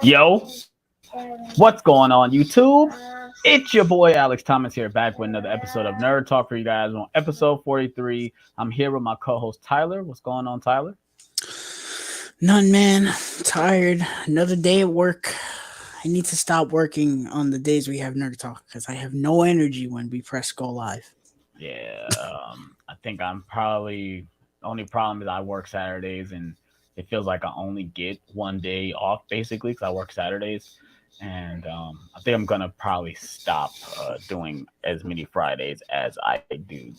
Yo, what's going on, YouTube? It's your boy Alex Thomas here, back with another episode of Nerd Talk for you guys on episode 43. I'm here with my co-host Tyler. What's going on, Tyler? None, man. Tired. Another day at work. I need to stop working on the days we have Nerd Talk because I have no energy when we press go live. Yeah, I think I'm probably the only problem is I work Saturdays and it feels like I only get one day off basically because I work Saturdays. And I think I'm gonna probably stop doing as many Fridays as I do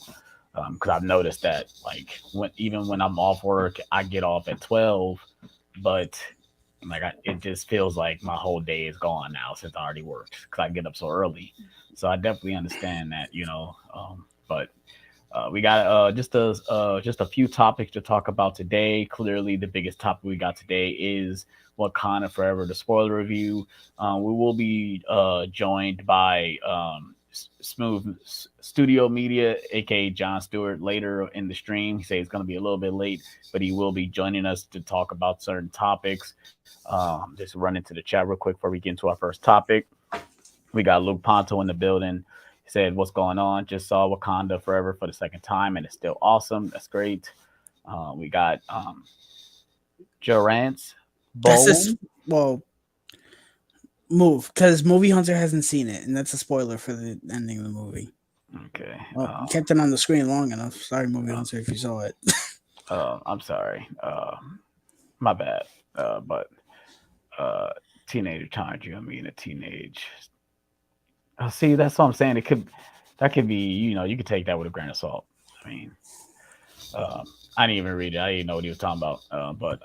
because I've noticed that like even when I'm off work, I get off at 12, but it just feels like my whole day is gone now since I already worked because I get up so early. So I definitely understand that. But we got just a few topics to talk about today. Clearly, the biggest topic we got today is Wakanda Forever, the spoiler review. We will be joined by Smooth Studio Media, aka John Stewart, later in the stream. He says it's going to be a little bit late, but he will be joining us to talk about certain topics. Just run into the chat real quick before we get into our first topic. We got Luke Ponto in the building. He said, "What's going on? Just saw Wakanda Forever for the second time, and it's still awesome. That's great." We got Durant's That's just Bone. move because Movie Hunter hasn't seen it, and that's a spoiler for the ending of the movie. Okay. Well, you kept it on the screen long enough. Sorry, Movie Hunter, if you saw it. I'm sorry. My bad. But teenager turned you. I mean, a teenage. See, that's what I'm saying. That could be. You could take that with a grain of salt. I mean, I didn't even read it. I didn't know what he was talking about. But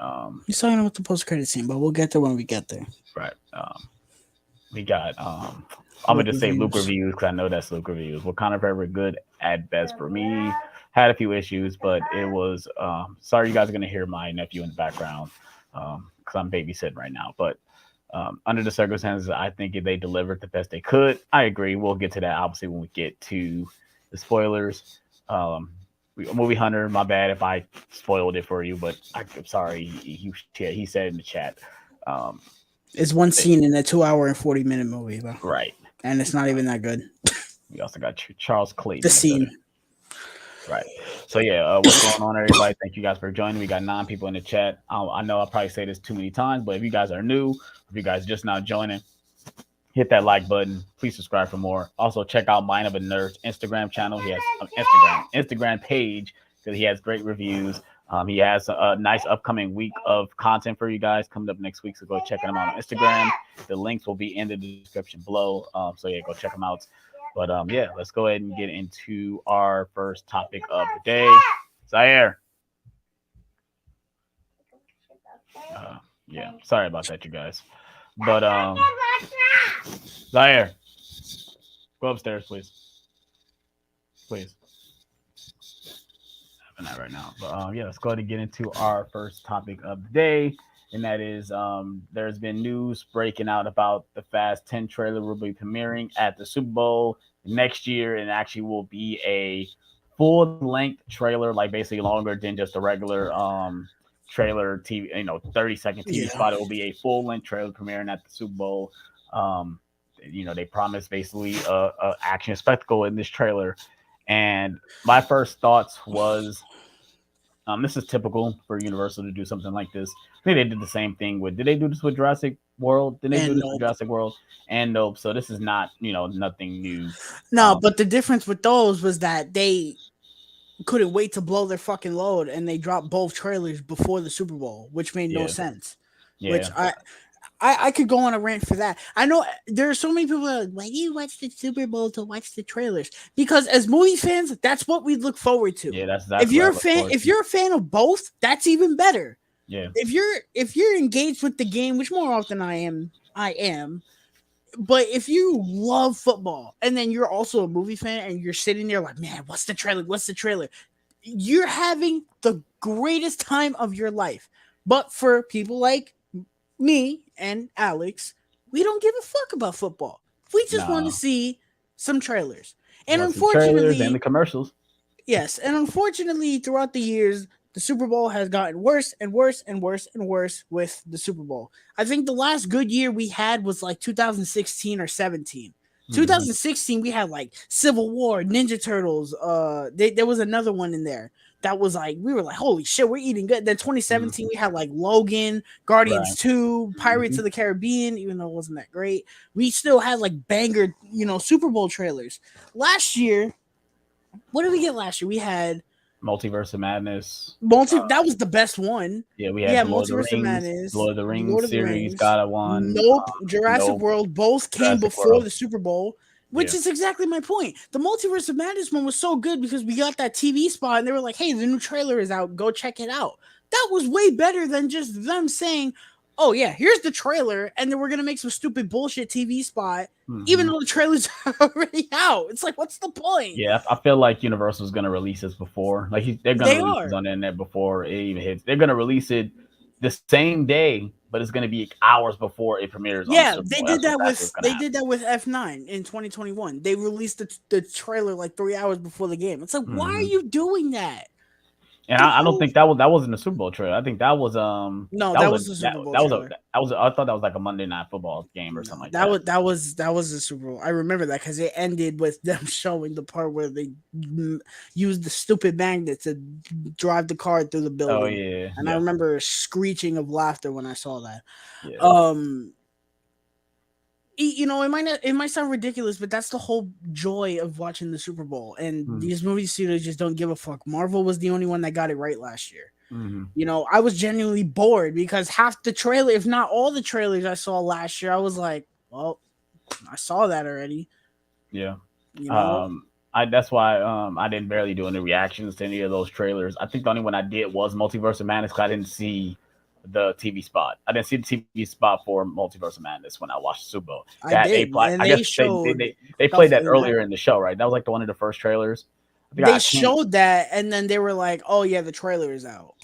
He's talking about the post credit scene, but we'll get there when we get there. right. We got. I'm gonna Luke just say Luke reviews. reviews because I know that's Luke reviews. What kind of ever good at best for me. Had a few issues, but it was. Sorry, you guys are gonna hear my nephew in the background because I'm babysitting right now. But under the circumstances, I think if they delivered the best they could. I agree. We'll get to that obviously when we get to the spoilers. Movie Hunter, my bad if I spoiled it for you, but I'm sorry. He said in the chat. Um, It's one it- scene in a 2 hour and 40 minute movie, though, right. and it's not even that good. We also got Charles The Clayton in the scene. building. Right. So yeah, what's going on, everybody? Thank you guys for joining. We got 9 people in the chat. I know I probably say this too many times, but if you guys are new, if you guys just now joining, hit that like button. Please subscribe for more. Also, check out Mind of a Nerd's Instagram channel. He has an Instagram page because he has great reviews. He has a nice upcoming week of content for you guys coming up next week. So go check him out on Instagram. The links will be in the description below. So yeah, go check them out. But yeah, let's go ahead and get into our first topic of the day. Zaire. Yeah, sorry about that, you guys. But Zaire, go upstairs, please. Please. Having that right now. But yeah, let's go ahead and get into our first topic of the day. And that is there's been news breaking out about the Fast 10 trailer will be premiering at the Super Bowl next year and actually will be a full length trailer, like basically longer than just a regular trailer TV, 30-second TV Yeah. spot. It will be a full length trailer premiering at the Super Bowl. They promised basically a action spectacle in this trailer. And my first thoughts was this is typical for Universal to do something like this. I think they did the same thing with. Did they do this with Jurassic World? Did they do And this with nope. Jurassic World? And nope. So this is not, nothing new. No, but the difference with those was that they couldn't wait to blow their fucking load, and they dropped both trailers before the Super Bowl, which made no Yeah, sense. Which yeah, I could go on a rant for that. I know there are so many people that are like, why do you watch the Super Bowl to watch the trailers? Because as movie fans, that's what we look forward to. yeah. That's If exactly what I you're a look fan, forward if to. you're a fan of both, that's even better. Yeah, If you're engaged with the game, which more often I am. But if you love football and then you're also a movie fan and you're sitting there like, man, what's the trailer? What's the trailer? You're having the greatest time of your life. But for people like me and Alex, we don't give a fuck about football. We just want to nah. see some trailers. You And want to see the trailers and the unfortunately, commercials? yes, and unfortunately, throughout the years, the Super Bowl has gotten worse and worse and worse and worse with the Super Bowl. I think the last good year we had was like 2016 or 17. Mm-hmm. 2016 we had like Civil War, Ninja Turtles. There was another one in there that was like we were like holy shit, we're eating good. Then 2017 we had like Logan, Guardians Right. 2, Pirates Mm-hmm. of the Caribbean, even though it wasn't that great. We still had like banger, Super Bowl trailers. Last year, what did we get last year? We had Multiverse of Madness. that was the best one. Yeah, we We had had the Lord of the Multiverse of Rings, Madness, Lord of the Rings Lord of the series Rings. got a one. Nope, Jurassic Nope, World. Both came Jurassic before World. the Super Bowl, which Yeah. is exactly my point. The Multiverse of Madness one was so good because we got that TV spot and they were like, "Hey, the new trailer is out. Go check it out." That was way better than just them saying, "Oh yeah, here's the trailer," and then we're gonna make some stupid bullshit TV spot, even though the trailer's already out. It's like, what's the point? Yeah, I feel like Universal's gonna release this before. Like they're gonna They release are. this on the internet before it even hits. They're gonna release it the same day, but it's gonna be hours before it premieres on the Yeah, Super they Bowl. did that That's with what's gonna happen. F9 in 2021. They released the trailer like 3 hours before the game. It's like, why are you doing that? And I don't think that wasn't a Super Bowl trailer. I think that was No, that that was was the a Super Bowl that was a trailer. that was a, I thought that was like a Monday Night Football game or something like That that. was the Super Bowl. I remember that because it ended with them showing the part where they used the stupid magnet to drive the car through the building. Oh yeah, And I remember screeching of laughter when I saw that. yeah. It might sound ridiculous, but that's the whole joy of watching the Super Bowl. And these movie studios just don't give a fuck. Marvel was the only one that got it right last year. I was genuinely bored because half the trailer, if not all the trailers I saw last year, I was like, well, I saw that already. Yeah. That's why I didn't barely do any reactions to any of those trailers. I think the only one I did was Multiverse of Madness because I didn't see the TV spot. I didn't see the TV spot for Multiverse of Madness when I watched the Super Bowl. I did, and they showed they played that earlier in the show, right? That was like one of the first trailers. They showed that, and then they were like, "Oh yeah, the trailer is out."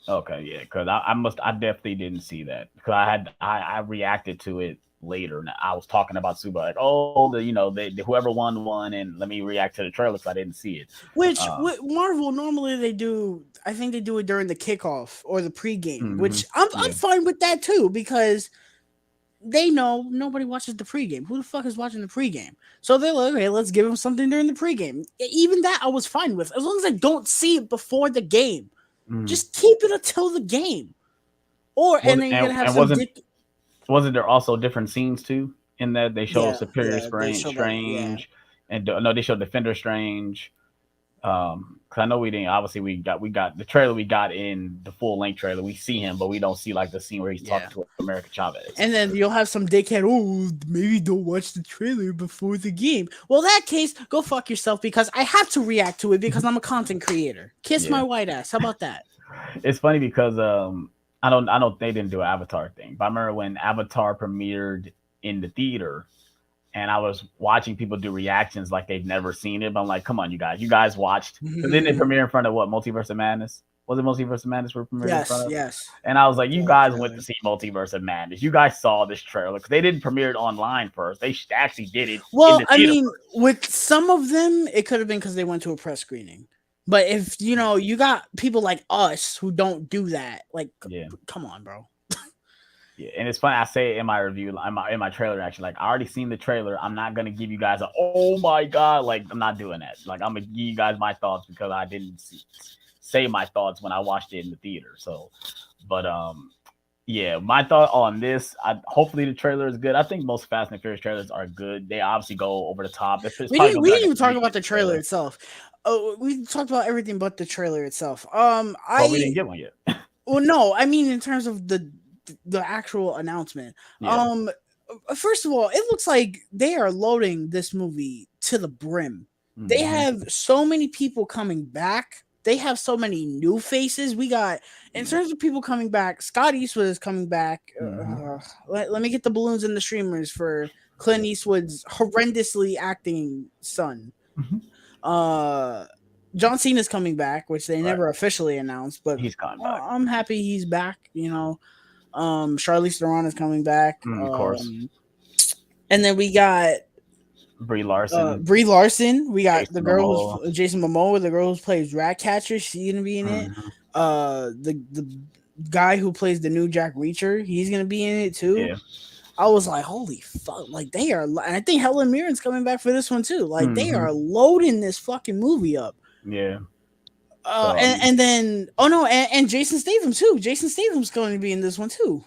Okay, yeah, because I definitely didn't see that because I reacted to it later. And I was talking about Super Bowl, like, oh, whoever won, and let me react to the trailer because I didn't see it. Which with Marvel normally they do. I think they do it during the kickoff or the pregame, which I'm fine with that too because they know nobody watches the pregame. Who the fuck is watching the pregame? So they're like, okay, let's give them something during the pregame. Even that I was fine with as long as I don't see it before the game. Just keep it until the game. And then you're gonna have some. Wasn't there also different scenes too? In that they showed Superior Strange, and no, they showed Defender Strange. Because I know we didn't. Obviously, we got the trailer. We got in the full length trailer. We see him, but we don't see like the scene where he's talking to America Chavez. And then you'll have some dickhead. Oh, maybe don't watch the trailer before the game. Well, in that case, go fuck yourself because I have to react to it because I'm a content creator. Kiss my white ass. How about that? It's funny because I don't they didn't do an Avatar thing, but I remember when Avatar premiered in the theater and I was watching people do reactions like they've never seen it. But I'm like, come on, you guys watched. Because then they premiere in front of what, Multiverse of Madness? Was it Multiverse of Madness we're premiering in front of? Yes. And I was like, you guys went to see Multiverse of Madness. You guys saw this trailer because they didn't premiere it online first. They actually did it. Well, I mean, with some of them, it could have been because they went to a press screening. But if you got people like us who don't do that, like, come on, bro. Yeah, and it's funny. I say it in my review, in my trailer reaction, like I already seen the trailer. I'm not gonna give you guys a oh my god, like I'm not doing that. Like I'm gonna give you guys my thoughts because I didn't say my thoughts when I watched it in the theater. So, but yeah, my thought on this. Hopefully the trailer is good. I think most Fast and Furious trailers are good. They obviously go over the top. We didn't even talk about the trailer itself. Oh, we talked about everything but the trailer itself. We didn't get one yet. Well, no, I mean in terms of the actual announcement. Yeah. First of all, it looks like they are loading this movie to the brim. They have so many people coming back. They have so many new faces. We got, in terms of people coming back, Scott Eastwood is coming back. Let me get the balloons and the streamers for Clint Eastwood's horrendously acting son. John Cena's coming back, which they never officially announced, but he's coming back. I'm happy he's back. Charlize Theron is coming back, of course. And then we got Brie Larson. We got Jason the girl who's Jason Momoa, the girl who plays Ratcatcher. She's gonna be in it. The guy who plays the new Jack Reacher, he's gonna be in it too. Yeah. I was like, holy fuck! Like they are, and I think Helen Mirren's coming back for this one too. Like they Mm-hmm. are loading this fucking movie up. Yeah. So, And then and Jason Statham too. Jason Statham's going to be in this one too.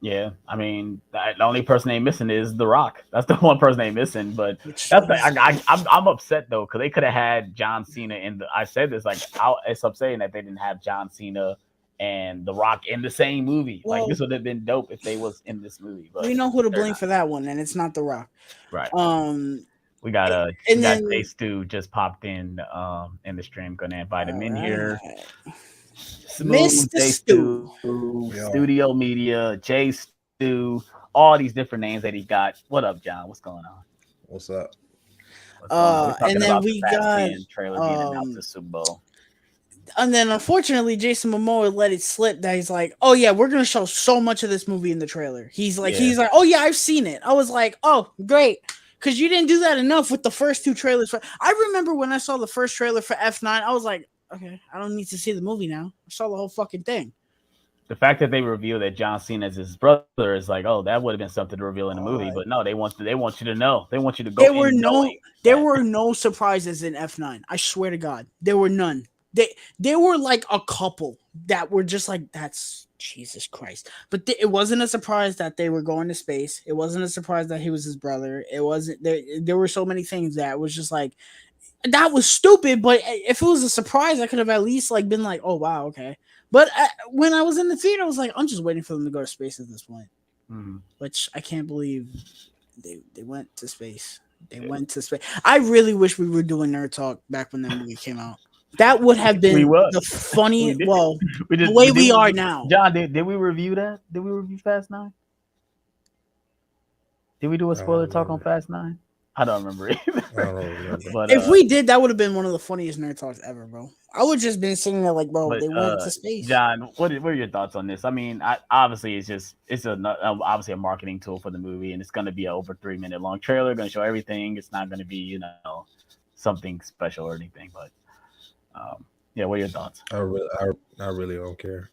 yeah, I mean, the only person they missing is The Rock. That's the one person they missing. But Which that's is- I'm upset though because they could have had John Cena in the. I said this it's upsetting that they didn't have John Cena and The Rock in the same movie. Well, Like this would have been dope if they was in this movie. But we know who to they're blame not. for that one, and it's not The Rock. Right. Um, We got and we got then Jay Stu just popped in the stream. Gonna invite him in here. right. Smooth, Mr. Jay Stu. Studio Media, Jay Stu, all these different names that he got. What up, John? What's going on? What's up? What's going on? We're talking And then about we the Fast got 10 trailer being announced at Super Bowl. and then unfortunately Jason Momoa let it slip that he's like, oh yeah, we're gonna show so much of this movie in the trailer. He's like, oh yeah, I've seen it. I was like, oh great, because you didn't do that enough with the first two trailers. I remember when I saw the first trailer for F9, I was like, okay, I don't need to see the movie now. I saw the whole fucking thing. The fact that they reveal that John Cena is his brother is like, oh, that would have been something to reveal in the movie. But no, they want you to know. They want you to go. There were no surprises in F9. I swear to God, there were none. There were like a couple that were just like, that's Jesus Christ. But it wasn't a surprise that they were going to space. It wasn't a surprise that he was his brother. It wasn't. There were so many things that was just like, that was stupid. But if it was a surprise, I could have at least like been like, oh wow, okay. But when I was in the theater, I was like, I'm just waiting for them to go to space at this point. Mm-hmm. Which I can't believe they went to space. They went to space. I really wish we were doing Nerd Talk back when that movie came out. That would have been the funniest. Well, the way we are now. John, did we review that? Did we review Fast 9? Did we do a spoiler talk on Fast 9? I don't remember either. I don't remember. But, if we did, that would have been one of the funniest Nerd Talks ever, bro. I would just been sitting there like, bro, they went to space. John, what are your thoughts on this? I mean, obviously it's obviously a marketing tool for the movie, and it's going to be an over 3 minute long trailer, going to show everything. It's not going to be something special or anything. But yeah, what are your thoughts? I really don't care.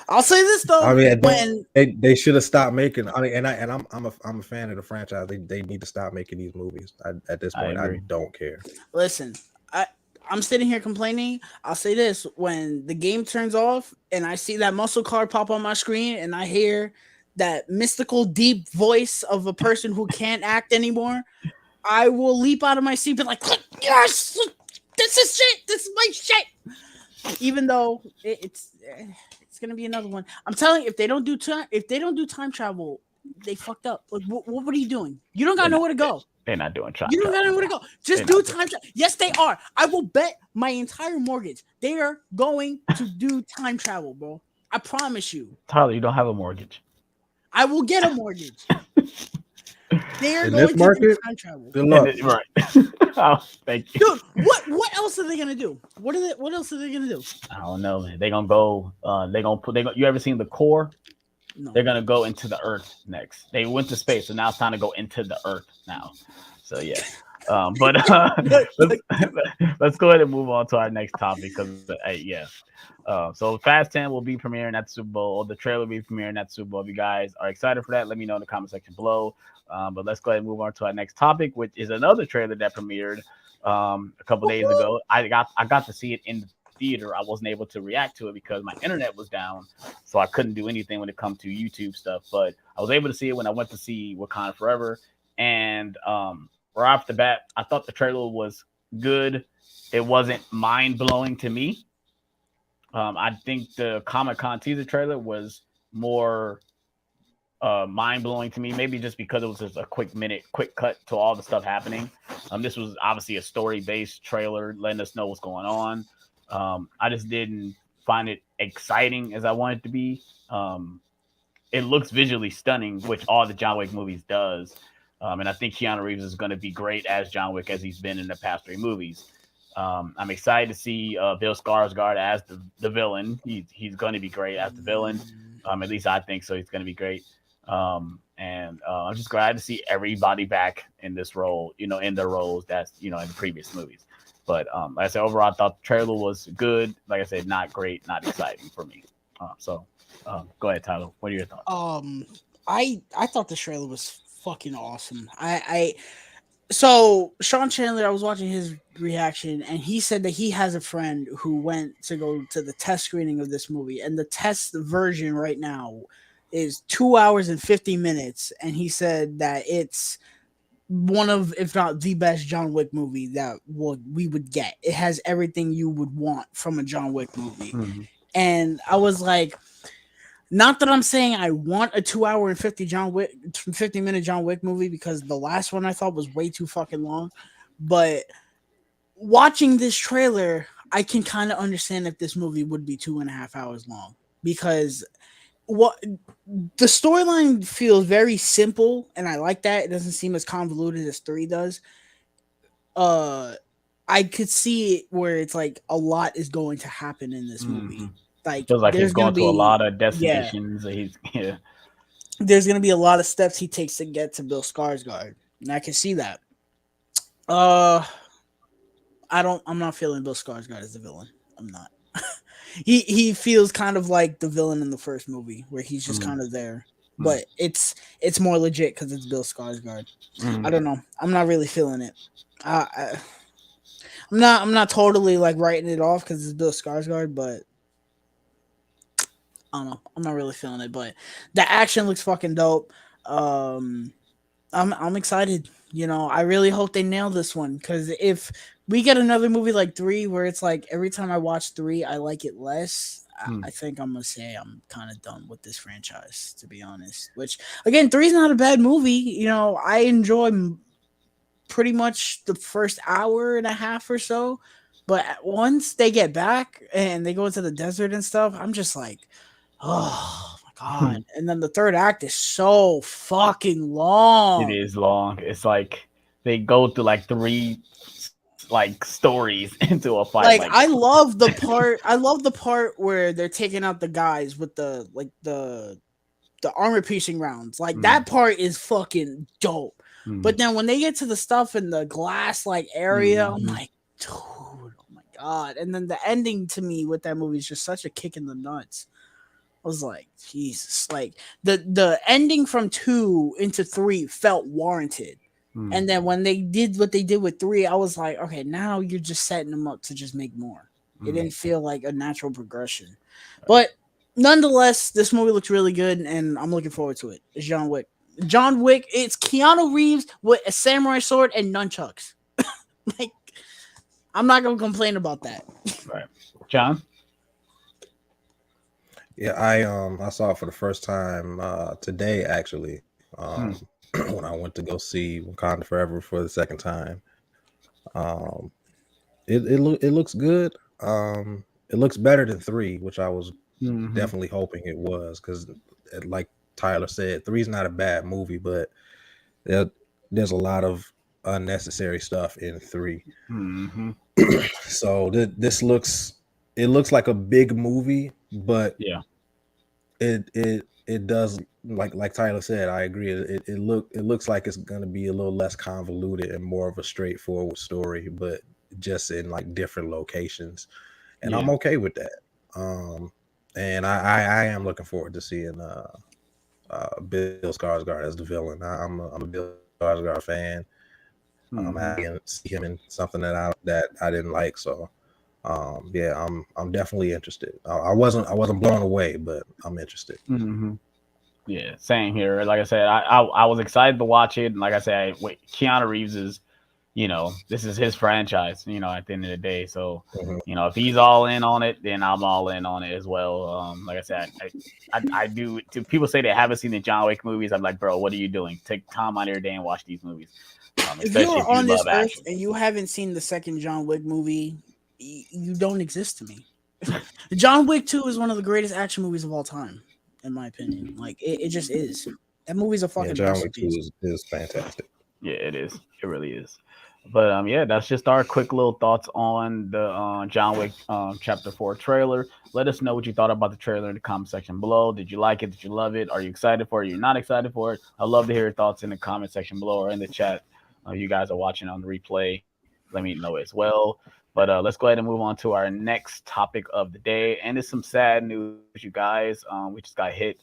I'll say this though. I mean, they should have stopped making. I mean, I'm a fan of the franchise. They need to stop making these movies. At this point, I don't care. Listen, I'm sitting here complaining. I'll say this: when the game turns off and I see that muscle card pop on my screen, and I hear that mystical, deep voice of a person who can't act anymore, I will leap out of my seat, and be like, "Yes, this is shit. This is my shit." Even though it's gonna be another one. I'm telling you, if they don't do time travel, they fucked up. Like, what are you doing? You don't got nowhere to go. They're not doing time. You don't got nowhere to go. Just do time travel. Yes, they are. I will bet my entire mortgage they are going to do time travel, bro. I promise you. Tyler, you don't have a mortgage. I will get a mortgage. They're in going this to market, do time travel. Good luck. Right. Oh, thank you. Dude, what else are they gonna do? What else are they gonna do? I don't know, man. They're gonna go. You ever seen The Core? No. They're gonna go into the Earth next. They went to space, so now it's time to go into the Earth now. So yeah. But let's go ahead and move on to our next topic because so Fast 10 will be premiering at the Super Bowl, or the trailer will be premiering at the Super Bowl. If you guys are excited for that, let me know in the comment section below. But let's go ahead and move on to our next topic, which is another trailer that premiered a couple days ago. I got to see it in the theater. I wasn't able to react to it because my internet was down, so I couldn't do anything when it comes to YouTube stuff. But I was able to see it when I went to see Wakanda Forever, and right off the bat, I thought the trailer was good. It wasn't mind-blowing to me. I think the Comic-Con teaser trailer was more mind-blowing to me, maybe just because it was just a quick cut to all the stuff happening. This was obviously a story-based trailer letting us know what's going on. I just didn't find it exciting as I wanted it to be. It looks visually stunning, which all the John Wick movies does. And I think Keanu Reeves is going to be great as John Wick as he's been in the past 3 movies. I'm excited to see Bill Skarsgård as the villain. He's going to be great as the villain. At least I think so. He's going to be great. and I'm just glad to see everybody back in this role, in their roles that's in the previous movies. But like I said, overall, I thought the trailer was good. Like I said, not great, not exciting for me. Go ahead, Tyler. What are your thoughts? I thought the trailer was fucking awesome. So Sean Chandler, I was watching his reaction, and he said that he has a friend who went to go to the test screening of this movie, and the test version right now is 2 hours and 50 minutes, and he said that it's one of, if not the best John Wick movie that we would get. It has everything you would want from a John Wick movie. Mm-hmm. And I was like, not that I'm saying I want a 2 hour and 50 minute John Wick movie, because the last one I thought was way too fucking long. But watching this trailer, I can kind of understand if this movie would be 2.5 hours long, because what the storyline feels very simple, and I like that. It doesn't seem as convoluted as 3 does. I could see it where it's like a lot is going to happen in this movie. Mm-hmm. Like, feels like there's he's going gonna to a be lot of destinations. Yeah. There's gonna be a lot of steps he takes to get to Bill Skarsgård, and I can see that. I'm not feeling Bill Skarsgård as the villain. I'm not. He feels kind of like the villain in the first movie, where he's just kind of there, but it's more legit because it's Bill Skarsgård. I don't know. I'm not really feeling it. I'm not totally like writing it off because it's Bill Skarsgård, but I don't know. I'm not really feeling it, but the action looks fucking dope. I'm excited. I really hope they nail this one, because if we get another movie like 3 where it's like every time I watch 3 I like it less, I think I'm gonna say I'm kind of done with this franchise, to be honest. Which, again, 3 is not a bad movie. I enjoy pretty much the first hour and a half or so, but once they get back and they go into the desert and stuff, I'm just like, oh my god. And then the third act is so fucking long. It is long. It's like they go through like 3 like stories into a fight. Like, I love the part where they're taking out the guys with the armor piercing rounds. Like, that part is fucking dope. But then when they get to the stuff in the glass like area, I'm like, dude, oh my god. And then the ending to me with that movie is just such a kick in the nuts. I was like, Jesus. Like, the ending from 2 into 3 felt warranted. And then when they did what they did with 3, I was like, okay, now you're just setting them up to just make more. It didn't feel like a natural progression. But nonetheless, this movie looks really good, and I'm looking forward to it. It's John Wick. It's Keanu Reeves with a samurai sword and nunchucks. Like, I'm not going to complain about that. Right. John? Yeah, I saw it for the first time today, actually. When I went to go see Wakanda Forever for the second time. It looks good. It looks better than 3, which I was definitely hoping it was, because like Tyler said, 3 is not a bad movie, but there's a lot of unnecessary stuff in 3. So this looks like a big movie, but yeah, it does, like Tyler said, I agree. It looks like it's gonna be a little less convoluted and more of a straightforward story, but just in like different locations. And I'm okay with that. And I am looking forward to seeing Bill Skarsgård as the villain. I'm a Bill Skarsgård fan. I can see him in something that I didn't like. So yeah, I'm definitely interested. I wasn't blown away, but I'm interested. Yeah, same here. Like I said, I was excited to watch it, and like I said, Keanu Reeves is, this is his franchise. At the end of the day, so if he's all in on it, then I'm all in on it as well. Like I said, I do. To people say they haven't seen the John Wick movies, I'm like, bro, what are you doing? Take time out of your day and watch these movies. If you're on this earth and you haven't seen the second John Wick movie, you don't exist to me. John Wick 2 is one of the greatest action movies of all time, in my opinion. Like, it just is. That movie's a fucking John Wick 2 is fantastic. Yeah, it is. It really is. But yeah, that's just our quick little thoughts on the John Wick Chapter 4 trailer. Let us know what you thought about the trailer in the comment section below. Did you like it? Did you love it? Are you excited for it? You're not excited for it? I'd love to hear your thoughts in the comment section below or in the chat. You guys are watching on the replay. Let me know as well. But let's go ahead and move on to our next topic of the day. And it's some sad news, you guys. We just got hit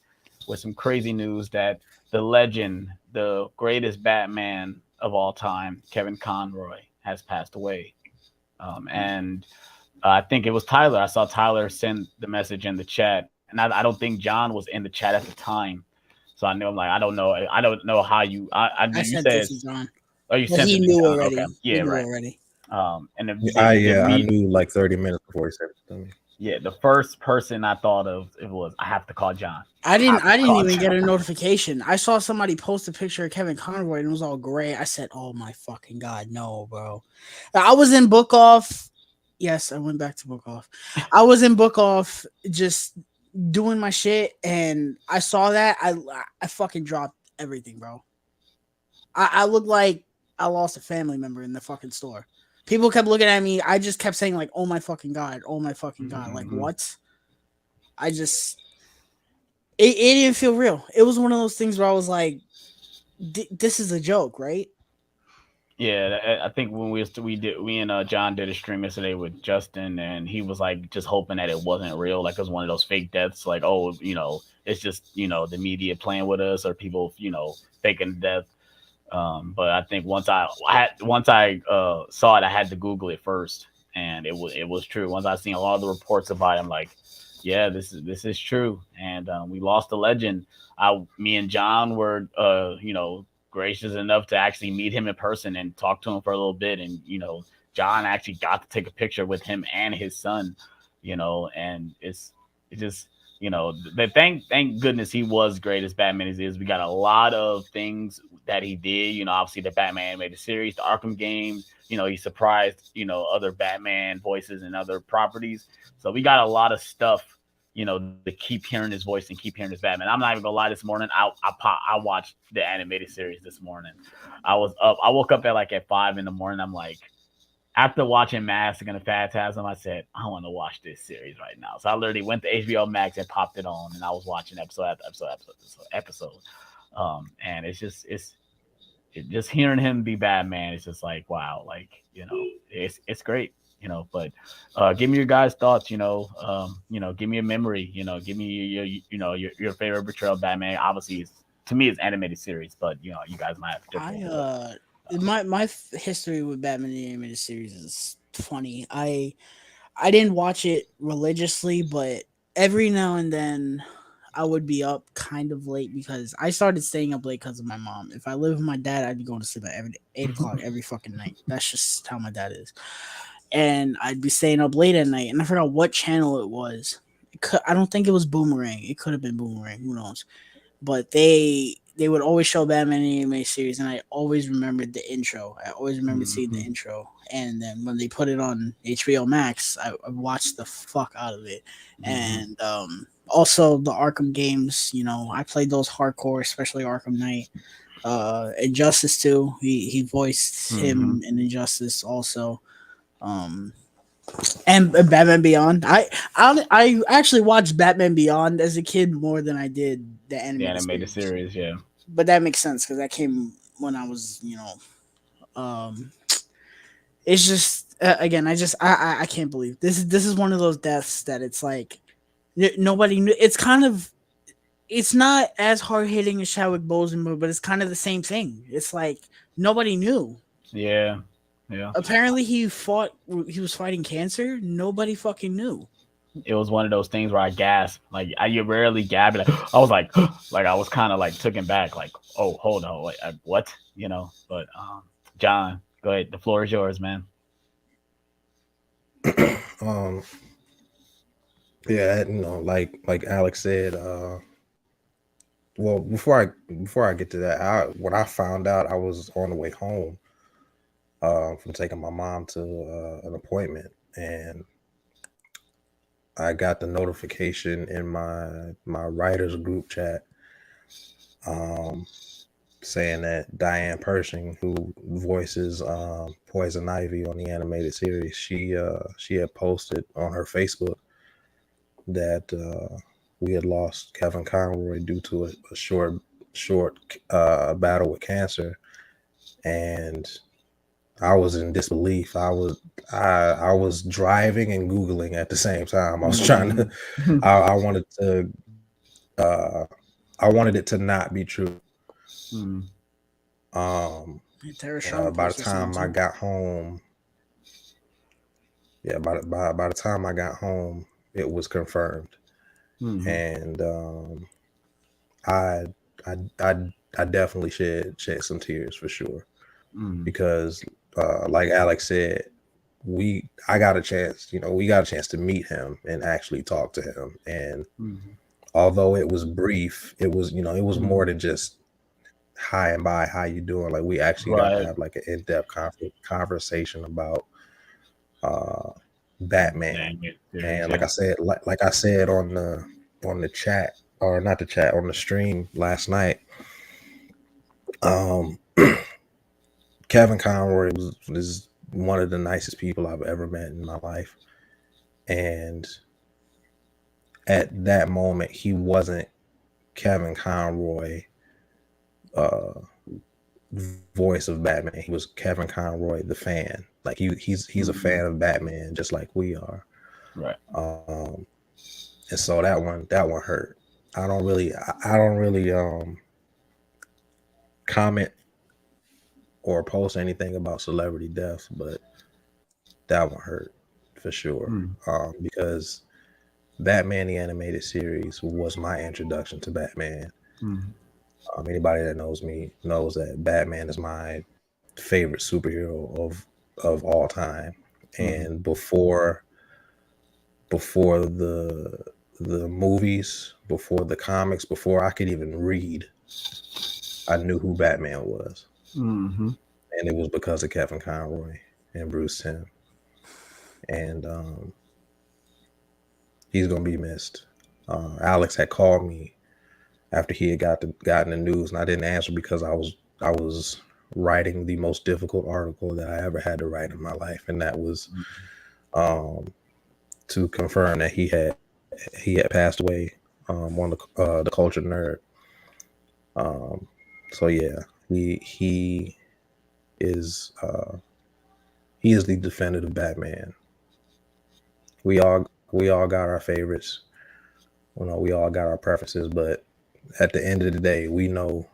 with some crazy news that the legend, the greatest Batman of all time, Kevin Conroy, has passed away. And I think it was Tyler. I saw Tyler send the message in the chat, and I don't think John was in the chat at the time. So I knew I'm like, I don't know. I don't know how you. I You sent said, it to John. oh, you But sent he it to knew John. Okay, already. yeah, He knew right. already. And I knew like 30 minutes before he said it to me. yeah, the first person I thought of it was I have to call John. I didn't even John. get a notification. I saw somebody post a picture of Kevin Conroy and it was all gray. I said, "Oh my fucking god, no, bro." I was in book off. Yes, I went back to book off. I was in book off just doing my shit and I saw that. I fucking dropped everything, bro. I looked like I lost a family member in the fucking store. People kept looking at me. I just kept saying like, "Oh my fucking god, oh my fucking god." Like what? I just it didn't feel real. It was one of those things where I was like, "This is a joke, right?" Yeah, I think when we and John did a stream yesterday with Justin, and he was like just hoping that it wasn't real, like it was one of those fake deaths, like oh, it's just the media playing with us or people faking death. But I think once I saw it, I had to Google it first, and it was true. Once I seen a lot of the reports about it, I'm like, yeah, this is true. And we lost a legend. Me and John were gracious enough to actually meet him in person and talk to him for a little bit, and John actually got to take a picture with him and his son, and it just thank goodness he was great as Batman as is. We got a lot of things that he did. Obviously the Batman animated series, the Arkham games. He surprised other Batman voices and other properties. So we got a lot of stuff. To keep hearing his voice and keep hearing his Batman. I'm not even gonna lie. This morning, I watched the animated series this morning. I was up. I woke up at 5 in the morning. I'm like, after watching Mask and the Phantasm, I said, I want to watch this series right now. So I literally went to HBO Max and popped it on, and I was watching episode after episode. And it's just hearing him be Batman. It's just like wow, it's great. But give me your guys' thoughts. Give me a memory. Give me your favorite portrayal of Batman. Obviously, to me, it's animated series, but you guys might have different. My history with Batman the animated series is funny. I didn't watch it religiously, but every now and then I would be up kind of late because I started staying up late because of my mom. If I lived with my dad, I'd be going to sleep at 8 o'clock every fucking night. That's just how my dad is. And I'd be staying up late at night, and I forgot what channel it was. I don't think it was Boomerang. It could have been Boomerang. Who knows? But they would always show Batman anime series, and I always remembered the intro. I always remembered seeing the intro, and then when they put it on HBO Max, I watched the fuck out of it. And also the Arkham games. I played those hardcore, especially Arkham Knight. Injustice too. He voiced him in Injustice also. And Batman Beyond. I actually watched Batman Beyond as a kid more than I did the animated series. Yeah, but that makes sense because that came when I was, it's just again, I can't believe this is one of those deaths that it's like nobody knew. It's not as hard hitting as Chadwick Boseman, but it's kind of the same thing. It's like nobody knew. Yeah. Apparently, he was fighting cancer. Nobody fucking knew. It was one of those things where I gasped. Like you rarely gab. I was like, like I was kind of like taken back. Like, oh, hold on, wait, what? But John, go ahead. The floor is yours, man. Yeah, like Alex said. Well, before I get to that, when I found out, I was on the way home from taking my mom to an appointment, and I got the notification in my writers group chat saying that Diane Pershing, who voices Poison Ivy on the animated series, she had posted on her Facebook that we had lost Kevin Conroy due to a short battle with cancer, and I was in disbelief. I was driving and Googling at the same time. I was trying to. I wanted to. I wanted it to not be true. By the time I got home, by the time I got home, it was confirmed, and I definitely shed some tears for sure, because like Alex said, I got a chance, we got a chance to meet him and actually talk to him, and although it was brief, it was it was more than just hi and bye, how you doing. Like, we actually got to have like an in-depth conversation about Batman. And like I said, like I said on the chat, or not the chat, on the stream last night, Kevin Conroy was one of the nicest people I've ever met in my life, and at that moment he wasn't Kevin Conroy voice of Batman. He was Kevin Conroy, the fan. Like, he's a fan of Batman just like we are, right? And so that one hurt. I don't really comment or post anything about celebrity deaths, but that one hurt for sure. Because Batman the Animated Series was my introduction to Batman. Anybody that knows me knows that Batman is my favorite superhero of all time. And before the movies, before the comics, before I could even read, I knew who Batman was. And it was because of Kevin Conroy and Bruce Timm. And he's gonna be missed. Alex had called me after he had gotten the news, and I didn't answer because I was writing the most difficult article that I ever had to write in my life, and that was to confirm that he had passed away on the Cultured Nerd. So yeah, he is the definitive Batman. We all got our favorites. We all got our preferences, but at the end of the day, we know,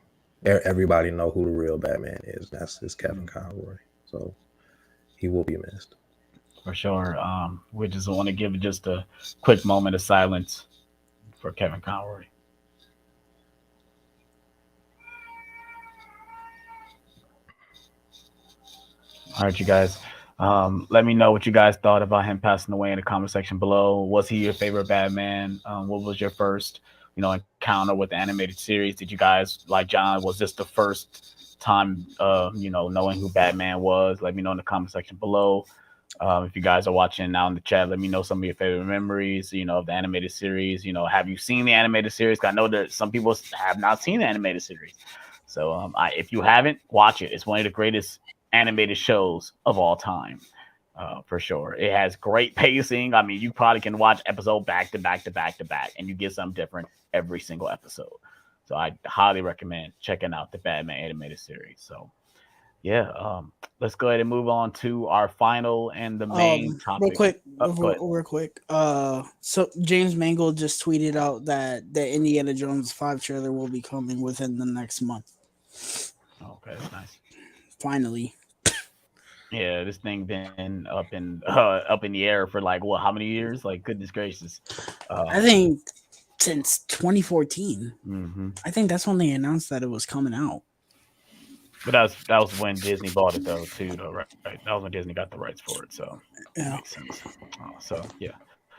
everybody know who the real Batman is. It's Kevin Conroy. So he will be missed. For sure. We just want to give just a quick moment of silence for Kevin Conroy. All right, you guys. Let me know what you guys thought about him passing away in the comment section below. Was he your favorite Batman? What was your first, encounter with the animated series? Did you guys, like John, was this the first time, knowing who Batman was? Let me know in the comment section below. If you guys are watching now in the chat, let me know some of your favorite memories, of the animated series. Have you seen the animated series? I know that some people have not seen the animated series. So if you haven't, watch it. It's one of the greatest animated shows of all time, for sure. It has great pacing. I mean, you probably can watch episode back to back to back to back, and you get something different every single episode. So I highly recommend checking out the Batman animated series. So yeah, let's go ahead and move on to our final and the main topic. Real quick. So James Mangold just tweeted out that the Indiana Jones 5 trailer will be coming within the next month. Okay, that's nice. Finally. Yeah, this thing been up in the air for like what? How many years? Like, goodness gracious. I think since 2014. I think that's when they announced that it was coming out. But that was when Disney bought it though, too, though, right? That was when Disney got the rights for it, so yeah, makes sense. So yeah,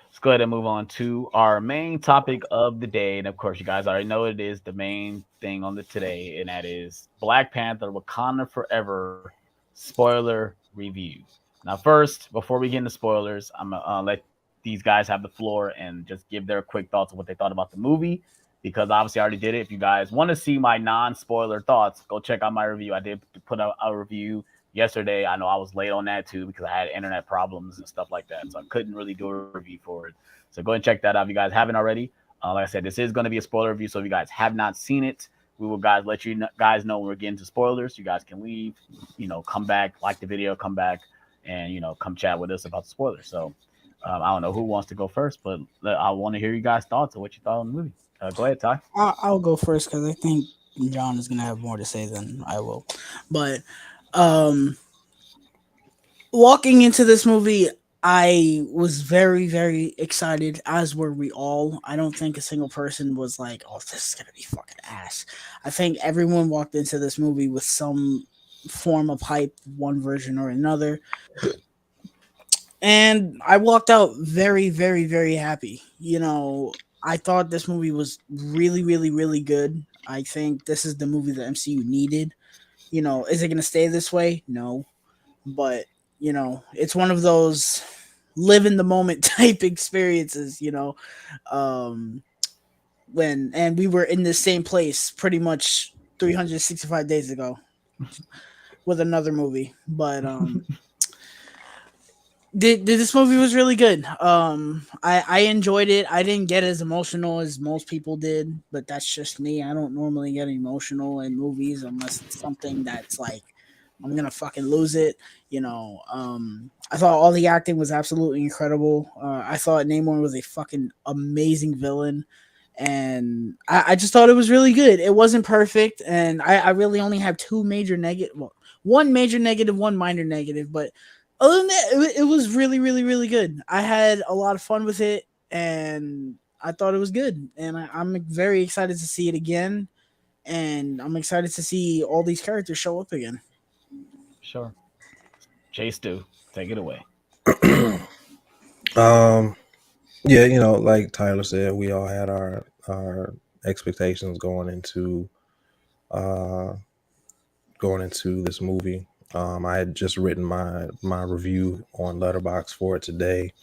let's go ahead and move on to our main topic of the day, and of course, you guys already know it is the main thing on the today, and that is Black Panther: Wakanda Forever spoiler review. Now, first, before we get into spoilers, I'm gonna let these guys have the floor and just give their quick thoughts on what they thought about the movie, because obviously I already did it. If you guys want to see my non-spoiler thoughts, go check out my review. I did put out a review yesterday. I know I was late on that too because I had internet problems and stuff like that, so I couldn't really do a review for it. So go and check that out if you guys haven't already. Like I said, this is going to be a spoiler review, so if you guys have not seen it, we will guys let you guys know when we're getting to spoilers. You guys can leave, come back, like the video, come back, and come chat with us about the spoilers. So I don't know who wants to go first, but I want to hear you guys' thoughts of what you thought on the movie. Go ahead, Ty. I'll go first because I think John is gonna have more to say than I will. But um, walking into this movie, I was very, very excited, as were we all. I don't think a single person was like, "Oh, this is gonna be fucking ass." I think everyone walked into this movie with some form of hype, one version or another. And I walked out very, very, very happy. I thought this movie was really, really, really good. I think this is the movie the MCU needed. Is it going to stay this way? No. But, it's one of those live in the moment type experiences, and we were in the same place pretty much 365 days ago with another movie. But, this movie was really good. I enjoyed it. I didn't get as emotional as most people did, but that's just me. I don't normally get emotional in movies unless it's something that's like I'm gonna fucking lose it. I thought all the acting was absolutely incredible. I thought Namor was a fucking amazing villain, and I just thought it was really good. It wasn't perfect, and I really only have two major negative, well, one major negative, one minor negative, but other than that, it was really, really, really good. I had a lot of fun with it, and I thought it was good. And I'm very excited to see it again, and I'm excited to see all these characters show up again. Sure. Jay Stu, take it away. um, yeah, like Tyler said, we all had our expectations uh going into this movie. I had just written my review on Letterboxd for it today,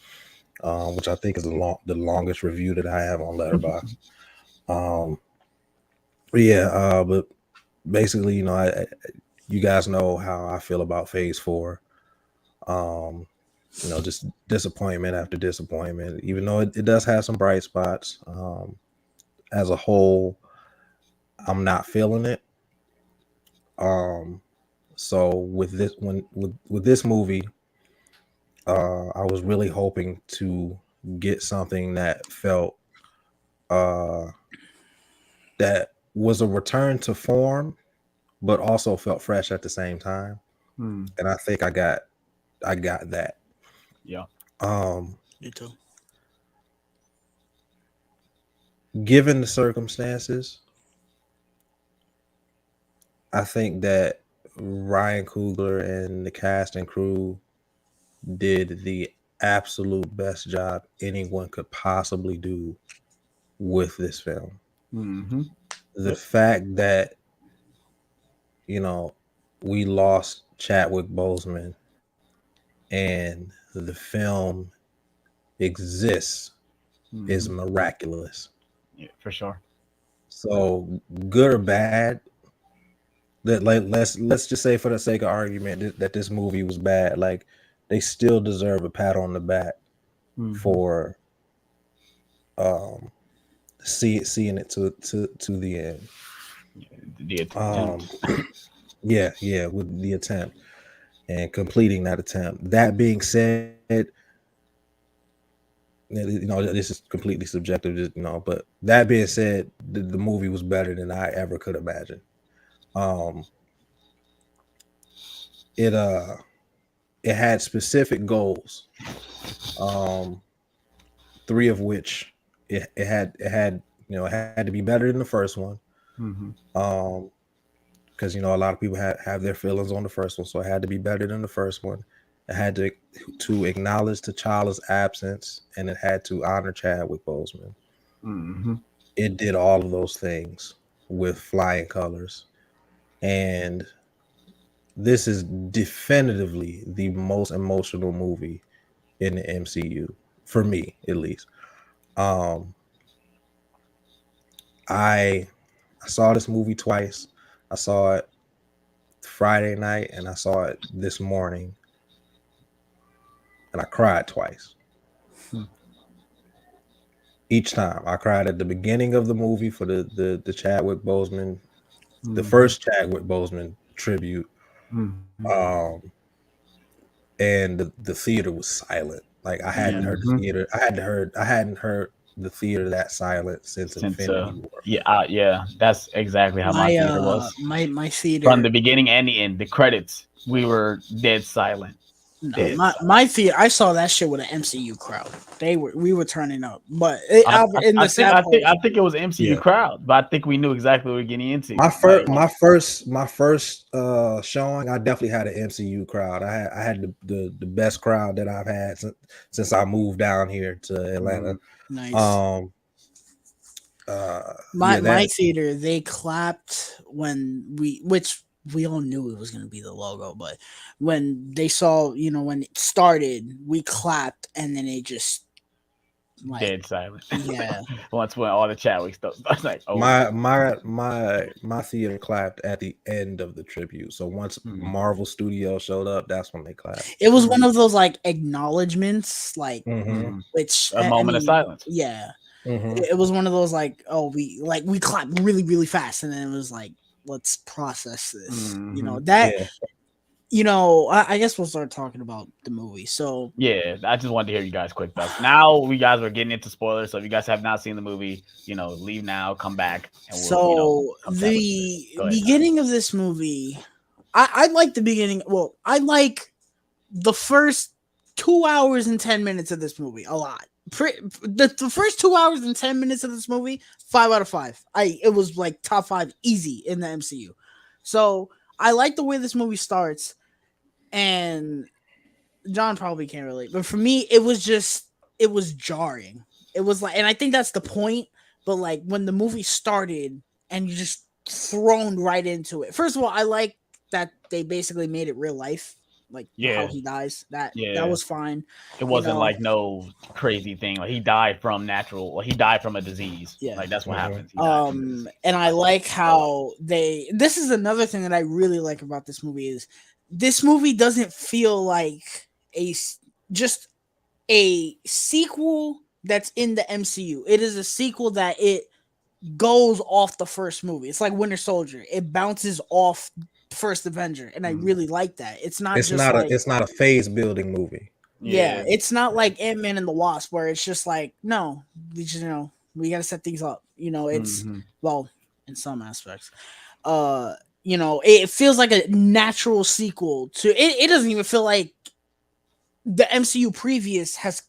which I think is the longest review that I have on Letterboxd. But basically, you guys know how I feel about Phase 4. Just disappointment after disappointment. Even though it does have some bright spots, as a whole, I'm not feeling it. So with this movie, I was really hoping to get something that felt that was a return to form, but also felt fresh at the same time. And I think I got that. Yeah. Me too. Given the circumstances, I think that Ryan Coogler and the cast and crew did the absolute best job anyone could possibly do with this film. Mm-hmm. The fact that we lost Chadwick Boseman and the film exists is miraculous. Yeah, for sure. So good or bad, that let's just say for the sake of argument that this movie was bad, like they still deserve a pat on the back for seeing it to the end. The attempt. With the attempt and completing that attempt. That being said, this is completely subjective, but that being said, the movie was better than I ever could imagine. It had specific goals, three of which it had to be better than the first one. Because a lot of people have their feelings on the first one, so it had to be better than the first one. It had to acknowledge T'Challa's absence, and it had to honor Chadwick Boseman. It did all of those things with flying colors, and this is definitively the most emotional movie in the MCU, for me at least. I saw this movie twice. I saw it Friday night and I saw it this morning, and I cried twice. Hmm. Each time I cried at the beginning of the movie for the Chadwick Boseman, the Mhm. first Chadwick Boseman tribute, Mhm. um, and the theater was silent. Like I hadn't heard the Mhm. theater. I hadn't heard the theater that silent since Since Infinity War. yeah, that's exactly how my theater was. My From theater. the beginning and the end, the credits, we were dead silent. No, Dead silent. my theater. I saw that shit with an MCU crowd. We were turning up, but in the sad part, I think it was MCU Yeah. crowd, but I think we knew exactly what we were getting into. My Like, my first showing, I definitely had an MCU crowd. I had the best crowd that I've had since I moved down here to Atlanta. nice. Um My yeah, that theater, they clapped when which we all knew it was gonna be the logo, but when they saw, when it started, we clapped, and then it just like dead silent. yeah. Once when all the Chadwick stuff, I was like, oh, my theater clapped at the end of the tribute. So once Mhm. Marvel Studios showed up, that's when they clapped. It was one of those like acknowledgments, like Mm-hmm. which a moment of silence. Yeah, Mm-hmm. it was one of those like, oh, we clapped really really fast, and then it was like, let's process this. Mhm. That Yeah. I guess we'll start talking about the movie. So Yeah, I just wanted to hear you guys quick thoughts. Now we guys are getting into spoilers, so if you guys have not seen the movie, leave now, come back, and we'll, so come chat with you. the Go ahead, beginning of this movie, I like the beginning. Well, I like the first 2 hours and 10 minutes of this movie a lot. The first 2 hours and 10 minutes of this movie, 5 out of 5. It was like top 5 easy in the MCU. So I like the way this movie starts, and John probably can't relate, but for me, it was jarring. It was like, and I think that's the point. But like when the movie started and you just thrown right into it. First of all, I like that they basically made it real life, like how Yeah. he dies. That Yeah. was fine. It wasn't like no crazy thing. Like he died from he died from a disease. Yeah. Like that's what Mhm. happens. He died from a disease. And I like how this is another thing that I really like about this movie is this movie doesn't feel like just a sequel that's in the MCU. It is a sequel that it goes off the first movie. It's like Winter Soldier. It bounces off First Avenger, and I really like that. It's not It's just not like, it's not a phase building movie. yeah, it's not like Ant-Man and the Wasp where it's just like, no, we just we got to set things up. It's well, in some aspects. It feels like a natural sequel to it. It doesn't even feel like the MCU previous has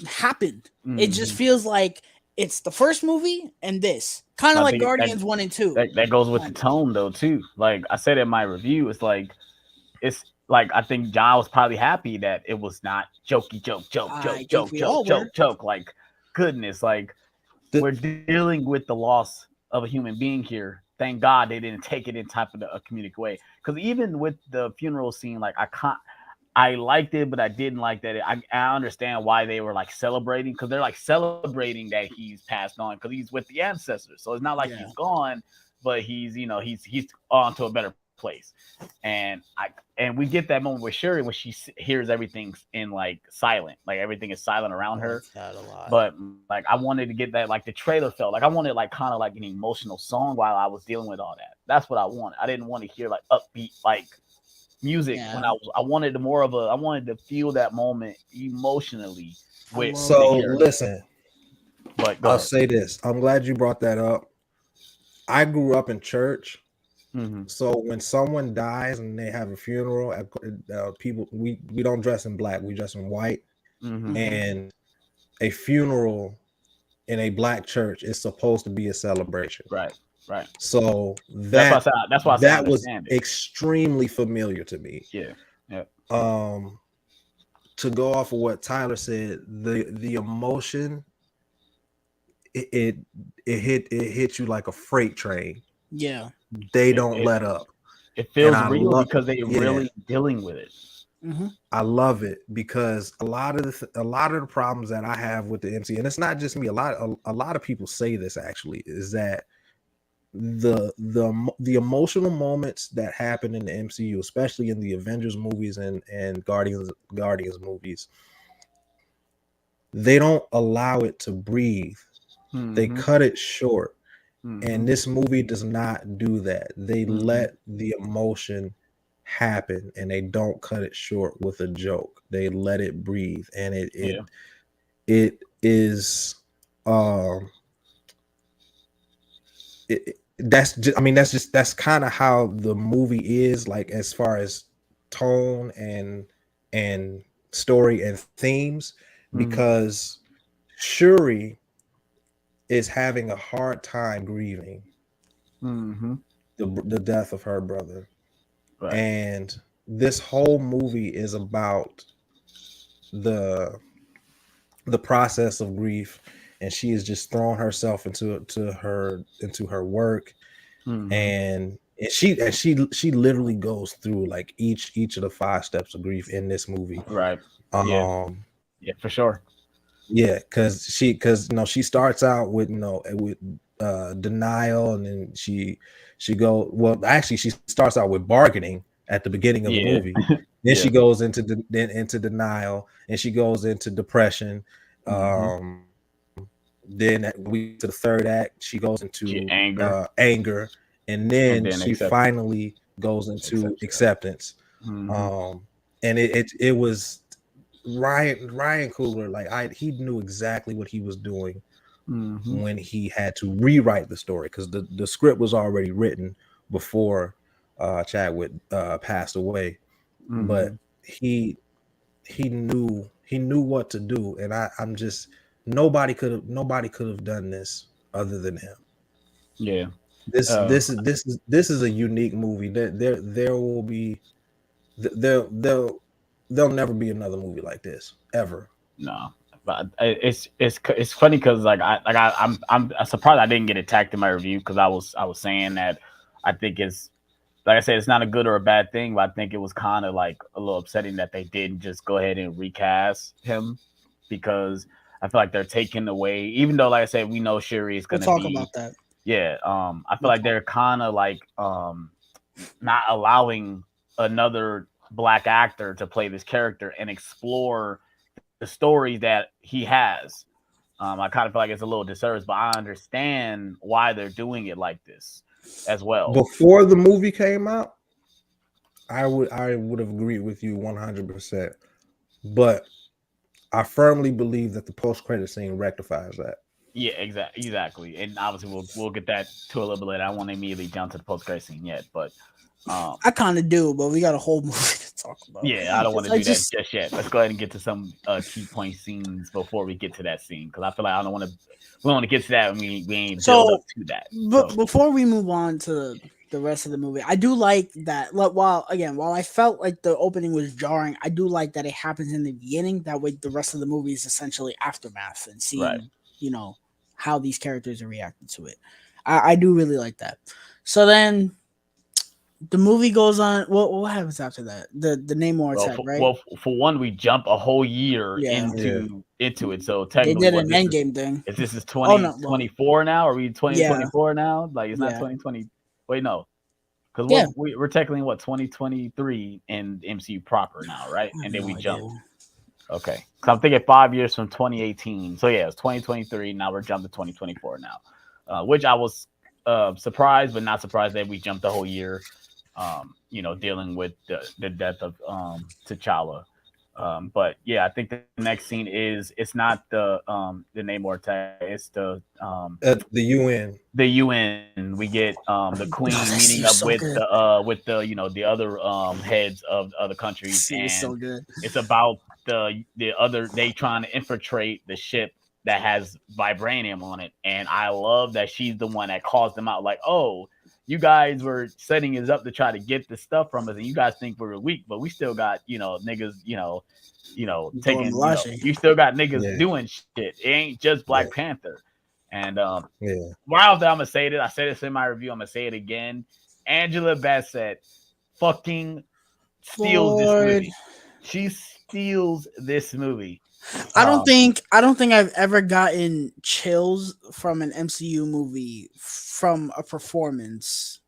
happened. It just feels like it's the first movie and this. Kind of like Guardians 1 and 2. That goes with the tone though too. Like I said in my review, it's like I think John was probably happy that it was not jokey joke. Like goodness, like we're dealing with the loss of a human being here. Thank God they didn't take it in type of a comedic way. Because even with the funeral scene, like I liked it, but I didn't like that. I understand why they were like celebrating, because they're like celebrating that he's passed on because he's with the ancestors. So it's not like he's gone, but he's he's on to a better place. And we get that moment with Shuri when she hears everything in like silent, like everything is silent around her. But like I wanted to get that, like the trailer felt like I wanted like kind of like an emotional song while I was dealing with all that. That's what I wanted. I didn't want to hear like upbeat like music when I wanted I wanted to feel that moment emotionally with. So listen, but I'll say this. I'm glad you brought that up. I grew up in church. So when someone dies and they have a funeral, people we don't dress in black, we dress in white. And a funeral in a black church is supposed to be a celebration. Right. So that's why that was extremely familiar to me. Yeah. To go off of what Tyler said, the emotion, it hit you like a freight train. Yeah. They don't let up. It feels real because they're really dealing with it. I love it because a lot of the problems that I have with the MC, and it's not just me. A lot of people say this actually, is that the emotional moments that happen in the MCU, especially in the Avengers movies and Guardians movies, they don't allow it to breathe. They cut it short. And this movie does not do that. They let the emotion happen and they don't cut it short with a joke. They let it breathe. And it is that's kind of how the movie is, like as far as tone and story and themes, because Shuri is having a hard time grieving the death of her brother. Right. And this whole movie is about the process of grief, and she is just throwing herself into her work, and she literally goes through like each of the 5 steps of grief in this movie. Right. Yeah, for sure. Yeah, because she starts out with denial, and then she starts out with bargaining at the beginning of the movie. Then she goes into denial, and she goes into depression. Then we to the third act, she goes into anger, and then she finally goes into acceptance. And it was Ryan Coogler, like he knew exactly what he was doing when he had to rewrite the story, because the script was already written before Chadwick passed away, but he knew what to do, and I'm just nobody could have done this other than him. Yeah, this is a unique movie. There will be there'll never be another movie like this ever. No, but it's funny because I'm surprised I didn't get attacked in my review, because I was saying that I think it's, like I said, it's not a good or a bad thing, but I think it was kind of like a little upsetting that they didn't just go ahead and recast him, because I feel like they're taking away, even though, like I said, we know Shuri is going to talk about that. Yeah, I feel like they're kind of like not allowing another Black actor to play this character and explore the story that he has. I kind of feel like it's a little disservice, but I understand why they're doing it like this as well. Before the movie came out, I would have agreed with you 100%, but I firmly believe that the post-credit scene rectifies that. Yeah, exactly, and obviously we'll get that to a little bit later. I won't immediately jump to the post-credit scene yet, but I kind of do, but we got a whole movie to talk about. Yeah, I don't want to do that just yet. Let's go ahead and get to some key point scenes before we get to that scene, because I feel like we want to get to that, and we ain't build up to that. But before we move on to the rest of the movie, I do like that. While I felt like the opening was jarring, I do like that it happens in the beginning. That way, the rest of the movie is essentially aftermath and seeing how these characters are reacting to it. I do really like that. So then the movie goes on. What happens after that? The Namor attack, right? Well, for one, we jump a whole year into it. So technically, they did an Endgame thing. If this is 2024 now, are we 2024 now? Like, it's not 2020. Wait, no, because we're technically 2023 in MCU proper now, right? And then we jump. Okay, so I'm thinking 5 years from 2018. So yeah, it's 2023. Now we're jumping to 2024 now, which I was surprised, but not surprised that we jumped the whole year. Dealing with the death of T'Challa. But yeah, I think the next scene it's not the Namor attack, it's the UN. The UN. We get the Queen meeting up with the other heads of other countries, and so good. It's about the other, they trying to infiltrate the ship that has vibranium on it, and I love that she's the one that calls them out, like, oh, you guys were setting us up to try to get the stuff from us, and you guys think we're weak, but we still got, niggas, taking, you still got niggas doing shit. It ain't just Black Panther. And right off that, I'm gonna say this. I said this in my review. I'm gonna say it again. Angela Bassett fucking steals this movie. She steals this movie. I don't think I've ever gotten chills from an MCU movie from a performance,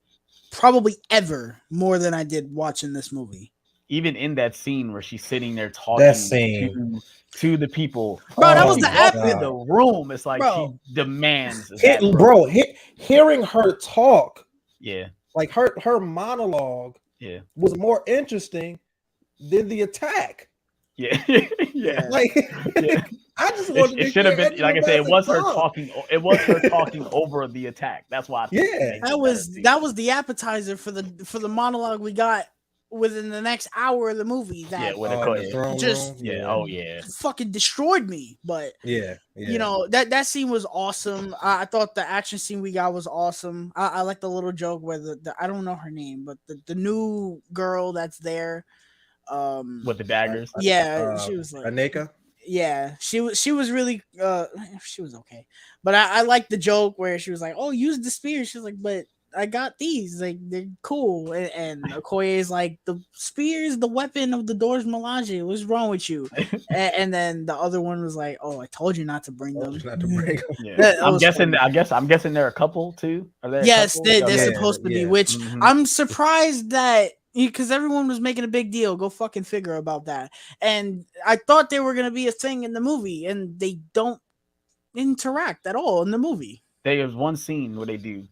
probably ever, more than I did watching this movie. Even in that scene where she's sitting there That talking scene. to the people, Bro, that when was she the walks in app. the room, it's like she Bro. demands that, Hearing her talk, Yeah, like her monologue yeah, was more interesting than the attack. yeah, yeah. Like, Yeah. I just wanted It to should have hear been, like I Angela said, it was Bassett her talk. talking. It was her talking over the attack. That's why I think it Yeah. makes it That better, was too. that was the appetizer for the monologue we got within the next hour of the movie. Yeah, That with Oh, a in the throne just- room? yeah, oh yeah, fucking destroyed me. But yeah. you know, that scene was awesome. I thought the action scene we got was awesome. I like the little joke where the I don't know her name, but the new girl that's there, with the daggers. yeah, she was like, Aneka. yeah, she was really she was okay, but I like the joke where she was like, oh, use the spear. She's like, but I got these, like they're cool. And Okoye is like, the spear is the weapon of the Doors Melange. What's wrong with you? And then the other one was like, oh, I told you not to bring them. Not to bring Yeah, That I'm was guessing. funny. I'm guessing they're a couple too. Are they? Yes, a couple? they're Okay. supposed to be. Yeah. Which Mhm. I'm surprised that, because everyone was making a big deal. Go fucking figure about that. And I thought they were gonna be a thing in the movie, and they don't interact at all in the movie. There's one scene where they do.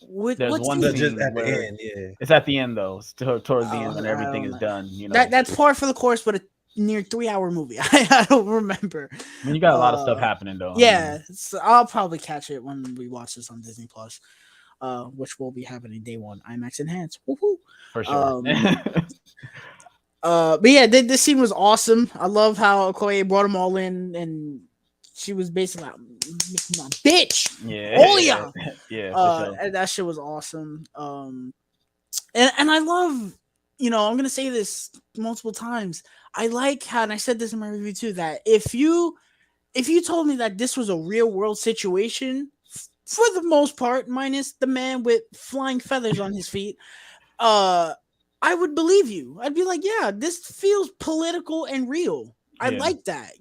There's What one scene? just scene at the where end, yeah. it's at the end though. It's towards the Oh, end when I everything don't is know. done. You know, That's par for the course, but a near 3-hour movie. I don't remember. I mean, you got a lot of stuff happening though. Yeah, so I'll probably catch it when we watch this on Disney Plus, which will be happening day one, IMAX enhanced. Woohoo! For sure. But yeah, this scene was awesome. I love how Okoye brought them all in, and she was basically like, my bitch, yeah, all y'all. yeah, for sure. And that shit was awesome. And I love, I'm gonna say this multiple times. I like how, and I said this in my review too, that if you told me that this was a real world situation, for the most part, minus the man with flying feathers on his feet, I would believe you. I'd be like, yeah, this feels political and real. I like that.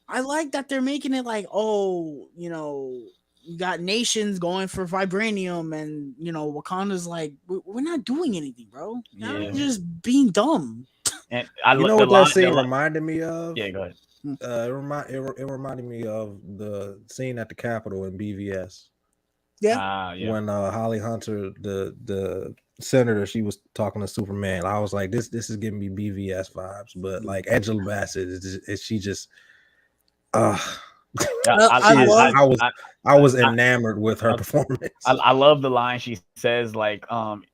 I like that they're making it like, oh, you got nations going for vibranium, and Wakanda's like, we're not doing anything, bro. You're just being dumb. And You know what that scene reminded me of? Yeah, go ahead. It reminded me of the scene at the Capitol in BVS. Yeah. When Holly Hunter, the senator, she was talking to Superman. I was like, this is giving me BVS vibes, but like Angela Bassett is she just I was enamored with her performance. I love the line she says, like,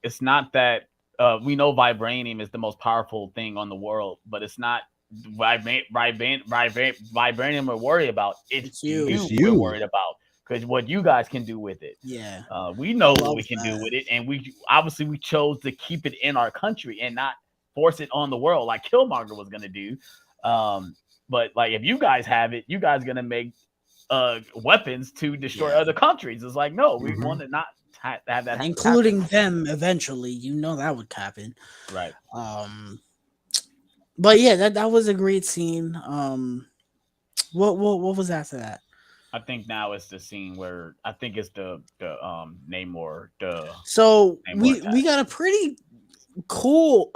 it's not that we know vibranium is the most powerful thing on the world, but it's not vibranium we're worried about. It's you we're worried about, because what you guys can do with it. Yeah. We know what we can do with it, and we chose to keep it in our country and not force it on the world like Killmonger was gonna do. But like, if you guys have it, you guys gonna make weapons to destroy other countries. It's like, no, we want to not have that, including them eventually. That would happen, right? But yeah, that was a great scene. What was after that? I think now it's the scene where I think it's the Namor. So Namor we got a pretty cool.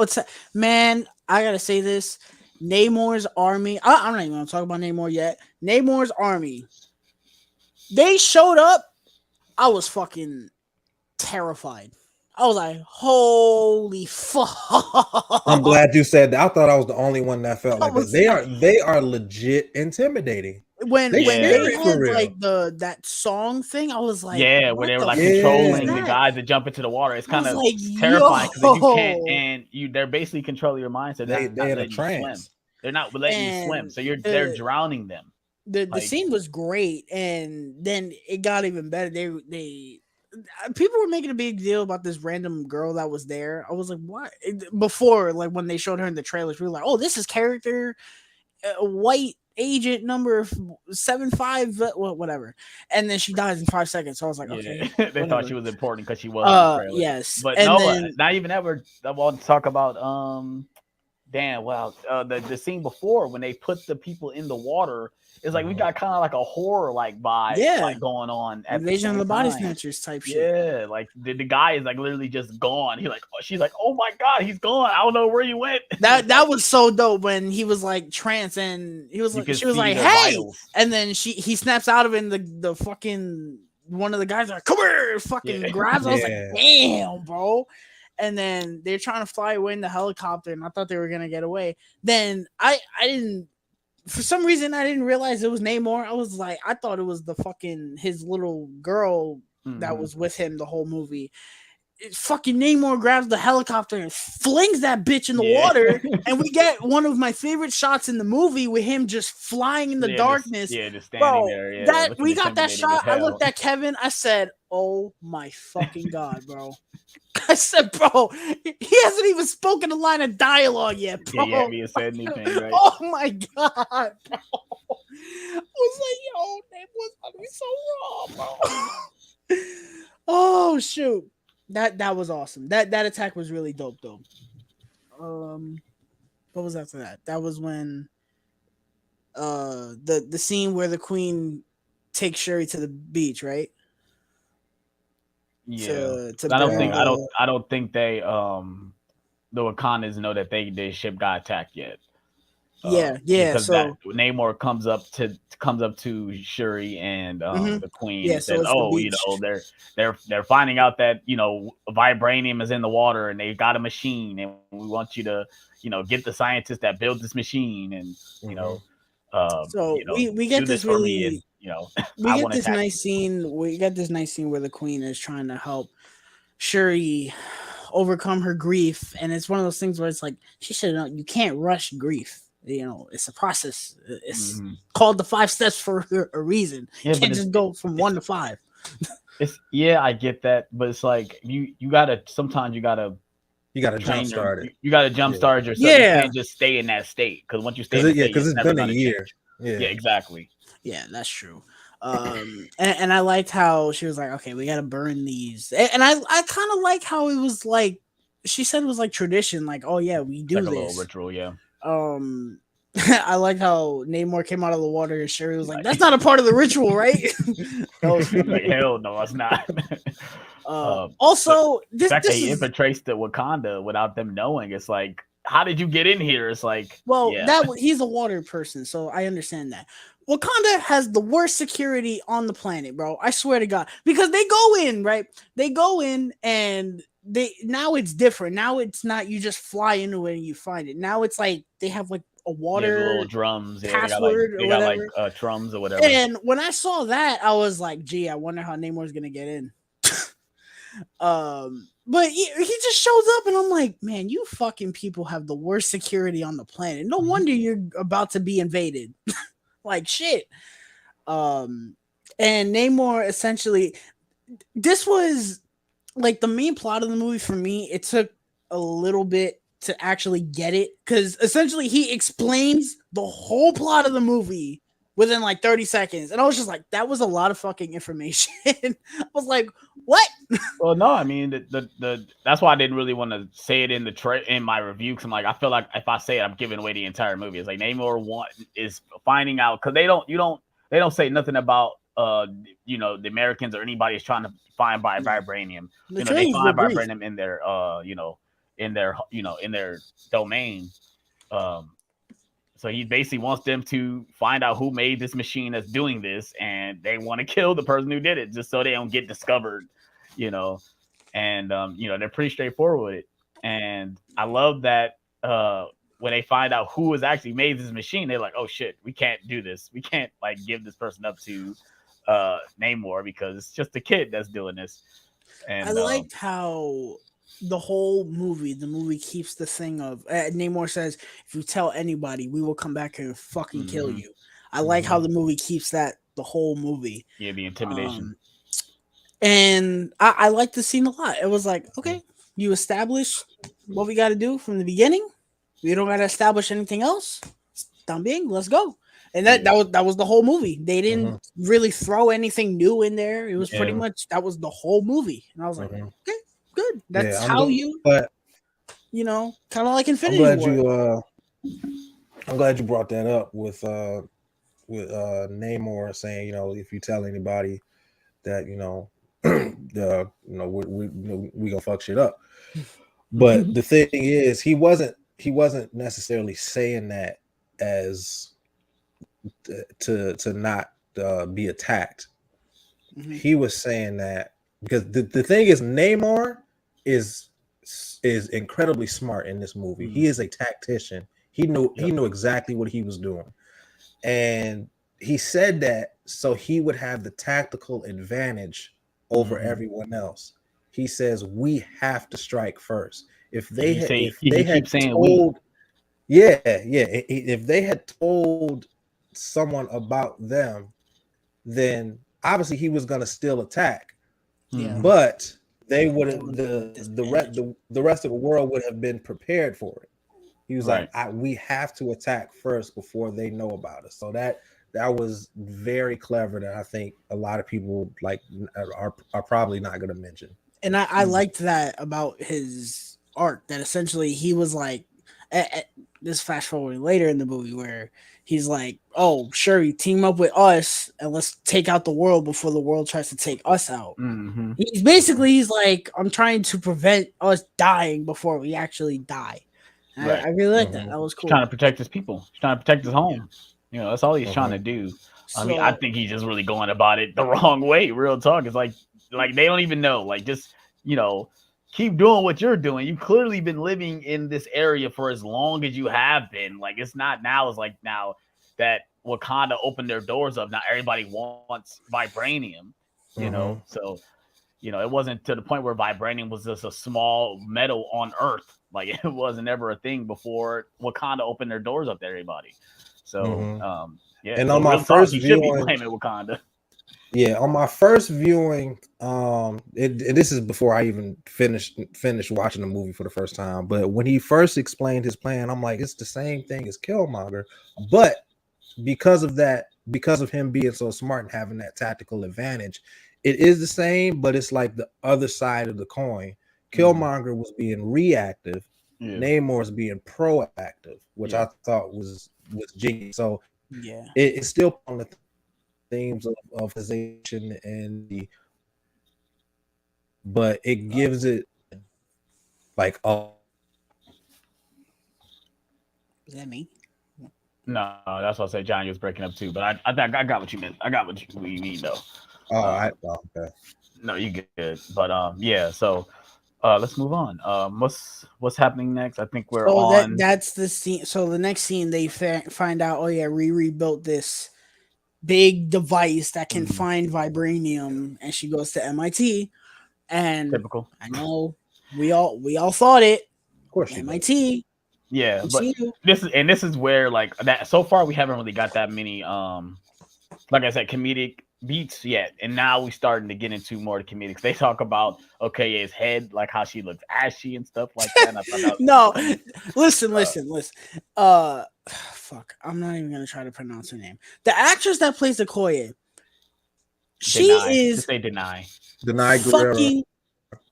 Man, I gotta say this. Namor's army. I'm not even gonna talk about Namor yet. Namor's army. They showed up. I was fucking terrified. I was like, holy fuck. I'm glad you said that. I thought I was the only one that felt like that. They are legit intimidating. When they had like that song thing, I was like, where they were like controlling the guys that jump into the water. It's kind of like, terrifying, because you can't, and they're basically controlling your mind. So they're in a trance. They're not letting you swim, so they're drowning them. The scene was great, and then it got even better. They people were making a big deal about this random girl that was there. I was like, what? Before, like when they showed her in the trailers, we were like, oh, this is character white agent number 75, whatever. And then she dies in 5 seconds. So I was like, okay. They thought she was important because she was in the trailer. Yes. But and no, then, not even ever. I want to talk about damn, well, the scene before when they put the people in the water, it's like we Mhm. got kind of like a horror like vibe Yeah. like going on at the Invasion of same the Body time. Snatchers type shit. Yeah, like the guy is like literally just gone. She's like, oh my god, he's gone. I don't know where he went. That was so dope when he was like trance and he was You like, can she was see like, the hey, vitals. and then he snaps out of it and the fucking one of the guys like, come here, fucking Yeah. grabs. I was like, Yeah. damn, bro. And then they're trying to fly away in the helicopter, and I thought they were gonna get away. Then I didn't, for some reason I didn't realize it was Namor. I was like, I thought it was the fucking his little girl that Mhm. was with him the whole movie. Fucking Namor grabs the helicopter and flings that bitch in the Yeah. water, and we get one of my favorite shots in the movie with him just flying in the darkness. Just standing Bro, there. Yeah, that looking we got that intimidating as shot. I looked hell. at Kevin. I said, "Oh my fucking god, bro!" I said, "Bro, he hasn't even spoken a line of dialogue yet, bro." Yeah, you haven't even said anything, right? Oh my god, bro! I was like, "Yo, name was gonna be so raw, bro." Oh shoot, that was awesome. That attack was really dope, though. What was after that? That was when the scene where the queen takes Shuri to the beach, right? Yeah. To I don't bury think the- I don't think they the Wakandas know that their ship got attacked yet. yeah. Because So that Namor comes up to Shuri and Mhm. the Queen Yeah, and so says, it's the "Oh, beach. they're finding out that vibranium is in the water and they got a machine and we want you to get the scientists that built this machine and so we get do this this for me and we I get want to this attack nice you." scene. We get this nice scene where the queen is trying to help Shuri overcome her grief, and it's one of those things where it's like she should know you can't rush grief. It's a process. It's Mhm. called the 5 steps for a reason. Yeah, You but can't just go from 1 to 5. I get that, but it's like you gotta sometimes you gotta jump start it. you gotta jump start yourself. Yeah. You can't just stay in that state because once you stay in the state, Because it's it's never been a gonna year. change. Yeah, exactly. Yeah, that's true. And I liked how she was like, okay, we gotta burn these. And I kind of like how it was like she said it was like tradition, like, oh yeah, we It's do like a this. little ritual, yeah. I like how Namor came out of the water and Shuri was like, that's not a part of the ritual, right? That was funny. Like, hell no, it's not. Also, the this fact that he is infiltrates the Wakanda without them knowing, it's like, how did you get in here? It's like, well, yeah. he's a water person, so I understand that. Wakanda has the worst security on the planet, bro. I swear to God, because they go in, right? They go in and now it's different. Now it's not you just fly into it and you find it. Now it's like they have like a water the little drums, password they or got whatever. like drums or whatever. And when I saw that, I was like, gee, I wonder how Namor's gonna get in. But he just shows up and I'm like, man, you fucking people have the worst security on the planet. No wonder you're about to be invaded. Like shit. And Namor essentially, this was like the main plot of the movie for me. It took a little bit to actually get it because essentially he explains the whole plot of the movie within like 30 seconds. And I was just like, that was a lot of fucking information. I was like, what? Well, no, I mean the that's why I didn't really want to say it in my review because I'm like I feel like if I say it, I'm giving away the entire movie. It's like Namor is finding out because they don't say nothing about the Americans or anybody is trying to find vibranium. They find vibranium in their in their domain. So he basically wants them to find out who made this machine that's doing this, and they want to kill the person who did it just so they don't get discovered, And they're pretty straightforward with it. And I love that when they find out who has actually made this machine, they're like, "Oh shit, we can't do this. We can't like give this person up to Namor because it's just a kid that's doing this." And I liked how the movie keeps the thing of Namor says, if you tell anybody, we will come back here and fucking kill you. I like how the movie keeps that the whole movie. Yeah, the intimidation. And I like the scene a lot. It was like, okay, you establish what we got to do from the beginning. We don't got to establish anything else. Done being, let's go. And that was the whole movie. They didn't really throw anything new in there. It was pretty much that was the whole movie. And I was like, okay, good. That's how you. But You know, kind of like I'm Infinity glad War. I'm glad you brought that up with Namor saying, you know, if you tell anybody that, you know, we gonna fuck shit up. But the thing is, he wasn't necessarily saying that as to not be attacked. He was saying that because the thing is, Namor is incredibly smart in this movie. He is a tactician. He knew exactly what he was doing, and he said that so he would have the tactical advantage over everyone else. He says we have to strike first. If they had told, if they had told someone about them, then obviously he was going to still attack. Yeah, but they would have the rest of the world would have been prepared for it. He was like, we have to attack first before they know about us. So that was very clever. That I think a lot of people like are probably not going to mention. And I liked that about his arc. That essentially he was like, this fast forwarding later in the movie where he's like, "Oh, sure, you team up with us and let's take out the world before the world tries to take us out." He's like, "I'm trying to prevent us dying before we actually die." I really like that. That was cool. He's trying to protect his people. He's trying to protect his home. You know, that's all he's trying to do. I mean, I think he's just really going about it the wrong way. Real talk. It's like they don't even know. Like, just, you know, keep doing what you're doing. You've clearly been living in this area for as long as you have been. Like, it's not now. It's like now that Wakanda opened their doors up. Now everybody wants vibranium. You know, so you know, it wasn't to the point where vibranium was just a small metal on Earth. Like, it wasn't ever a thing before Wakanda opened their doors up to everybody. So, yeah. And so on my first viewing, should be blaming Wakanda. Yeah, on my first viewing, this is before I even finished watching the movie for the first time. But when he first explained his plan, I'm like, it's the same thing as Killmonger, but because of him being so smart and having that tactical advantage, it is the same, but it's like the other side of the coin. Killmonger was being reactive, Namor's being proactive, which I thought was genius. So it's still on the themes of position and but it gives it like Is that me? No, that's what I said. Johnny was breaking up too, but I got what you meant. I got what you mean though. Okay. No, you good. But yeah, so let's move on. What's happening next? I think we're on. That's the scene. So the next scene, they find out. Oh yeah, Riri built this big device that can find vibranium, and she goes to MIT. And typical. I know we all thought it. Of course, MIT. Yeah, but this is where like that. So far, we haven't really got that many. Like I said, comedic beats yet, and now we starting to get into more of the comedics. They talk about his head, like how she looks ashy and stuff like that. And I thought that was listen. Fuck, I'm not even gonna try to pronounce her name. The actress that plays Okoye, Deny fucking.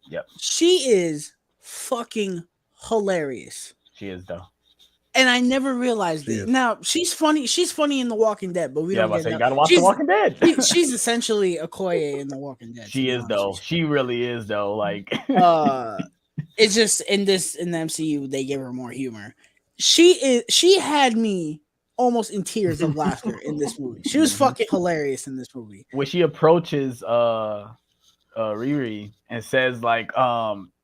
Yep. She is fucking hilarious. She is though. And I never realized it. Now she's funny. She's funny in The Walking Dead, but we don't get that. You gotta watch The Walking Dead. She's essentially Okoye in The Walking Dead. She is though. She really is though. Like, it's just in the MCU they give her more humor. She had me almost in tears of laughter in this movie. She was fucking hilarious in this movie. When she approaches Riri and says like,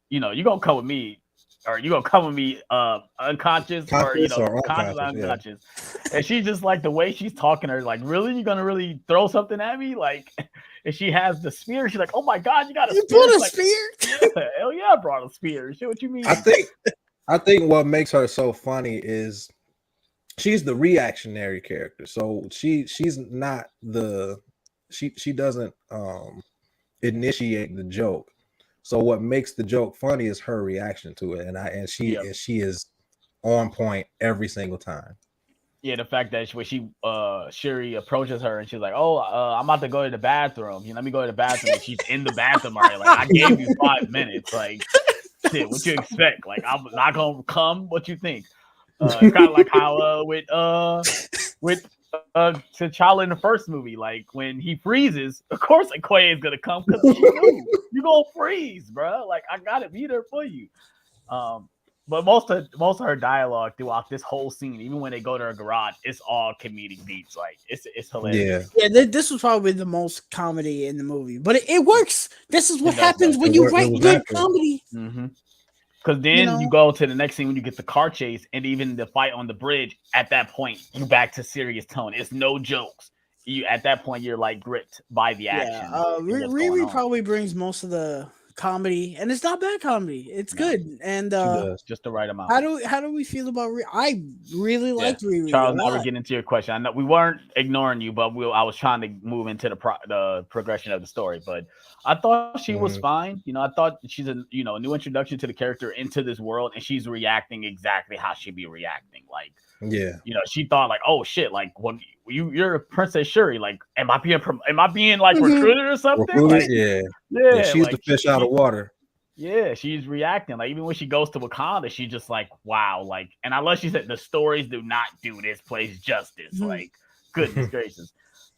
you know, you gonna come with me. Or you gonna come with me unconscious or conscious or unconscious. Yeah. And she's just like the way she's talking to her, like, really? You gonna really throw something at me? Like, and she has the spear, she's like, oh my god, you got a spear. You brought a spear? Yeah, hell yeah, I brought a spear. Shit, what you mean? I think what makes her so funny is she's the reactionary character. So she's not she doesn't initiate the joke. So what makes the joke funny is her reaction to it, and she is on point every single time. Yeah, the fact that when Shuri approaches her and she's like, "Oh, I'm about to go to the bathroom. You let me go to the bathroom." And she's in the bathroom already. Like, I gave you 5 minutes. Like, That's it. What you expect? Like I'm not gonna come. What you think? It's kind of like how with T'Challa in the first movie, like when he freezes, of course Okoye is gonna come because she knew you gonna freeze, bro. Like I gotta be there for you. But most of her dialogue throughout this whole scene, even when they go to her garage, it's all comedic beats. Like it's hilarious. Yeah. This was probably the most comedy in the movie, but it works. This is what happens when you write good comedy. Mm-hmm. Because then you go to the next scene when you get the car chase and even the fight on the bridge. At that point, you back to serious tone. It's no jokes. You at that point you're like gripped by the action. Riri probably brings most of the comedy, and it's not bad comedy. It's good, and just the right amount. How do we feel about Riri? I really liked Riri. Charles, now we're getting into your question. I know we weren't ignoring you, but I was trying to move into the progression of the story. But I thought she was fine. I thought she's a new introduction to the character into this world, and she's reacting exactly how she'd be reacting. Like, she thought like, oh shit, like when you're Princess Shuri, like, am I being like recruited or something? Recruited? Like, yeah, she's like, the fish out of water. Yeah, she's reacting. Like, even when she goes to Wakanda, she's just like, wow. Like, and I love she said the stories do not do this place justice. Like, goodness gracious.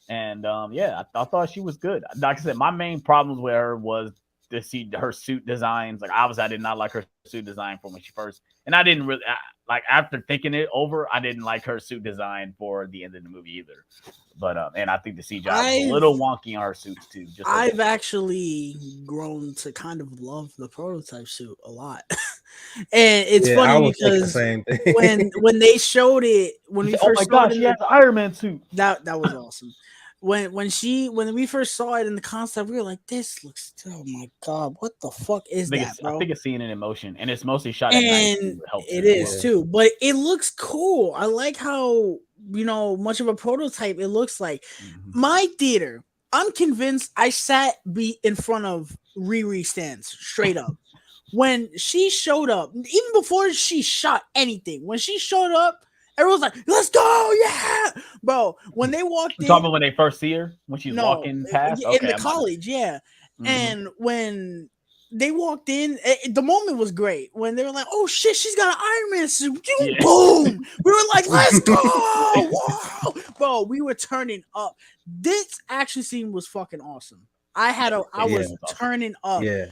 And I thought she was good. Like I said, my main problems with her was to see her suit designs. Like, obviously, I did not like her suit design from when she first, and I didn't really like after thinking it over. I didn't like her suit design for the end of the movie either. But and I think the CGI was a little wonky on her suits too. I've actually grown to kind of love the prototype suit a lot, and it's funny because when they showed it when we first saw it, she has an Iron Man suit. That was awesome. When we first saw it in the concept, we were like, "This looks, oh my god, what the fuck is that, bro?" I think it's seeing it in motion, and it's mostly shot at night. It is too, but it looks cool. I like how much of a prototype it looks like. My theater, I'm convinced I sat in front of Riri stands straight up. When she showed up, even before she shot anything, when she showed up, everyone's like, "Let's go, yeah, bro!" When they walked in, talking about when they first see her, when she's walking past in the college, and when they walked in, the moment was great. When they were like, "Oh shit, she's got an Iron Man suit!" Boom! We were like, "Let's go!" Whoa, bro, we were turning up. This action scene was fucking awesome. I was turning up. Yeah,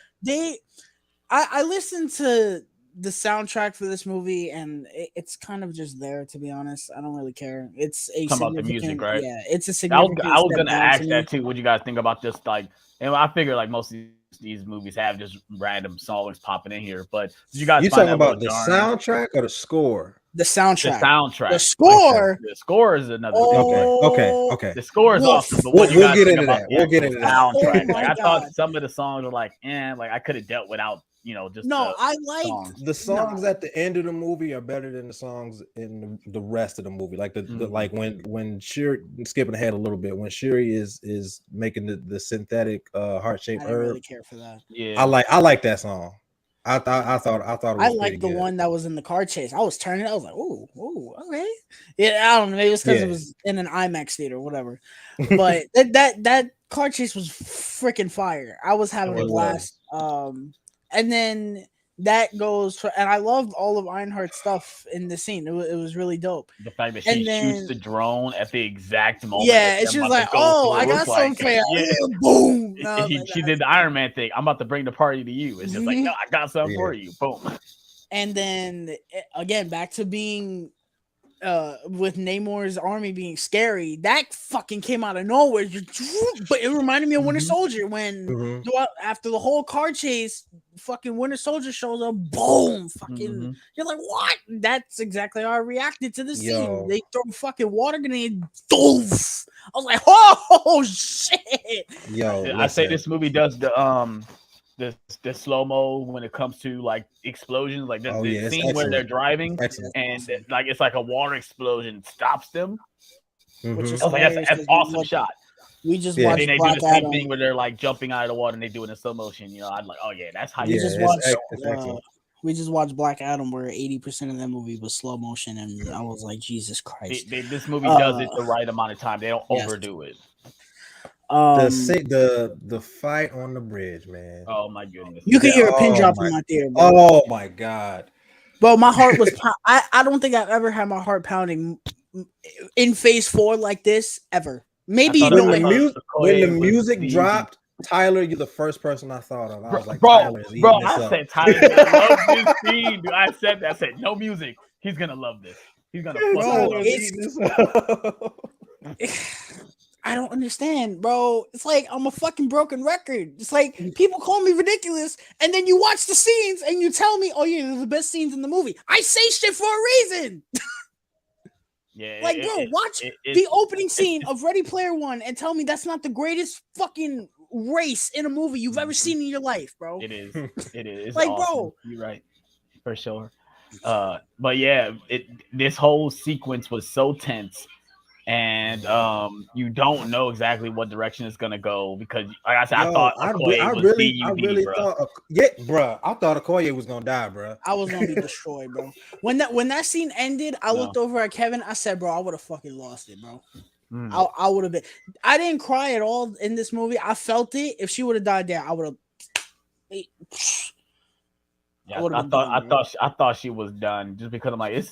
I listened to the soundtrack for this movie, and it's kind of just there, to be honest. I don't really care. It's a talking about the music, right? Yeah, it's a significant. I was gonna ask that too. What you guys think about this? Like, and I figure like most of these movies have just random songs popping in here, but did you guys? You talking about the soundtrack or the score? The soundtrack. The soundtrack. The score. The score is another. Okay. The score is awesome. But we'll get into that. We'll get into that. Soundtrack. Like, I thought some of the songs were like, like I could have dealt without. Just I like the songs at the end of the movie are better than the songs in the rest of the movie. Like the like when Shuri, skipping ahead a little bit, when Shuri is making the synthetic heart-shaped herb. I really care for that. Yeah, I like that song. I thought it was like the one that was in the car chase. I was turning. I was like, oh, okay. Yeah, I don't know. Maybe it's because it was in an IMAX theater or whatever. But that car chase was freaking fire. I was having a blast. And then that goes for, and I loved all of Ironheart's stuff in the scene. It was really dope. The fact that she shoots the drone at the exact moment. Yeah, and she was like, "Oh, I got something for you." Yeah. Boom. She did the Iron Man thing. I'm about to bring the party to you. It's just like, no, I got something for you. Boom. And then again, back to being with Namor's army being scary, that fucking came out of nowhere. But it reminded me of Winter Soldier when after the whole car chase, fucking Winter Soldier shows up, boom, fucking you're like, what? That's exactly how I reacted to the scene. They throw fucking water grenade, doof. I was like, oh shit. I say this movie does the slow-mo when it comes to like explosions, like the scene where they're driving and like it's like a water explosion stops them, which is like that's an awesome shot. We just watched they Black do the same Adam. thing where they're like jumping out of the water and they do it in slow motion. I'm like, oh yeah, that's how you just watched. We just watched Black Adam, where 80% of that movie was slow motion, and I was like, Jesus Christ! This movie does it the right amount of time. They don't overdo it. The fight on the bridge, man. Oh my goodness! You could hear a pin drop in my theater, bro. Oh my god, bro! My heart was. I don't think I've ever had my heart pounding in Phase 4 like this ever. Maybe when the music dropped. Tyler, you're the first person I thought of. I was like, Tyler is eating this up. Said Tyler's gonna love this scene. Dude, I said that. I said no music. He's gonna love this. He's gonna love this. I don't understand, bro. It's like I'm a fucking broken record. It's like people call me ridiculous, and then you watch the scenes and you tell me, "Oh yeah, they're the best scenes in the movie." I say shit for a reason. Yeah, like, bro, watch the opening scene of Ready Player One and tell me that's not the greatest fucking race in a movie you've ever seen in your life, bro. It is. It's like, awesome. bro, you're right, for sure. But yeah, this whole sequence was so tense, and you don't know exactly what direction it's gonna go because, like I said, I thought Okoye was really thought, I thought Okoye was gonna die, bro. I was gonna be destroyed, bro. When that scene ended, I looked over at Kevin. I said, bro, I would have fucking lost it, bro. I would have been. I didn't cry at all in this movie. I felt it. If she would have died there, I would have. Yeah, I thought she was done just because I'm like,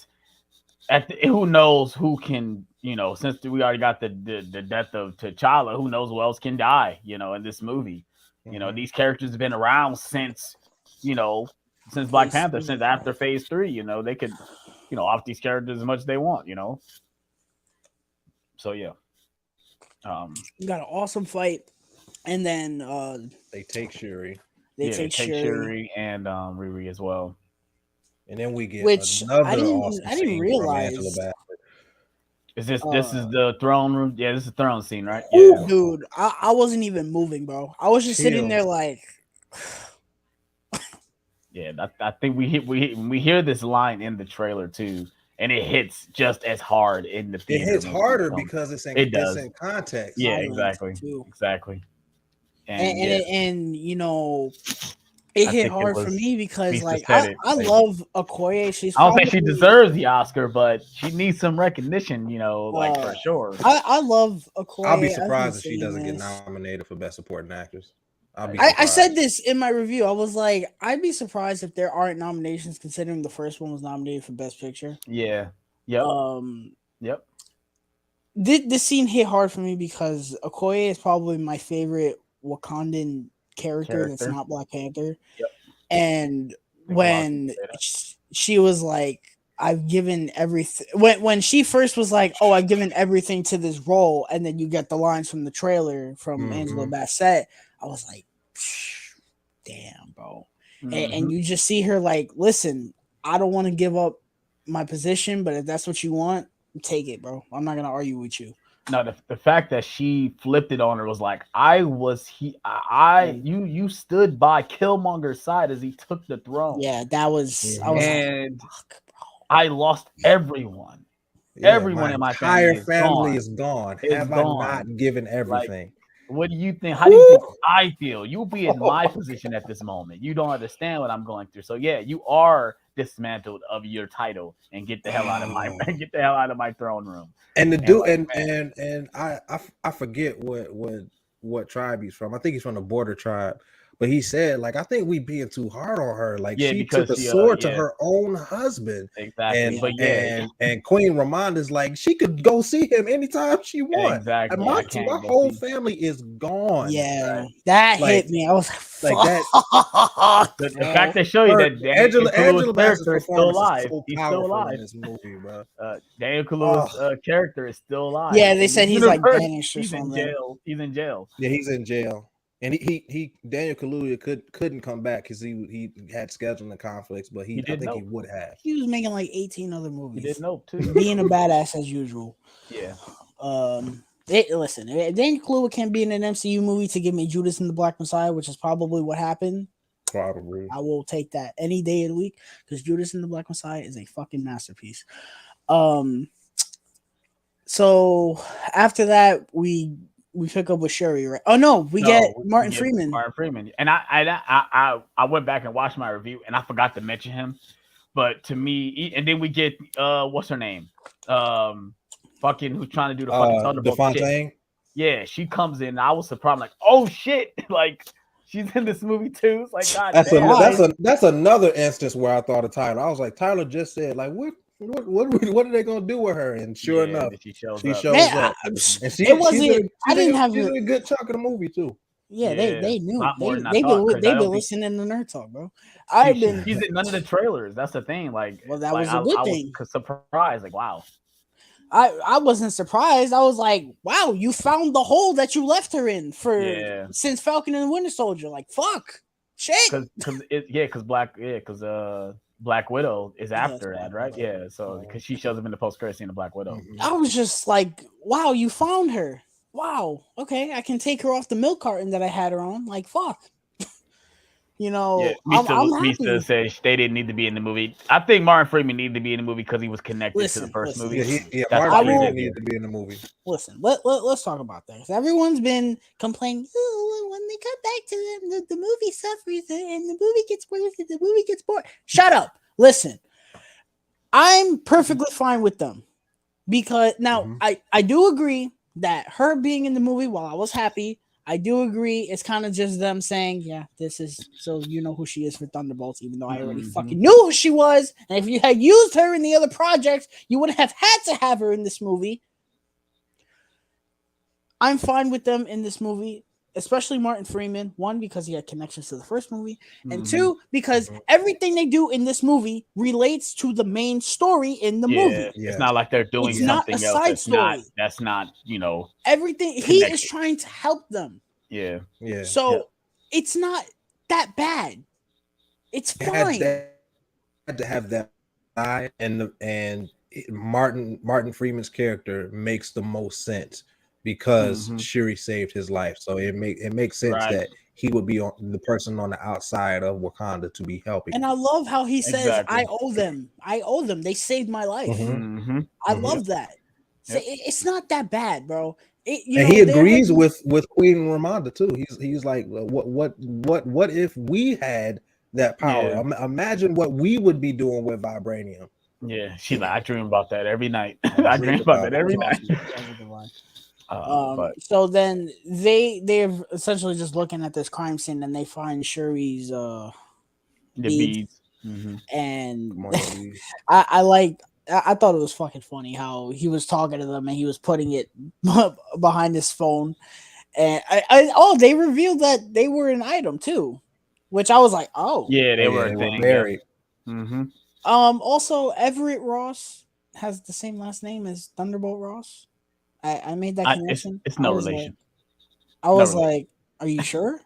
who knows who can, since we already got the death of T'Challa, who knows who else can die, in this movie. These characters have been around since Black Panther, since after Phase 3. They could, off these characters as much as they want. So yeah, you got an awesome fight, and then they take Shuri. They take Shuri and Riri as well, and then we get another I didn't realize. Is this is the throne room? Yeah, this is the throne scene, right? Yeah, dude, I wasn't even moving, bro. I was just sitting there like. Yeah, I think we hear this line in the trailer too. And it hits just as hard in the theater. It hits harder because it's in context. Yeah, exactly. And it hit hard for me because I love Okoye. I don't think she deserves the Oscar, but she needs some recognition, for sure. I love Okoye. I'll be surprised if she doesn't get nominated for Best Supporting Actress. I said this in my review. I was like, I'd be surprised if there aren't nominations, considering the first one was nominated for Best Picture. Yeah. Yep. Yep. This scene hit hard for me because Okoye is probably my favorite Wakandan character. That's not Black Panther. Yep. And when she was like, I've given everything. When she first was like, "Oh, I've given everything to this role," and then you get the lines from the trailer from Angela Bassett, I was like, damn, bro. And you just see her like, listen, I don't want to give up my position, but if that's what you want, take it, bro. I'm not gonna argue with you. No, the fact that she flipped it on her was like, you stood by Killmonger's side as he took the throne. Yeah, that was. I was like, fuck, bro. I lost everyone. Yeah, everyone in my family is gone. Have I not given everything? What do you think? How do you think I feel? You'll be in my position at this moment. You don't understand what I'm going through. So yeah, you are dismantled of your title and get the hell out of my throne room. And the dude and I forget what tribe he's from. I think he's from the Border tribe. But he said, like, I think we being too hard on her. Like, she took a sword to her own husband. Exactly. And Queen Ramonda's like, she could go see him anytime she wants. Exactly. And my whole family is gone. Yeah, right? That hit me. I was like that. The fact they show you that Angela character is still alive. He's still alive in this movie, bro. Daniel Kaluuya's character is still alive. Yeah, they said he's like banished or something. He's in jail. Yeah, he's in jail. And he Daniel Kaluuya couldn't come back because he had scheduling conflicts, but I think he would have. He was making like 18 other movies. He did Nope too. Being a badass as usual. Yeah. Listen, Daniel Kaluuya can't be in an MCU movie to give me Judas and the Black Messiah, which is probably what happened. Probably. I will take that any day of the week because Judas and the Black Messiah is a fucking masterpiece. So after that, we pick up with Shuri, right? Oh no, we get Martin Freeman. Martin Freeman, and I went back and watched my review, and I forgot to mention him. But to me, and then we get what's her name? Fucking who's trying to do the fucking Thunderbolt shit. Yeah, she comes in. I was surprised. I'm like, oh shit! Like she's in this movie too. It's like, god That's damn. that's another instance where I thought of Tyler. I was like, Tyler just said, like, what are they gonna do with her? And sure enough, she shows she up. shows Man, up, and it wasn't. I didn't have she's in a good chunk of the movie too. Yeah, they knew. A lot more than I They thought, been 'cause they I don't been think listening to Nerd Talk, bro. I've been. she's in none of the trailers. That's the thing. Like, Well, that like, was a good I thing. was surprised. Like, wow. I wasn't surprised. I was like, wow, you found the hole that you left her in since Falcon and the Winter Soldier. Like, fuck, shit. Because Black Widow is after that, right? Yeah. So because she shows up in the post-credit scene of Black Widow. I was just like, wow, you found her. Wow, okay, I can take her off the milk carton that I had her on. Like, fuck. You know, I'm happy. Mista says they didn't need to be in the movie. I think Martin Freeman needed to be in the movie because he was connected to the first movie. Martin Freeman needed to be in the movie. Listen, let's talk about this. Everyone's been complaining, oh, when they come back to them, the movie suffers and the movie gets worse and the movie gets boring. Shut up. Listen, I'm perfectly fine with them because now I do agree that her being in the movie, while I was happy, I do agree it's kind of just them saying, yeah, this is so you know who she is for Thunderbolts, even though I already fucking knew who she was. And if you had used her in the other projects, you would have had to have her in this movie. I'm fine with them in this movie, especially Martin Freeman. One, because he had connections to the first movie, and two, because everything they do in this movie relates to the main story in the movie. Yeah. It's not like they're doing something else. Side story. That's not, everything. He is trying to help them. Yeah. So it's not that bad. It's fine. Had to have that eye, and Martin Freeman's character makes the most sense because Shuri saved his life. So it makes sense that he would be the person on the outside of Wakanda to be helping. And I love how he says, I owe them. They saved my life. I love that. So it's not that bad, bro. He agrees with Queen Ramonda too. He's like, what if we had that power? Imagine what we would be doing with vibranium. Yeah, she's like, I dream about that every night. I dream about that every night. So then they're essentially just looking at this crime scene and they find Shuri's the beads. And I thought it was fucking funny how he was talking to them and he was putting it behind his phone, and they revealed that they were an item too, which I was like, they were married. Also, Everett Ross has the same last name as Thunderbolt Ross. I made that connection. It's no relation. I was like, are you sure?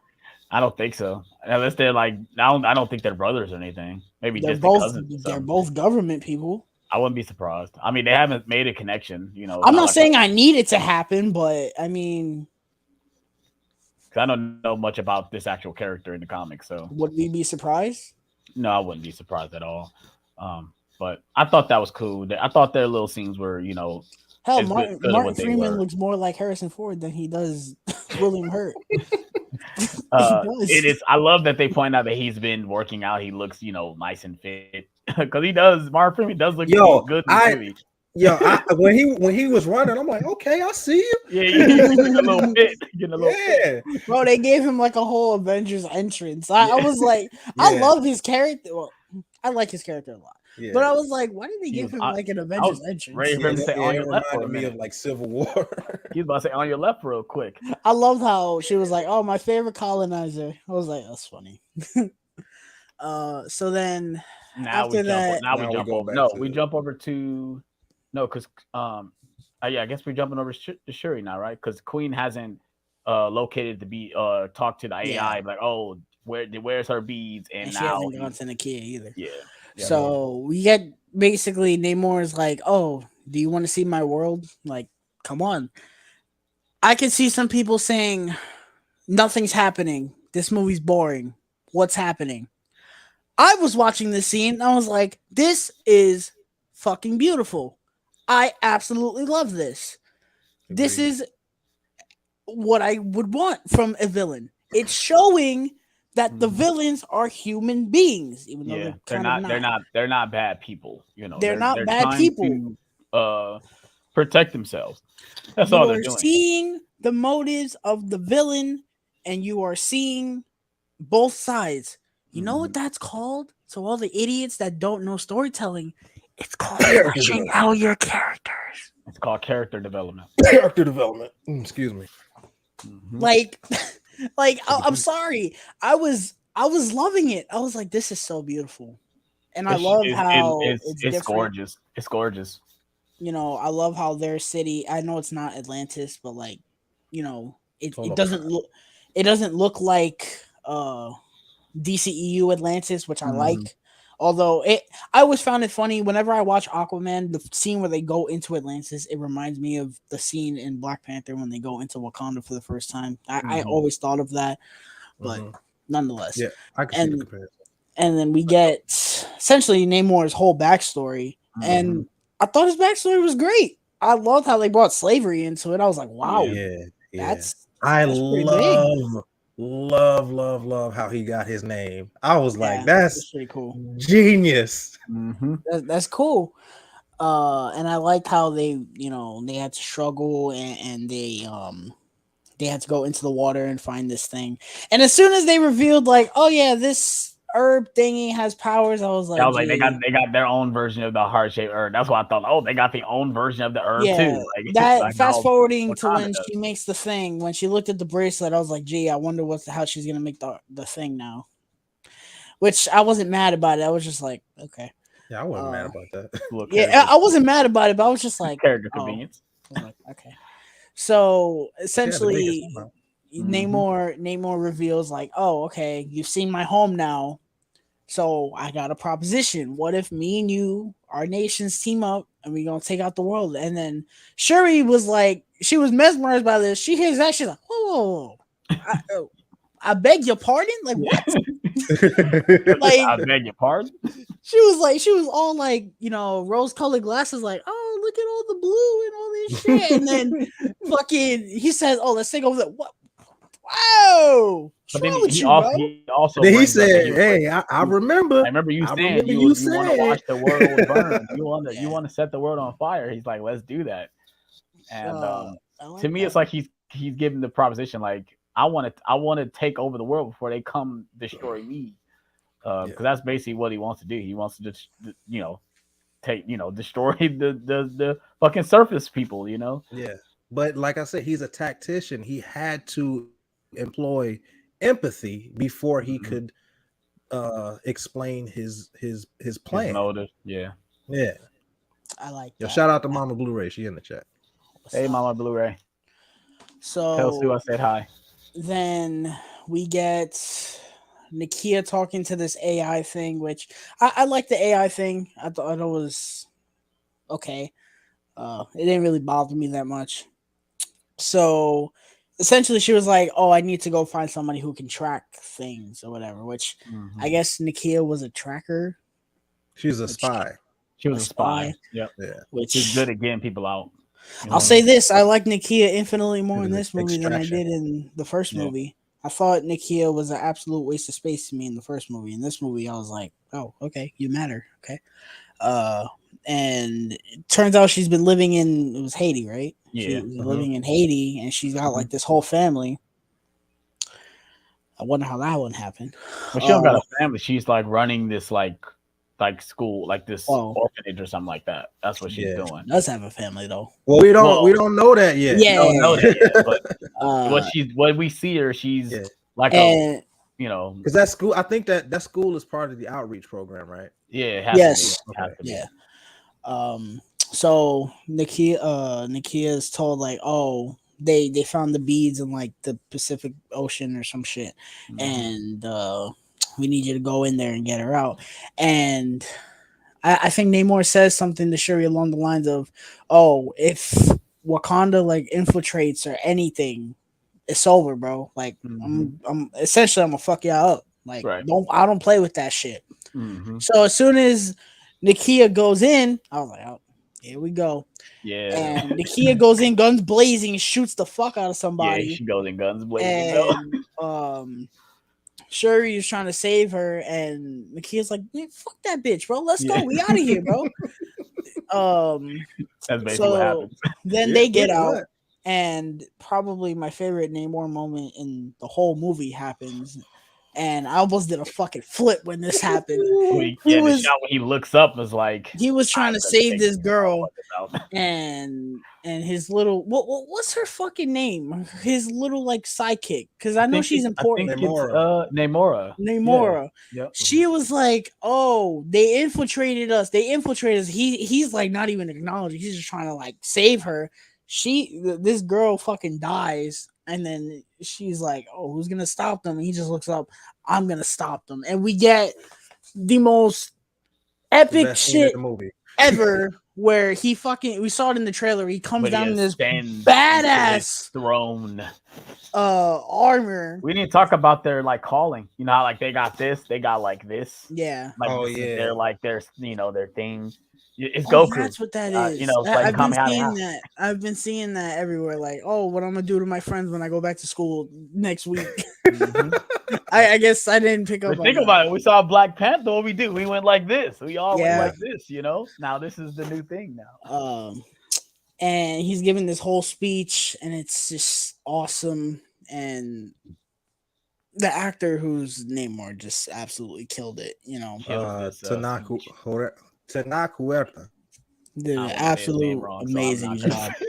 I don't think so. Unless they're like, I don't think they're brothers or anything. Maybe they're both government people. I wouldn't be surprised. I mean, they haven't made a connection. I'm not saying I need it to happen, but I mean, I don't know much about this actual character in the comics. So would we be surprised? No, I wouldn't be surprised at all. But I thought that was cool. I thought their little scenes were, hell, Martin Freeman looks more like Harrison Ford than he does William Hurt. It is. I love that they point out that he's been working out. He looks, nice and fit because he does. Martin Freeman does look good in the movie. When he was running, I'm like, okay, I see you. Yeah, he's getting a little fit. Bro, they gave him like a whole Avengers entrance. I was like, I love his character. Well, I like his character a lot. Yeah. But I was like, why did they give him like an Avengers entrance? Ready for him to say on your left for a minute. Of like Civil War. He was about to say on your left real quick. I loved how she was like, "Oh, my favorite colonizer." I was like, "That's funny." So then we jump over to because I guess we're jumping over to Shuri now, right? Because Queen hasn't located the talked to the AI like, oh, where's her beads, and she now hasn't gone to Nakia either. Yeah. So we get basically Namor's like, oh, do you want to see my world? Like, come on. I can see some people saying nothing's happening. This movie's boring. What's happening? I was watching this scene and I was like, this is fucking beautiful. I absolutely love this. Agreed. This is what I would want from a villain. It's showing that the villains are human beings, even though they're not bad people. They're not bad people. protect themselves. That's You all they're are doing. seeing the motives of the villain, and you are seeing both sides. You know what that's called? So all the idiots that don't know storytelling, it's called fleshing out your characters. It's called character development. Character development. Excuse me. Like, I'm sorry. I was loving it. I was like, this is so beautiful. And I love how it's different. Gorgeous. It's gorgeous. You know, I love how their city, I know it's not Atlantis, but like, you know, it doesn't look like DCEU Atlantis, which I like. Although I always found it funny whenever I watch Aquaman, the scene where they go into Atlantis, it reminds me of the scene in Black Panther when they go into Wakanda for the first time. I always thought of that, but nonetheless, yeah, I can see the comparison. And then we get essentially Namor's whole backstory, and I thought his backstory was great. I loved how they brought slavery into it. I was like, wow, that's love how he got his name. I was like, that's pretty cool, genius. That's cool. And I liked how they, you know, they had to struggle and they had to go into the water and find this thing. And as soon as they revealed, like, oh yeah, this herb thingy has powers, I was like, they got their own version of the heart-shaped herb. That's what I thought. Oh, they got the own version of the herb too. Like, that like fast forwarding to when she makes the thing, when she looked at the bracelet, I was like, gee, I wonder how she's gonna make the thing now. Which I wasn't mad about it. I was just like, okay. Yeah, I wasn't mad about that. Yeah, I wasn't mad about it, but I was just like, character convenience. I was like, okay. So essentially, Namor reveals, like, oh, okay, you've seen my home now. So I got a proposition. What if me and you, our nations, team up and we're gonna take out the world? And then Shuri was like, she was mesmerized by this. She hears that, she's like, whoa, I beg your pardon? Like, what? Like, I beg your pardon? She was all like, you know, rose-colored glasses, like, oh, look at all the blue and all this shit. And then fucking he says, oh, let's take over the what? Whoa! But then he also he said, "Hey, I remember. I remember you saying you want to watch the world burn. You want to set the world on fire." He's like, "Let's do that." And to me, it's like he's giving the proposition, like, I want to take over the world before they come destroy me, because that's basically what he wants to do. He wants to just, you know, destroy the fucking surface people, you know. Yeah, but like I said, he's a tactician. He had to employ empathy before he could explain his plan. His motive. Yeah. I like that. Shout out to Mama Bluray. She in the chat. Hey, Mama Bluray. So tell Sue I said hi. Then we get Nakia talking to this AI thing, which I like the AI thing. I thought it was okay. It didn't really bother me that much. So essentially she was like, oh, I need to go find somebody who can track things or whatever, which I guess Nakia was a tracker. She was a spy. She was a spy. Yep. Yeah. Which she's good at getting people out. I'll say this, I like Nakia infinitely more in this movie than I did in the first movie. I thought Nakia was an absolute waste of space to me in the first movie. In this movie, I was like, oh, okay, you matter. Okay. And it turns out she's been living in, it was Haiti, right? Yeah. She was living in Haiti, and she's got like this whole family. I wonder how that one happened. Well, she don't got a family. She's like running this like school, like this orphanage or something like that. That's what she's doing. She does have a family though. Well, we don't know that yet. Yeah, we don't know that yet, but what we see her, she's like a, you know, because that school. I think that school is part of the outreach program, right? Yeah. It has to be. Yeah. So Nakia is told, like, oh, they found the beads in like the Pacific Ocean or some shit, and we need you to go in there and get her out. And I think Namor says something to Shuri along the lines of, oh, if Wakanda like infiltrates or anything, it's over, bro. Like, I'm essentially, I'm gonna fuck y'all up. Like, I don't play with that shit. So as soon as Nakia goes in, I was like, oh, here we go. Yeah. And Nakia goes in, guns blazing, shoots the fuck out of somebody. Yeah, she goes in guns blazing. And Shuri is trying to save her, and Nakia's like, man, fuck that bitch, bro. Let's go. We out of here, bro. That's basically what So happens. then Yeah, they get pretty out, much. and probably my favorite Namor moment in the whole movie happens. And I almost did a fucking flip when this happened. The He was shot when he looks up is like trying to I'm gonna save take this this girl, motherfucker out. and his little what's her fucking name? His little like sidekick, because I know she's important. I think it's Namora. Namora. Namora. Yeah. Yep. She was like, "Oh, they infiltrated us. They infiltrated us." He's like not even acknowledging. He's just trying to like save her. This girl fucking dies, and then she's like, "Oh, who's gonna stop them?" And he just looks up. I'm gonna stop them, and we get the most The epic best scene in shit the movie. ever. Where we saw it in the trailer. He comes But down in this stands badass throne. armor. We need to talk about their like calling. You know how like they got this, they got like this. Yeah. Like Oh, this is yeah. their like their their thing. It's Oh, Goku. that's what that is. You know, it's like I've been seeing Kamehameha. that. I've been seeing that everywhere. Like, oh, what I'm gonna do to my friends when I go back to school next week. I guess I didn't pick up. Think about it. We saw Black Panther. What we do? We went like this. We all went Yeah. like this. You know. Now this is the new thing. Now. And he's giving this whole speech, and it's just awesome. And the actor whose Namor just absolutely killed it. You know, Tanakuerta. did an I won't say his name absolute wrong, so I'm amazing not gonna job. say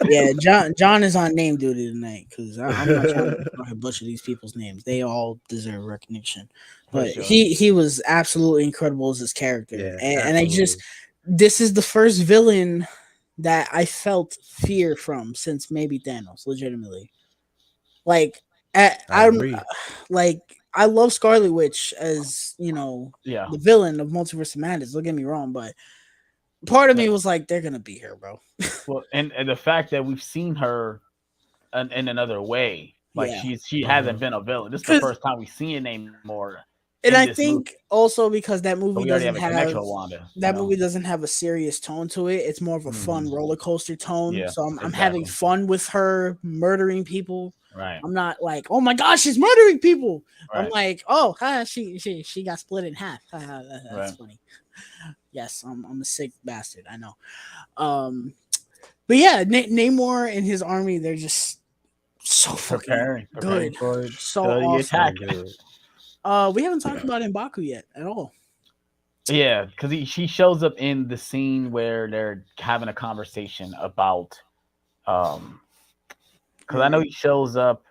Yeah, John is on name duty tonight because I'm not trying to fucking butcher these people's names. They all deserve recognition. For But sure. he was absolutely incredible as his character. Yeah, and I just, this is the first villain that I felt fear from since maybe Thanos, legitimately. Like, I'm like, I love Scarlet Witch as, you know, Yeah. the villain of Multiverse of Madness. Don't get me wrong, but part of me was like, they're gonna be here, bro. Well, and the fact that we've seen her in another way, like Yeah. she hasn't been a villain. This is the first time we've seen Namor. And I think also because that movie we already doesn't have a connection have with Wanda. that movie doesn't have a serious tone to it. It's more of a fun roller coaster tone. Yeah, So I'm having fun with her murdering people. Right. I'm not like, oh my gosh, she's murdering people. Right. I'm like, oh, she got split in half. That's funny. Yes, I'm a sick bastard. I know. But yeah, Namor and his army, they're just so fucking good. So awesome. We haven't talked about M'Baku yet at all. Yeah, because she shows up in the scene where they're having a conversation about, because I know he shows up.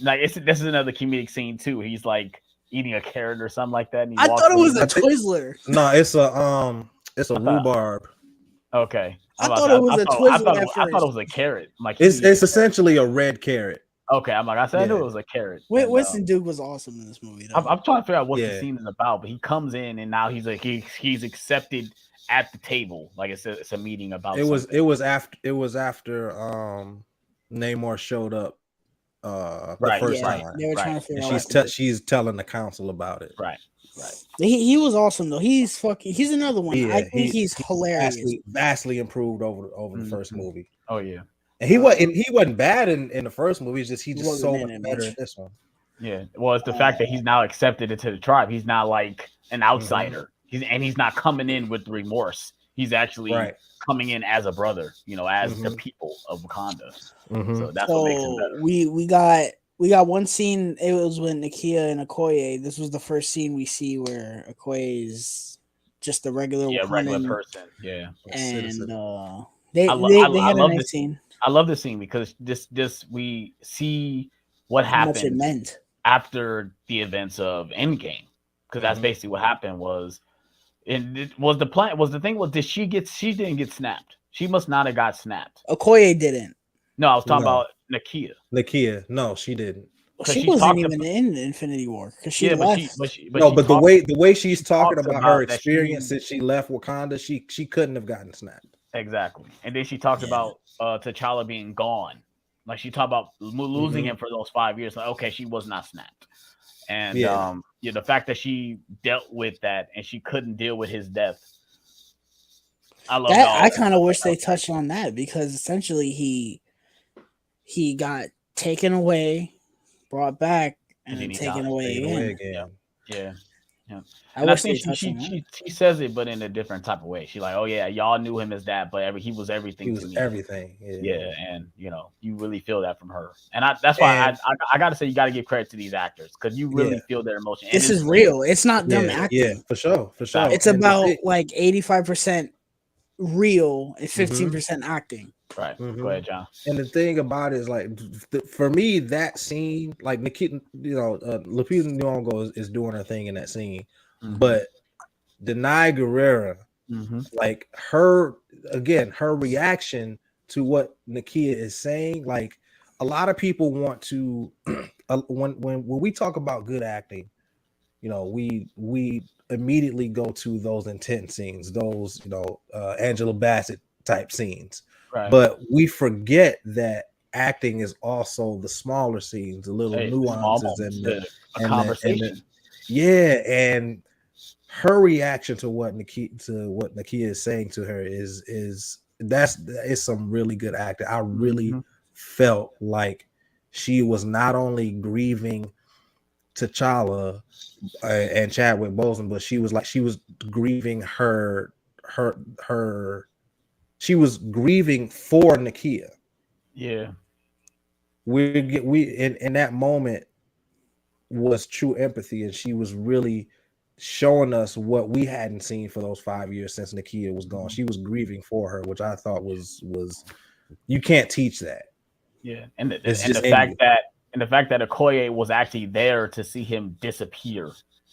Like this is another comedic scene too. He's like eating a carrot or something like that. And I thought it was a Twizzler. No, it's a rhubarb. Okay, I thought it was a Twizzler. I thought it was a carrot. Like it's essentially a red carrot. Okay, I'm like I said, I knew it was a carrot. Winston Duke was awesome in this movie. I'm trying to figure out what the scene is about, but he comes in and now he's like he's accepted at the table. Like it's a meeting about. It was after Namor showed up the first time. They were trying to figure out she's telling the council about it. Right. He was awesome though. He's another one. I think he's hilarious. Vastly improved over the first movie. Oh yeah. And he wasn't bad in the first movie. It's just he's just so much better in this one. Yeah. Well, it's the fact that he's now accepted into the tribe. He's not like an outsider. He's not coming in with remorse. He's actually coming in as a brother, you know, as the people of Wakanda. So that's what makes him better. We got one scene. It was with Nakia and Okoye. This was the first scene we see where Okoye is just a regular person. Yeah. And they had a nice scene. I love this scene because this we see what happened after the events of Endgame, because that's basically what happened. She didn't get snapped. She must not have got snapped. Okoye didn't. No, I was talking about Nakia. No, she didn't. She wasn't even in Infinity War because she left. But the way she's talking about her experience since she left Wakanda, she couldn't have gotten snapped. Exactly. And then she talked about T'Challa being gone. Like she talked about losing him for those 5 years. Like, okay, she was not snapped. And the fact that she dealt with that and she couldn't deal with his death. I kind of wish they touched on that, because essentially he got taken away, brought back, and then taken away again. Yeah. Yeah. I And I wish they think touched on that. she says it, but in a different type of way. She like, oh yeah, y'all knew him as that, but he was He everything to was me. everything. Yeah, and you really feel that from her, and that's why And I got to say you got to give credit to these actors because you really yeah, feel their emotion. And This it's is real. It's not them yeah, acting. for sure, for sure. It's And the about thing, like 85% real and mhm, 15% acting. right. Go mhm. ahead, John. And the thing about it is like for me, that scene, like Nikita, Lupita Nyong'o is doing her thing in that scene, Mm-hmm. but Denai Guerrera, Mm-hmm. like her reaction to what Nakia is saying, like a lot of people want to when we talk about good acting, we immediately go to those intense scenes, those Angela Bassett type scenes, Right. but we forget that acting is also the smaller scenes, the little Hey, small nuances, moments, and a conversation. yeah, and her reaction to what Nakia is saying to her is some really good acting. I really Mm-hmm. felt like she was not only grieving T'Challa and Chadwick Boseman, but she was grieving her she was grieving for Nakia. Yeah. We in that moment was true empathy, and she was really showing us what we hadn't seen for those 5 years since Nakia was gone. She was grieving for her, which I thought was you can't teach that. Yeah, and It's and just in you. the fact that Okoye was actually there to see him disappear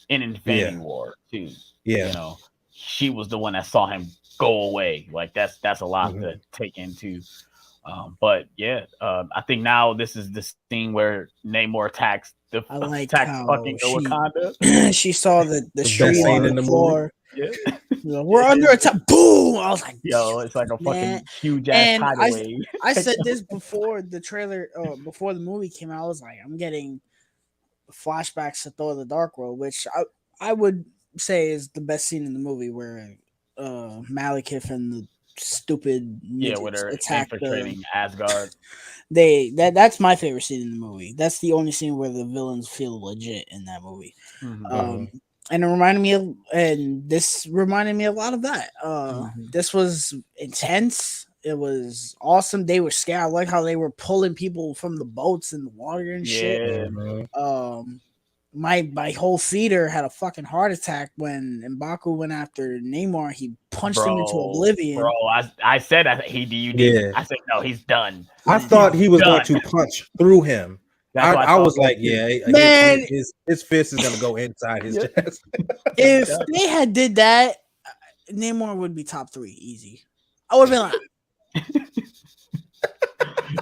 in Infinity War too. Yeah. She was the one that saw him go away. Like that's a lot Mhm. to take into. But yeah, I think now this is the scene where Namor attacks I like attacks how fucking the she Wakanda. she saw the best stream scene on in the the floor. Yeah, We're under attack. Boom! I was like, yo, it's like a man. fucking huge ass And tidal wave. I said this before the trailer, before the movie came out. I was like, I'm getting flashbacks to Thor: The Dark World, which I would say is the best scene in the movie, where Malekith and the stupid Yeah, with midgets her attack the. infiltrating Asgard. That's my favorite scene in the movie. That's the only scene where the villains feel legit in that movie. Mm-hmm. And it reminded me of, and this reminded me a lot of that. Mm-hmm. This was intense. It was awesome. They were scared. I like how they were pulling people from the boats in the water and shit. Yeah. Mhm. My whole theater had a fucking heart attack when M'Baku went after Namor. He punched him into oblivion. Bro, I said he DUD. Yeah. I said no, he's done. I thought he was going done. to punch through him. That's what I was thought like, too. yeah, Man. his fist is gonna go inside his chest. If they had did that, Namor would be top 3 easy. I would have been like,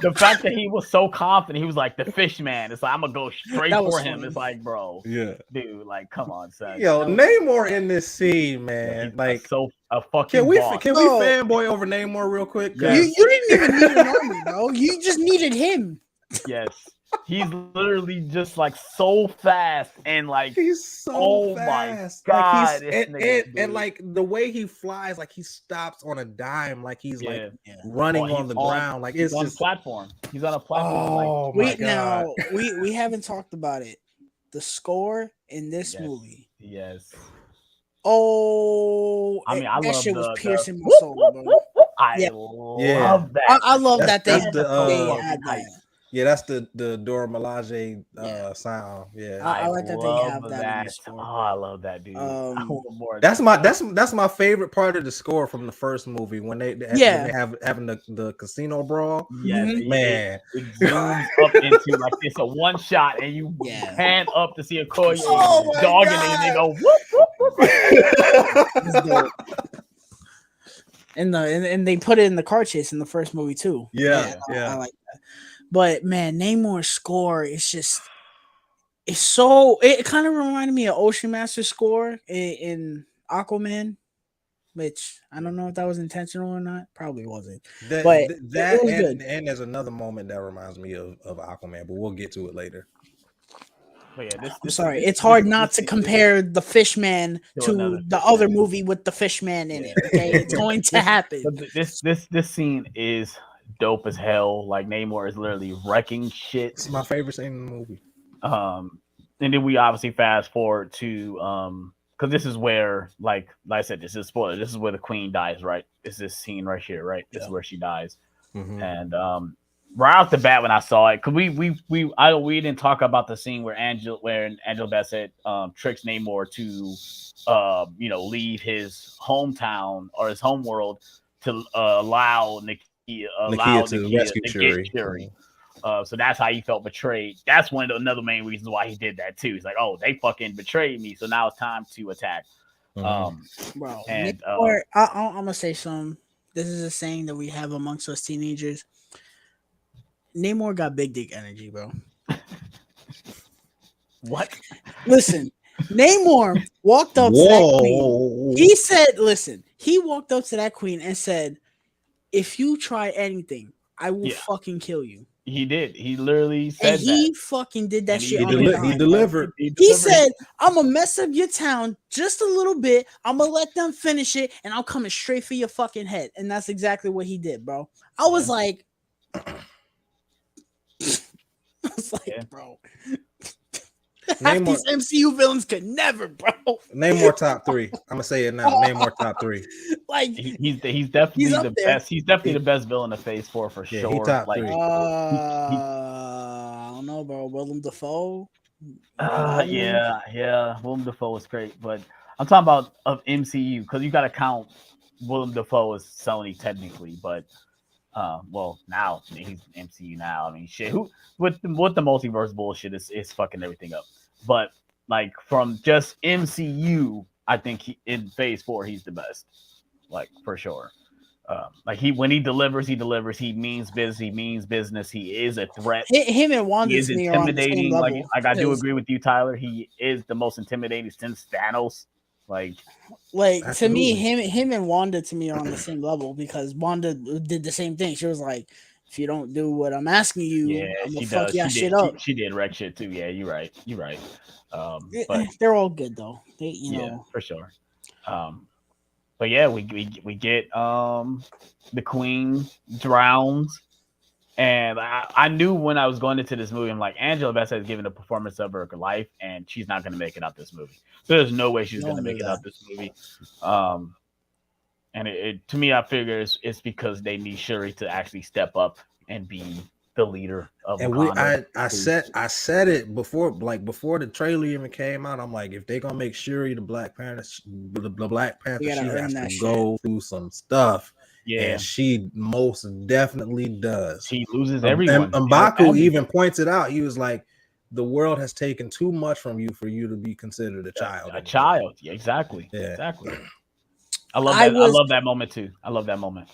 the fact that he was so confident, he was like the fish man. It's like I'm gonna go straight That was for him. funny. It's like, bro, Yeah, dude, like, come on, son. yo, Namor in this scene, man. He's Like, a fucking can we boss. fanboy over Namor real quick? you didn't even need an army, bro. You just needed him. Yes. He's literally just like so fast and like he's so fast. My God, like and like the way he flies, like he stops on a dime, like he's like running on the ground. Like it's on just a platform. He's on a platform. Oh my God. Now we haven't talked about it. The score in this movie. Yes. Oh, I mean, I that love shit was piercing my soul, bro. I love that. I love that they had that. Yeah, that's the Dora Milaje sound. Yeah, I like that they have that in the score. Oh, I love that, dude. That's my favorite part of the score from the first movie when they having the casino brawl. Yes, man, it zooms up into like it's a one shot, and you pan up to see a Okoye dogging it, and they go whoop whoop. And they put it in the car chase in the first movie too. Yeah. I like that. But man, Namor's score is just it kind of reminded me of Ocean Master's score in Aquaman, which I don't know if that was intentional or not. Probably wasn't. And there's another moment that reminds me of Aquaman, but we'll get to it later. But yeah, I'm sorry. It's hard not to compare the Fishman to the other movie with the Fishman in it. Okay, it's going to happen. This scene is dope as hell. Like Namor is literally wrecking shit. It's my favorite scene in the movie. And then we obviously fast forward to because this is where, like I said, this is spoiler. This is where the queen dies, right? It's this scene right here, right? This is where she dies, and right off the bat when I saw it, because we didn't talk about the scene where Angela Bassett tricks Namor to leave his hometown or his home world to allow Nakia to rescue to Shuri. get Shuri. So that's how he felt betrayed. That's another main reasons why he did that too. He's like, oh, they fucking betrayed me, so now it's time to attack. Bro, and I'm gonna say something. This is a saying that we have amongst us teenagers. Namor got big dick energy, bro. What? Listen, Namor walked up to that queen. He said, listen, he walked up to that queen and said, if you try anything, I will fucking kill you. He did. He literally said and he fucking did that shit. He delivered. He said, I'm going to mess up your town just a little bit. I'm going to let them finish it, and I'm coming straight for your fucking head. And that's exactly what he did, bro. I was like, bro. Half these MCU villains could never, bro. Name more top three. I'm gonna say it now. Name more top three. Like he's definitely the best. He's definitely the best villain of Phase 4 for sure. He top three. I don't know, bro. Willem Dafoe. Yeah. Willem Dafoe was great, but I'm talking about of MCU because you got to count Willem Dafoe as Sony technically, but. Well, now he's MCU now. I mean, shit. Who with the multiverse bullshit is fucking everything up. But like from just MCU, I think in Phase 4 he's the best, like for sure. Like when he delivers. He means business. He is a threat. Him and Wanda is intimidating. Like I do agree with you, Tyler. He is the most intimidating since Thanos. Like to me, him and Wanda to me are on the same level because Wanda did the same thing. She was like, if you don't do what I'm asking you, I'm gonna fuck your shit up. She did wreck shit too. Yeah, you're right. But they're all good though. You know, for sure. But yeah, we get the queen drowns. And I knew when I was going into this movie, I'm like, Angela Bassett has given a performance of her life, and she's not going to make it out this movie. So there's no way she's going to make it out this movie. And it to me, I figure it's because they need Shuri to actually step up and be the leader of Wakanda. I said it before, like before the trailer even came out. I'm like, if they're gonna make Shuri the Black Panther, she has to go through some stuff. Yeah, and she most definitely does. She loses everyone. And M'Baku even pointed out, he was like, the world has taken too much from you for you to be considered a child. A child, yeah, exactly. Yeah. Exactly. I love that. I love that moment too. I love that moment.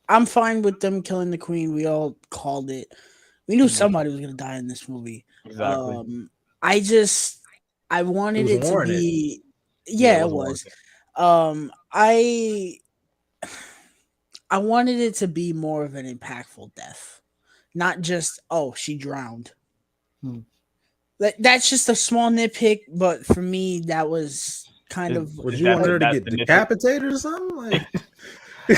I'm fine with them killing the queen. We all called it. We knew somebody was gonna die in this movie. Exactly. I wanted it to be. Yeah, it was. I wanted it to be more of an impactful death, not just she drowned. That's just a small nitpick, but for me, that was kind of. Would you want her to get decapitated or something? Like,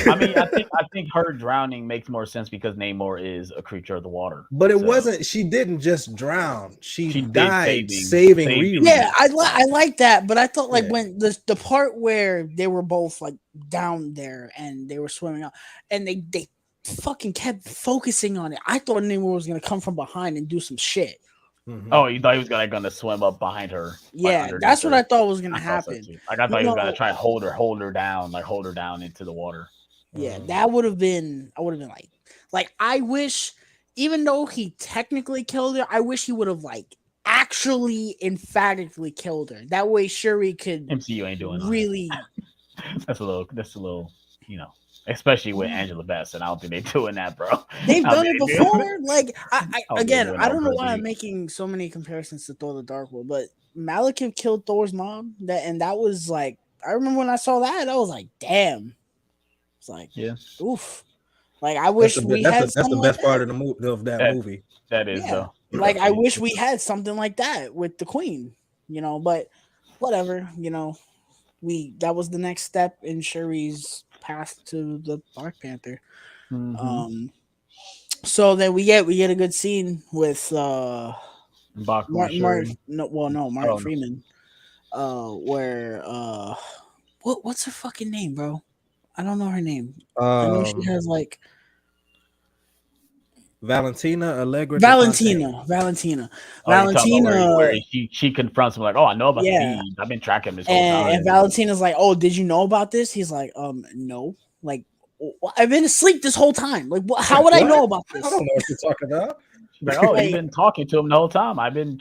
I mean, I think her drowning makes more sense because Namor is a creature of the water. But it wasn't. She didn't just drown. She died saving Riri. Yeah, I like that. But I thought when the part where they were both like down there and they were swimming out, and they fucking kept focusing on it. I thought Namor was gonna come from behind and do some shit. Mm-hmm. Oh, you thought he was gonna swim up behind her? Yeah, that's what I thought was gonna happen. I thought he was gonna try and hold her down into the water. Yeah, that would have been. I would have been like I wish, even though he technically killed her, I wish he would have actually emphatically killed her. That way, Shuri could. MCU ain't doing really. That's a little, especially with Angela Bassett. I don't think they're doing that, bro. They've done it before. Like I don't know why I'm making so many comparisons to Thor: The Dark World, but Malekith killed Thor's mom. That was like, I remember when I saw that, I was like, damn. It's like, oof. Like I wish we had. That's the best part of the movie movie. That is though. Like I wish we had something like that with the Queen, but whatever, that was the next step in Shuri's path to the Black Panther. Mm-hmm. So then we get a good scene with Martin Freeman. where what's her fucking name, bro? I don't know her name. I know she Um, has like Valentina Allegra de Fontaine. Valentina. Oh, you're talking about where Valentina, she confronts him like, oh, I know about the yeah. bees. I've been tracking this whole And time. and Valentina's like, "Oh, did you know about this?" He's like, no. Like, I've been asleep this whole time. Like, how Wait, would I what? know about I this? don't know what you're talking about. She's like, oh, you've Like, been talking to him the whole time. I've been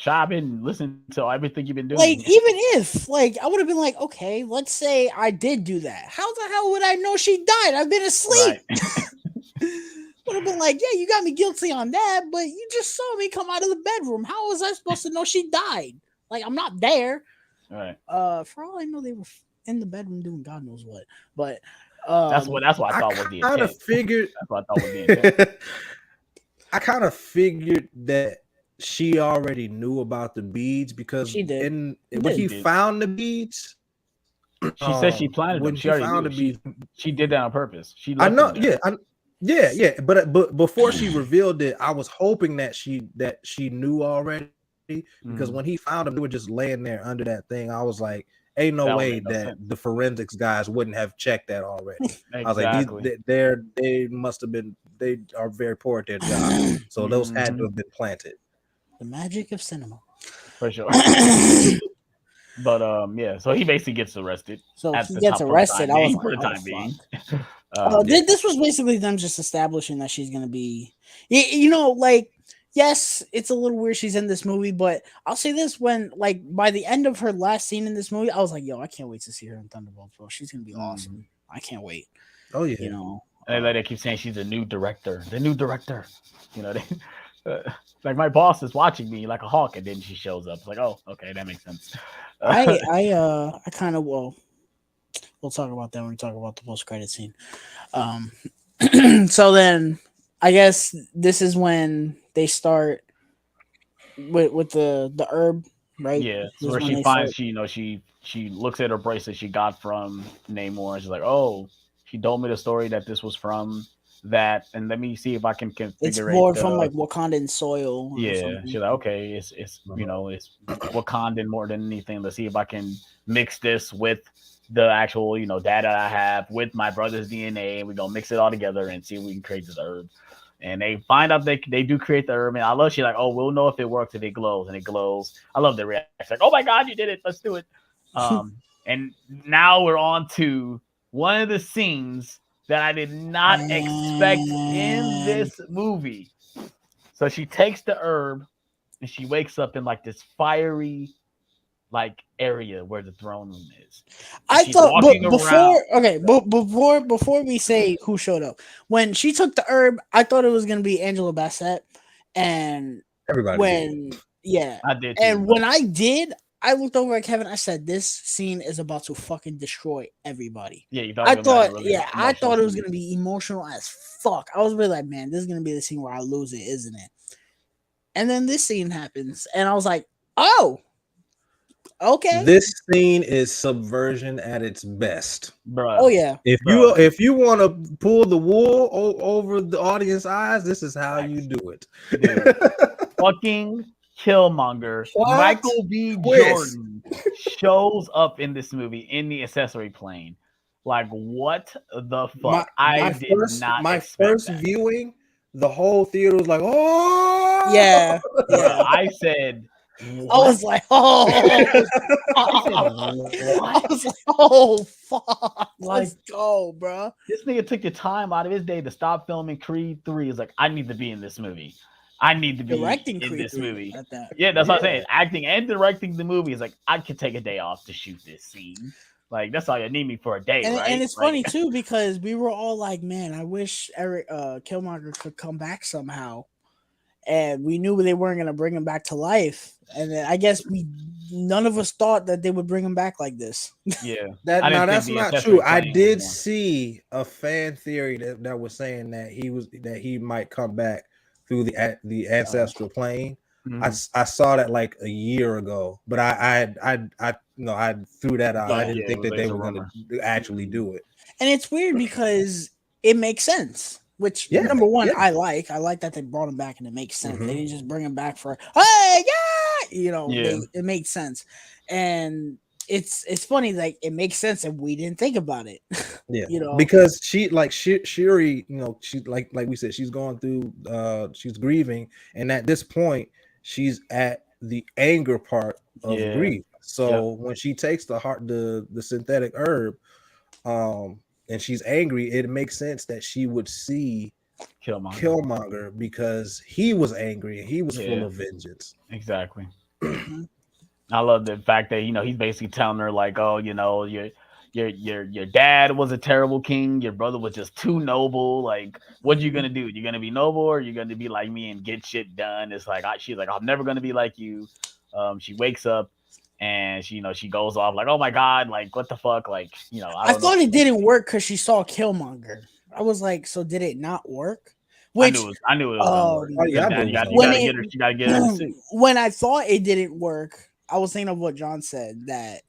listening to everything you've been like, doing. even if, like, I would have been like, okay, let's say I did do that. How the hell would I know she died? I've been asleep. Right. Would have been like, yeah, you got me guilty on that, but you just saw me come out of the bedroom. How was I supposed to know she died? Like, I'm not there. Right. For all I know, they were in the bedroom doing God knows what. But That's what I thought was the kind intent. of figured. That's what I thought was the intent. I kind of figured that she already knew about the beads because she did. when he did. found the beads, She said she planted when them. She he already found knew. the beads, She did that on purpose. She I left know, them there. yeah, but before she revealed it, I was hoping that she knew already because when he found them, they were just laying there under that thing. I was like, ain't no That would way make no that sense. the forensics guys wouldn't have checked that already. I was like, Exactly. they must have been, they are very poor at their job, so those had to have been planted. The magic of cinema. For sure. But yeah, so he basically gets arrested. So at he the gets top arrested. I was for the like, time being. Yeah. This was basically them just establishing that she's gonna be, you know, like, yes, it's a little weird she's in this movie, but I'll say this: when, like, by the end of her last scene in this movie, I was like, yo, I can't wait to see her in Thunderbolts, bro. She's gonna be awesome. I can't wait. Oh yeah, you know. And they keep saying she's a new director. The new director. You know, like my boss is watching me like a hawk, and then she shows up. It's like, oh, okay, that makes sense. I kind of will. We'll talk about that when we talk about the post credit scene. So then, I guess this is when they start with the herb, right? Yeah, so where she finds she looks at her bracelet she got from Namor, and she's like, oh, she told me the story that this was from that, and let me see if I can configure it's more from like Wakandan soil. Yeah, she's like, okay, it's it's Wakandan more than anything. Let's see if I can mix this with the actual data I have with my brother's DNA, and we're gonna mix it all together and see if we can create this herb. And they find out they do create the herb, and I love she's like, oh, we'll know if it works if it glows, and it glows. I love the reaction, like, oh my god, you did it, let's do it. And now we're on to one of the scenes that I did not expect in this movie. So she takes the herb and she wakes up in like this fiery like area where the throne room is. I thought before we say who showed up, when she took the herb, I thought it was gonna be Angela Bassett, and everybody I did too, and when I did, I looked over at Kevin. I said, "This scene is about to fucking destroy everybody." Yeah, I thought it was gonna be emotional as fuck. I was really like, "Man, this is gonna be the scene where I lose it, isn't it?" And then this scene happens, and I was like, "Oh, okay." This scene is subversion at its best, bro. Oh yeah. If you want to pull the wool over the audience eyes, this is how you do it. Fucking Killmonger, Michael B. Jordan shows up in this movie in the accessory plane. Like, what the fuck? My first viewing, the whole theater was like, oh yeah. I said, what? I was like, oh, I was like, oh fuck, let's go, bro. This nigga took the time out of his day to stop filming Creed 3. It's like, I need to be in this movie. I need to be directing in this movie. Yeah, that's what I'm saying. Acting and directing the movie is like, I could take a day off to shoot this scene. Like, that's all you need me for a day, right? And it's funny too because we were all like, man, I wish Killmonger could come back somehow. And we knew they weren't gonna bring him back to life. And then I guess none of us thought that they would bring him back like this. Yeah, that's not true. I did see a fan theory that was saying that he might come back through the ancestral plane. Mm-hmm. I saw that like a year ago, but I threw that out. I didn't think that they were going to actually do it. And it's weird because it makes sense. Which number one, I like that they brought him back and it makes sense. Mm-hmm. They didn't just bring him back for it made sense. And it's funny, like it makes sense and we didn't think about it. Yeah, You know, because Shuri, she like we said, she's going through she's grieving, and at this point she's at the anger part of Yeah. grief. So when she takes the synthetic herb, and she's angry, it makes sense that she would see Killmonger because he was angry and he was full of vengeance. Exactly. I love the fact that he's basically telling her like, oh, your dad was a terrible king. Your brother was just too noble. Like, what you gonna do? You're gonna be noble, or you're gonna be like me and get shit done? It's like she's like, I'm never gonna be like you. She wakes up and she goes off like, oh my god, like what the fuck, like I thought it didn't work because she saw Killmonger. I was like, so did it not work? Which I knew it was gonna work. You gotta get her in the suit. When I thought it didn't work, I was thinking of what John said, that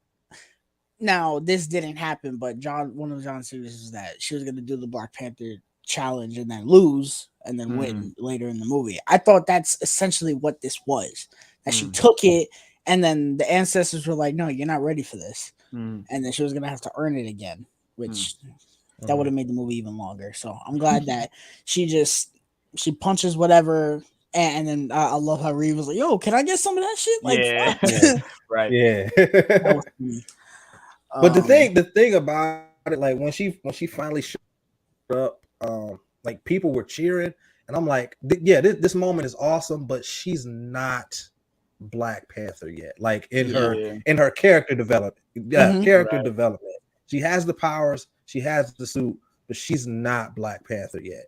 now this didn't happen, but one of John's theories is that she was going to do the Black Panther challenge and then lose and then win later in the movie. I thought that's essentially what this was, that she took it and then the ancestors were like, no, you're not ready for this. And then she was going to have to earn it again, which that would have made the movie even longer. So I'm glad that she punches whatever. And then I love how Reeve was like, yo, can I get some of that shit? Like, right. Yeah. But the thing about it, like when she finally showed up, like people were cheering, and I'm like, this moment is awesome, but she's not Black Panther yet. Like in her character development, development. She has the powers, she has the suit, but she's not Black Panther yet.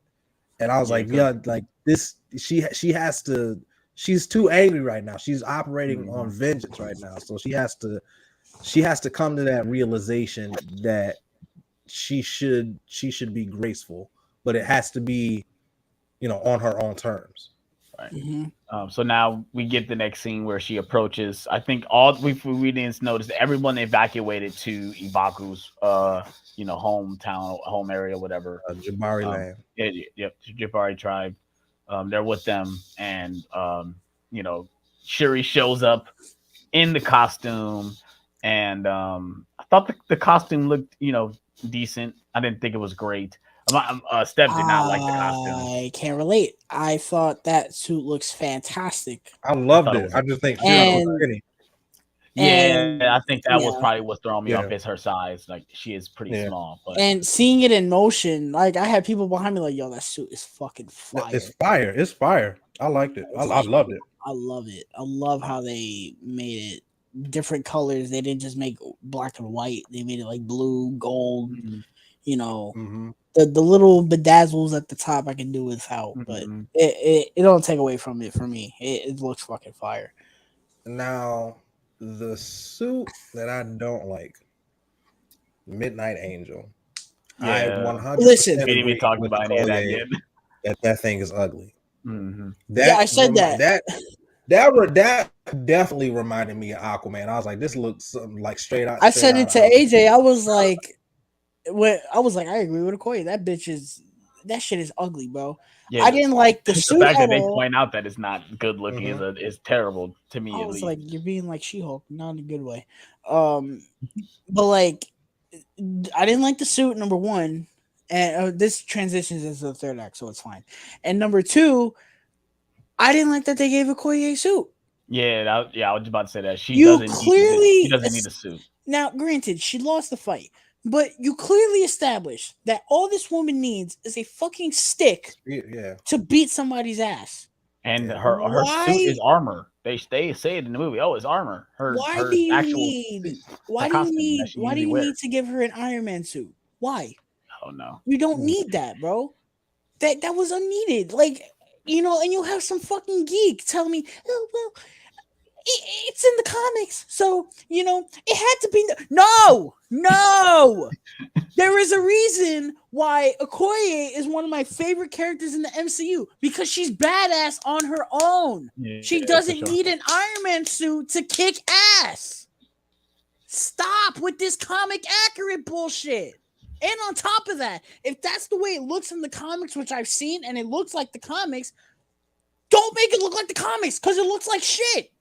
And I was like this, she has to. She's too angry right now. She's operating on vengeance right now, so she has to come to that realization that she should be graceful, but it has to be, on her own terms. Right. So now we get the next scene where she approaches. I think we didn't notice that everyone evacuated to Ibaku's hometown, home area, whatever. Jabari land. Jabari tribe. They're with them, and Shuri shows up in the costume. And I thought the costume looked, decent. I didn't think it was great. Steph did not like the costume. I can't relate. I thought that suit looks fantastic. I loved it. I just think she was pretty. I think that was probably what's throwing me off is her size. Like she is pretty small. But and seeing it in motion, like I had people behind me like, yo, that suit is fucking fire. It's fire. I liked it. I loved it. I love it. I love how they made it different colors. They didn't just make black and white. They made it like blue, gold. The little bedazzles at the top I can do without, but it don't take away from it for me. It looks fucking fire. Now the suit that I don't like, Midnight Angel. I 100% listen. We didn't even talk about any of that yet. That thing is ugly. I said that. That definitely reminded me of Aquaman. I was like, this looks something like straight out. I said it to AJ. I was like, I agree with Okoye. That shit is ugly, bro. Yeah, I didn't like the suit. The fact that they point out that it's not good looking is terrible to me. I was like, you're being like She-Hulk, not in a good way. But like, I didn't like the suit. Number one, and this transitions into the third act, so it's fine. And number two, I didn't like that they gave Okoye a suit. Yeah, I was about to say that she doesn't need a suit. Now, granted, she lost the fight, but you clearly established that all this woman needs is a fucking stick to beat somebody's ass. And her suit is armor. They say it in the movie. Oh, it's armor. Why do you need to give her an Iron Man suit? Why? Oh no. You don't need that, bro. That was unneeded. Like, and you have some fucking geek tell me, oh well, it's in the comics, so it had to be. No. There is a reason why Okoye is one of my favorite characters in the MCU, because she's badass on her own. She doesn't need an Iron Man suit to kick ass. Stop with this comic accurate bullshit. And on top of that, if that's the way it looks in the comics, which I've seen, and it looks like the comics, don't make it look like the comics, because it looks like shit.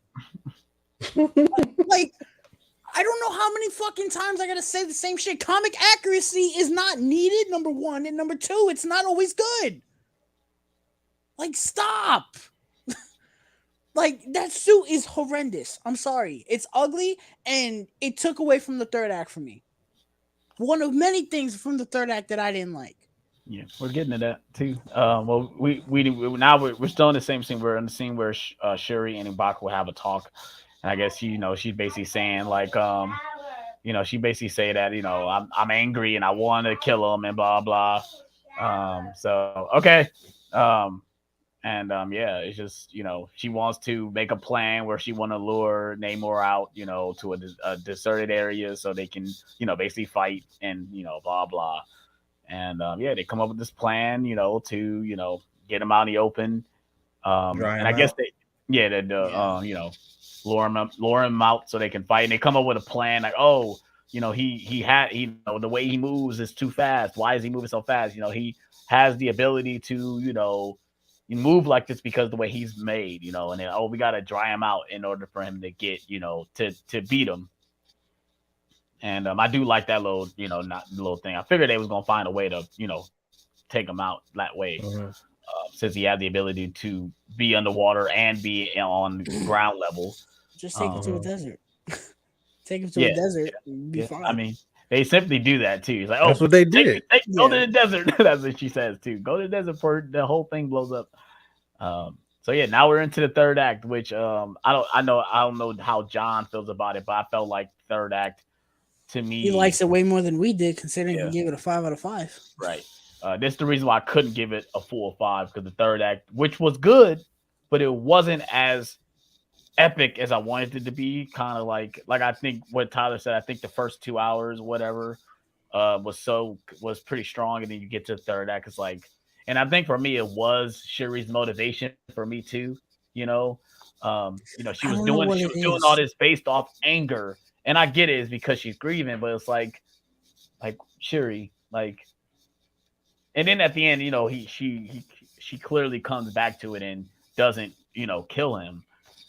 Like, I don't know how many fucking times I gotta say the same shit. Comic accuracy is not needed, number one, and number two, it's not always good. Like, stop. Like, that suit is horrendous. I'm sorry. It's ugly, and it took away from the third act for me. One of many things from the third act that I didn't like. Yeah, we're getting to that too. Well, we now we're still in the same scene. We're in the scene where Shuri and Ibaka will have a talk, and I guess she's basically saying like she basically say that I'm angry and I want to kill him and blah blah. So okay, yeah, it's just she wants to make a plan where she want to lure Namor out to a deserted area so they can basically fight and blah blah. And yeah, they come up with this plan, to get him out in the open. And I guess lure him out so they can fight. And they come up with a plan like, oh, the way he moves is too fast. Why is he moving so fast? He has the ability to move like this because of the way he's made. And then we gotta dry him out in order for him to get to beat him. And I do like that little, not little thing. I figured they was gonna find a way to, take him out that way, since he had the ability to be underwater and be on ground level. Just take him to a desert. Take him to a desert. Be fine. I mean, they simply do that too. It's like, that's what they did. Go to the desert. That's what she says too. Go to the desert for the whole thing blows up. So yeah, now we're into the third act, which I don't know how John feels about it, but I felt like third act. To me, he likes it way more than we did, considering he gave it a 5 out of 5. Right. That's the reason why I couldn't give it a full 5, because the third act, which was good, but it wasn't as epic as I wanted it to be. Kind of like I think what Tyler said. I think the first 2 hours, whatever, was pretty strong, and then you get to the third act. It's like, and I think for me, it was Shuri's motivation for me too. She was doing all this based off anger. And I get it, it's because she's grieving, but it's like Shuri, and then at the end, she clearly comes back to it and doesn't, kill him.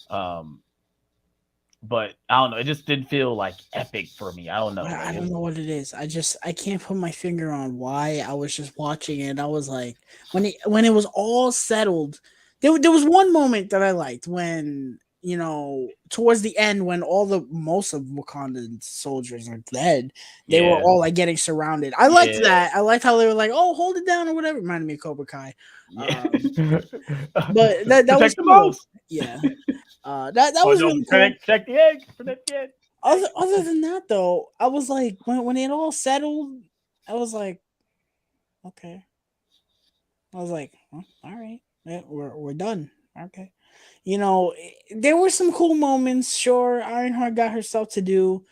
But I don't know, it just didn't feel like epic for me. I don't know. I don't know what it is. I can't put my finger on why. I was just watching it. I was like, when it was all settled, there was one moment that I liked when. Towards the end, when most of Wakanda's soldiers are dead, they were all like getting surrounded. I liked that. I liked how they were like, "Oh, hold it down" or whatever. Reminded me of Cobra Kai. But that was cool. Yeah. That was really cool. Check the egg. Protect the egg. Other than that, though, I was like, when it all settled, I was like, okay. I was like, all right, we're done. Okay. There were some cool moments. Sure, Ironheart got herself to do.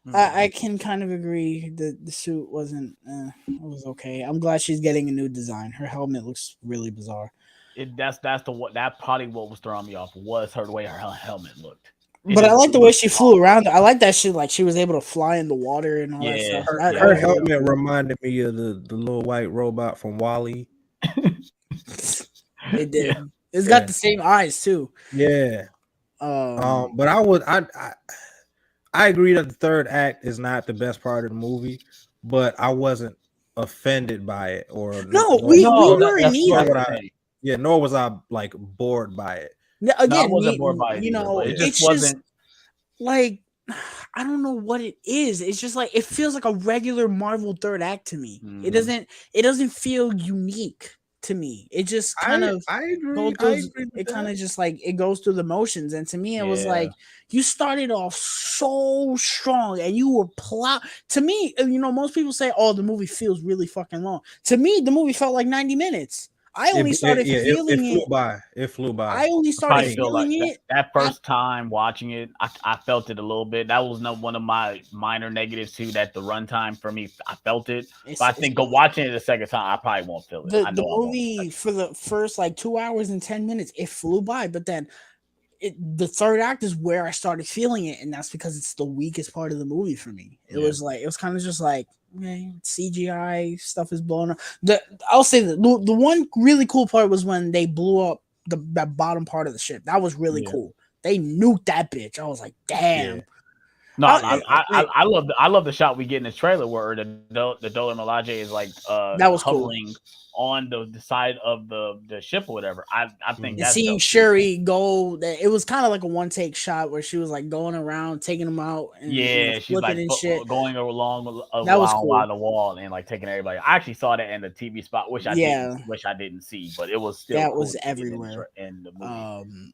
Mm-hmm. I can kind of agree that the suit wasn't. It was okay. I'm glad she's getting a new design. Her helmet looks really bizarre. That's probably what was throwing me off was the way her helmet looked. But I like the way she flew around. I like that she was able to fly in the water and all that stuff. Her helmet reminded me of the little white robot from WALL-E. It did. Yeah. It's got the same eyes too. Yeah. But I agree that the third act is not the best part of the movie, but I wasn't offended by it or we weren't either. Nor was I like bored by it. Again, I wasn't bored by it. It just wasn't like I don't know what it is. It's just like it feels like a regular Marvel third act to me. Mm. It doesn't feel unique to me. It just kind of I agree. It kind of just like it goes through the motions, and to me it was like you started off so strong and you were to me, most people say, oh, the movie feels really fucking long. To me, the movie felt like 90 minutes. I only started feeling it. It flew by. I only started feeling it. That first time watching it, I felt it a little bit. That was one of my minor negatives too. That the runtime for me, I felt it. But I think watching it the second time, I probably won't feel it. The movie for the first 2 hours and 10 minutes, it flew by. But then the third act is where I started feeling it, and that's because it's the weakest part of the movie for me. It was kind of just like. CGI stuff is blown up. I'll say that the one really cool part was when they blew up that bottom part of the ship. That was really cool. They nuked that bitch. I was like, damn. No, I love the shot we get in the trailer where the Dora Milaje is like that was hovering on the side of the ship or whatever. I think and that's seeing dope. Shuri go. It was kind of like a one take shot where she was like going around, taking them out, and She's like and shit. going along That was cool. the wall and like taking everybody. I actually saw that in the TV spot, which I didn't see, but it was still that cool was everywhere in the movie.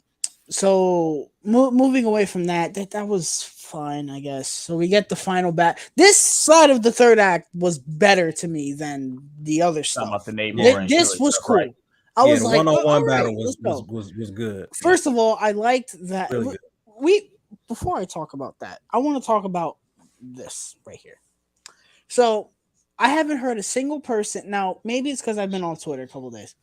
So moving away from that was fine, I guess. So we get the final battle. This side of the third act was better to me than the other stuff. This was cool. Right? I was like, one-on-one battle was good. First of all, I liked that. Really before I talk about that, I want to talk about this right here. So I haven't heard a single person. Now, maybe it's because I've been on Twitter a couple days.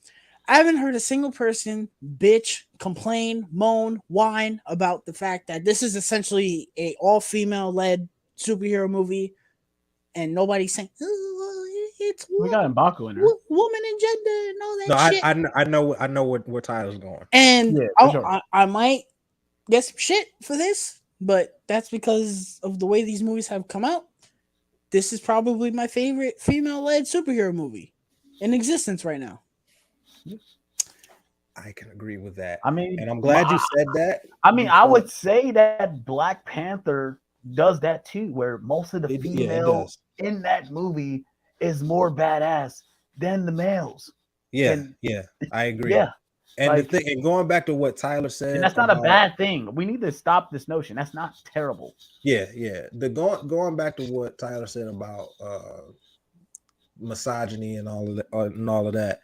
I haven't heard a single person bitch, complain, moan, whine about the fact that this is essentially a all-female led superhero movie, and nobody's saying it's we got M'Baku in there, woman and gender and all that shit. I know where Tyler's going, and I might get some shit for this, but that's because of the way these movies have come out. This is probably my favorite female-led superhero movie in existence right now. I can agree with that. I mean, and I'm glad you said that. I mean, I would say that Black Panther does that too, where most of the females in that movie is more badass than the males. Yeah, I agree. Yeah. And like, the thing, and going back to what Tyler said, and that's not a bad thing. We need to stop this notion. That's not terrible. Yeah. Going back to what Tyler said about misogyny and all of that.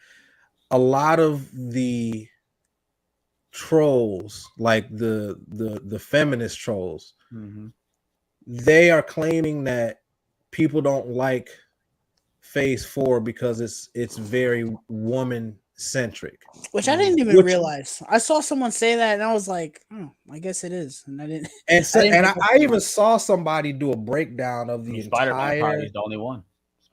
A lot of the trolls, like the feminist trolls, they are claiming that people don't like Phase 4 because it's very woman centric, which I didn't even realize. I saw someone say that, and I was like, "Oh, I guess it is." And I didn't. I even saw somebody do a breakdown of the Spider-Man probably is the only one.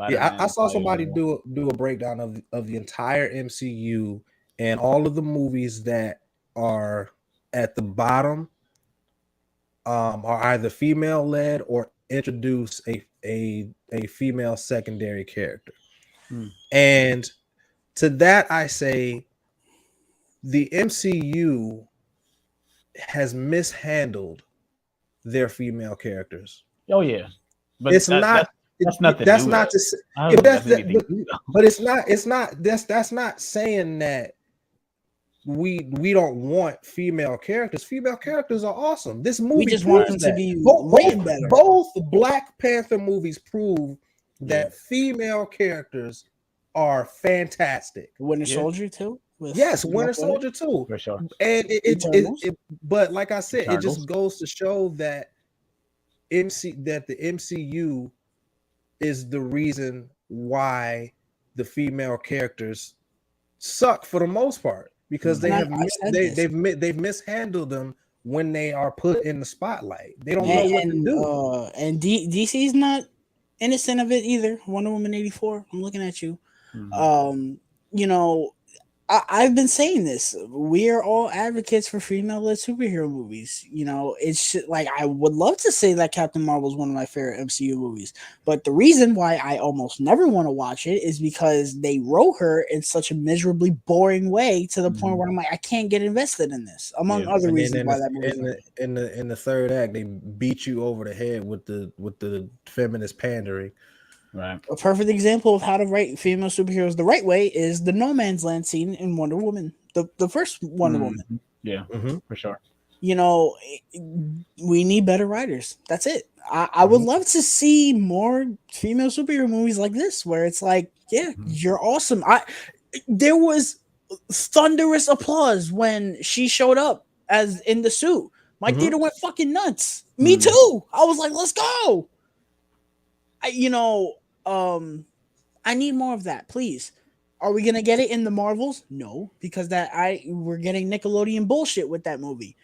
I saw somebody do a breakdown of the entire MCU and all of the movies that are at the bottom are either female led or introduce a female secondary character. And to that I say the MCU has mishandled their female characters. Oh yeah. But it's not that's nothing. That's new, not to say, but it's not. That's not saying that we don't want female characters. Female characters are awesome. This movie just want them to be better. Both Black Panther movies prove that female characters are fantastic. Winter Soldier too. Yes, Winter Soldier too. For sure. And but like I said, it just goes to show that the MCU is the reason why the female characters suck for the most part, because they've mishandled them when they are put in the spotlight. They don't know what to do. And DC's not innocent of it either. Wonder Woman 84. I'm looking at you. You know, I've been saying this. We are all advocates for female-led superhero movies. You know, it's like I would love to say that Captain Marvel is one of my favorite MCU movies, but the reason why I almost never want to watch it is because they wrote her in such a miserably boring way to the point where I'm like, I can't get invested in this. Among other reasons why that movie. In the third act, they beat you over the head with the feminist pandering. Right. A perfect example of how to write female superheroes the right way is the No Man's Land scene in Wonder Woman, the first Wonder Woman. Yeah, for sure. You know, we need better writers. That's it. I would love to see more female superhero movies like this, where it's like, you're awesome. There was thunderous applause when she showed up as in the suit. My theater went fucking nuts. Me too. I was like, let's go. I need more of that, please. Are we gonna get it in the Marvels? No, because we're getting Nickelodeon bullshit with that movie.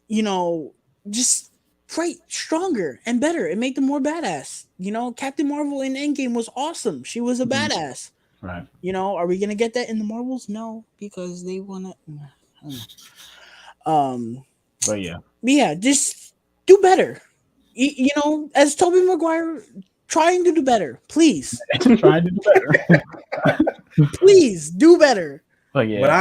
You know, just write stronger and better and make them more badass. You know, Captain Marvel in Endgame was awesome. She was a badass. Right. You know, are we gonna get that in the Marvels? No, because they wanna. But yeah, just do better. You know, as Tobey Maguire, trying to do better, please, Trying to do better. please do better. But yeah, But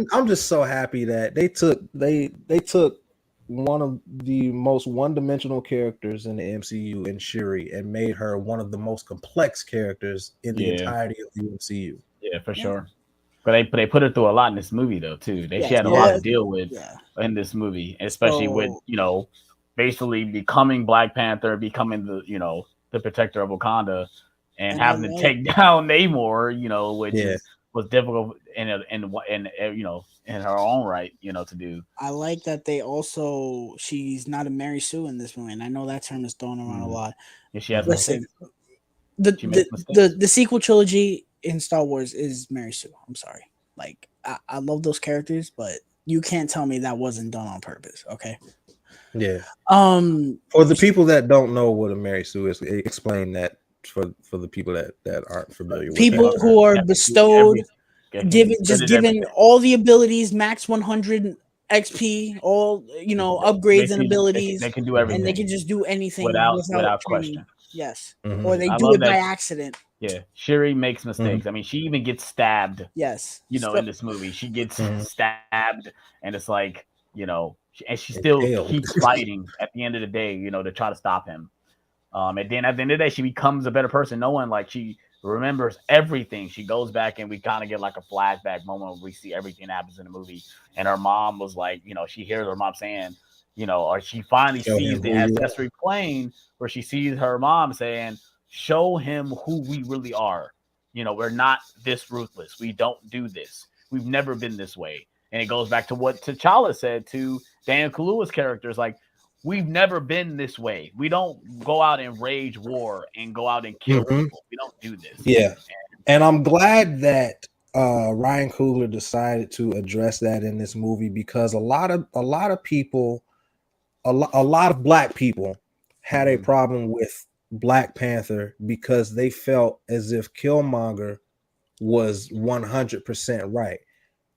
I'm just so happy that they took one of the most one-dimensional characters in the MCU in Shuri and made her one of the most complex characters in the entirety of the MCU. Yeah, for sure. But they put her through a lot in this movie though too. She had a lot to deal with in this movie, especially with basically becoming Black Panther, becoming the protector of Wakanda, and having to take down Namor, which was difficult in in her own right, to do. I like that she's not a Mary Sue in this movie, and I know that term is thrown around a lot. Yeah, she has mistakes. The sequel trilogy in Star Wars is Mary Sue. I'm sorry. Like I love those characters, but you can't tell me that wasn't done on purpose. Okay. Yeah. For the people that don't know what a Mary Sue is, explain that for the people that aren't familiar with people who are bestowed, given all the abilities, max 100 XP, all upgrades and abilities. They can do everything, and they can just do anything without question. Yes, or they do it by accident. Yeah, Shuri makes mistakes. I mean, she even gets stabbed. Yes, in this movie, she gets stabbed, and it's like and she still keeps fighting. At the end of the day, to try to stop him. And then at the end of the day, she becomes a better person. She remembers everything. She goes back, and we kind of get like a flashback moment where we see everything happens in the movie. And her mom was like, she hears her mom saying, or she finally sees the ancestry plane where she sees her mom saying, show him who we really are. We're not this ruthless. We don't do this. We've never been this way. And it goes back to what T'Challa said to Daniel Kaluuya's characters, like, we've never been this way. We don't go out and rage war and go out and kill people. We don't do this. Yeah. And I'm glad that Ryan Coogler decided to address that in this movie, because a lot of people, a lot of Black people had a problem with Black Panther because they felt as if Killmonger was 100% right.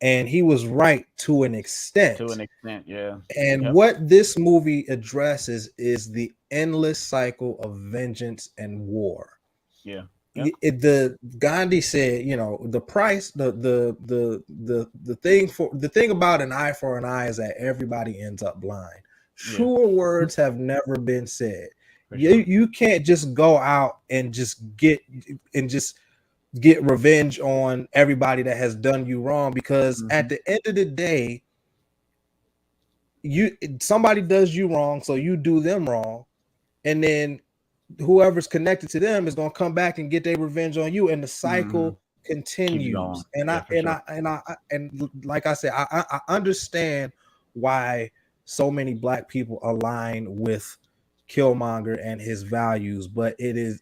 And he was right to an extent. Yeah. And what this movie addresses is the endless cycle of vengeance and war. Yeah. The Gandhi said, the price, the thing about an eye for an eye is that everybody ends up blind. Truer words have never been said. You can't just go out and just get revenge on everybody that has done you wrong, because at the end of the day, somebody does you wrong, so you do them wrong, and then whoever's connected to them is going to come back and get their revenge on you, and the cycle continues. And like I said, I understand why so many Black people align with Killmonger and his values, but his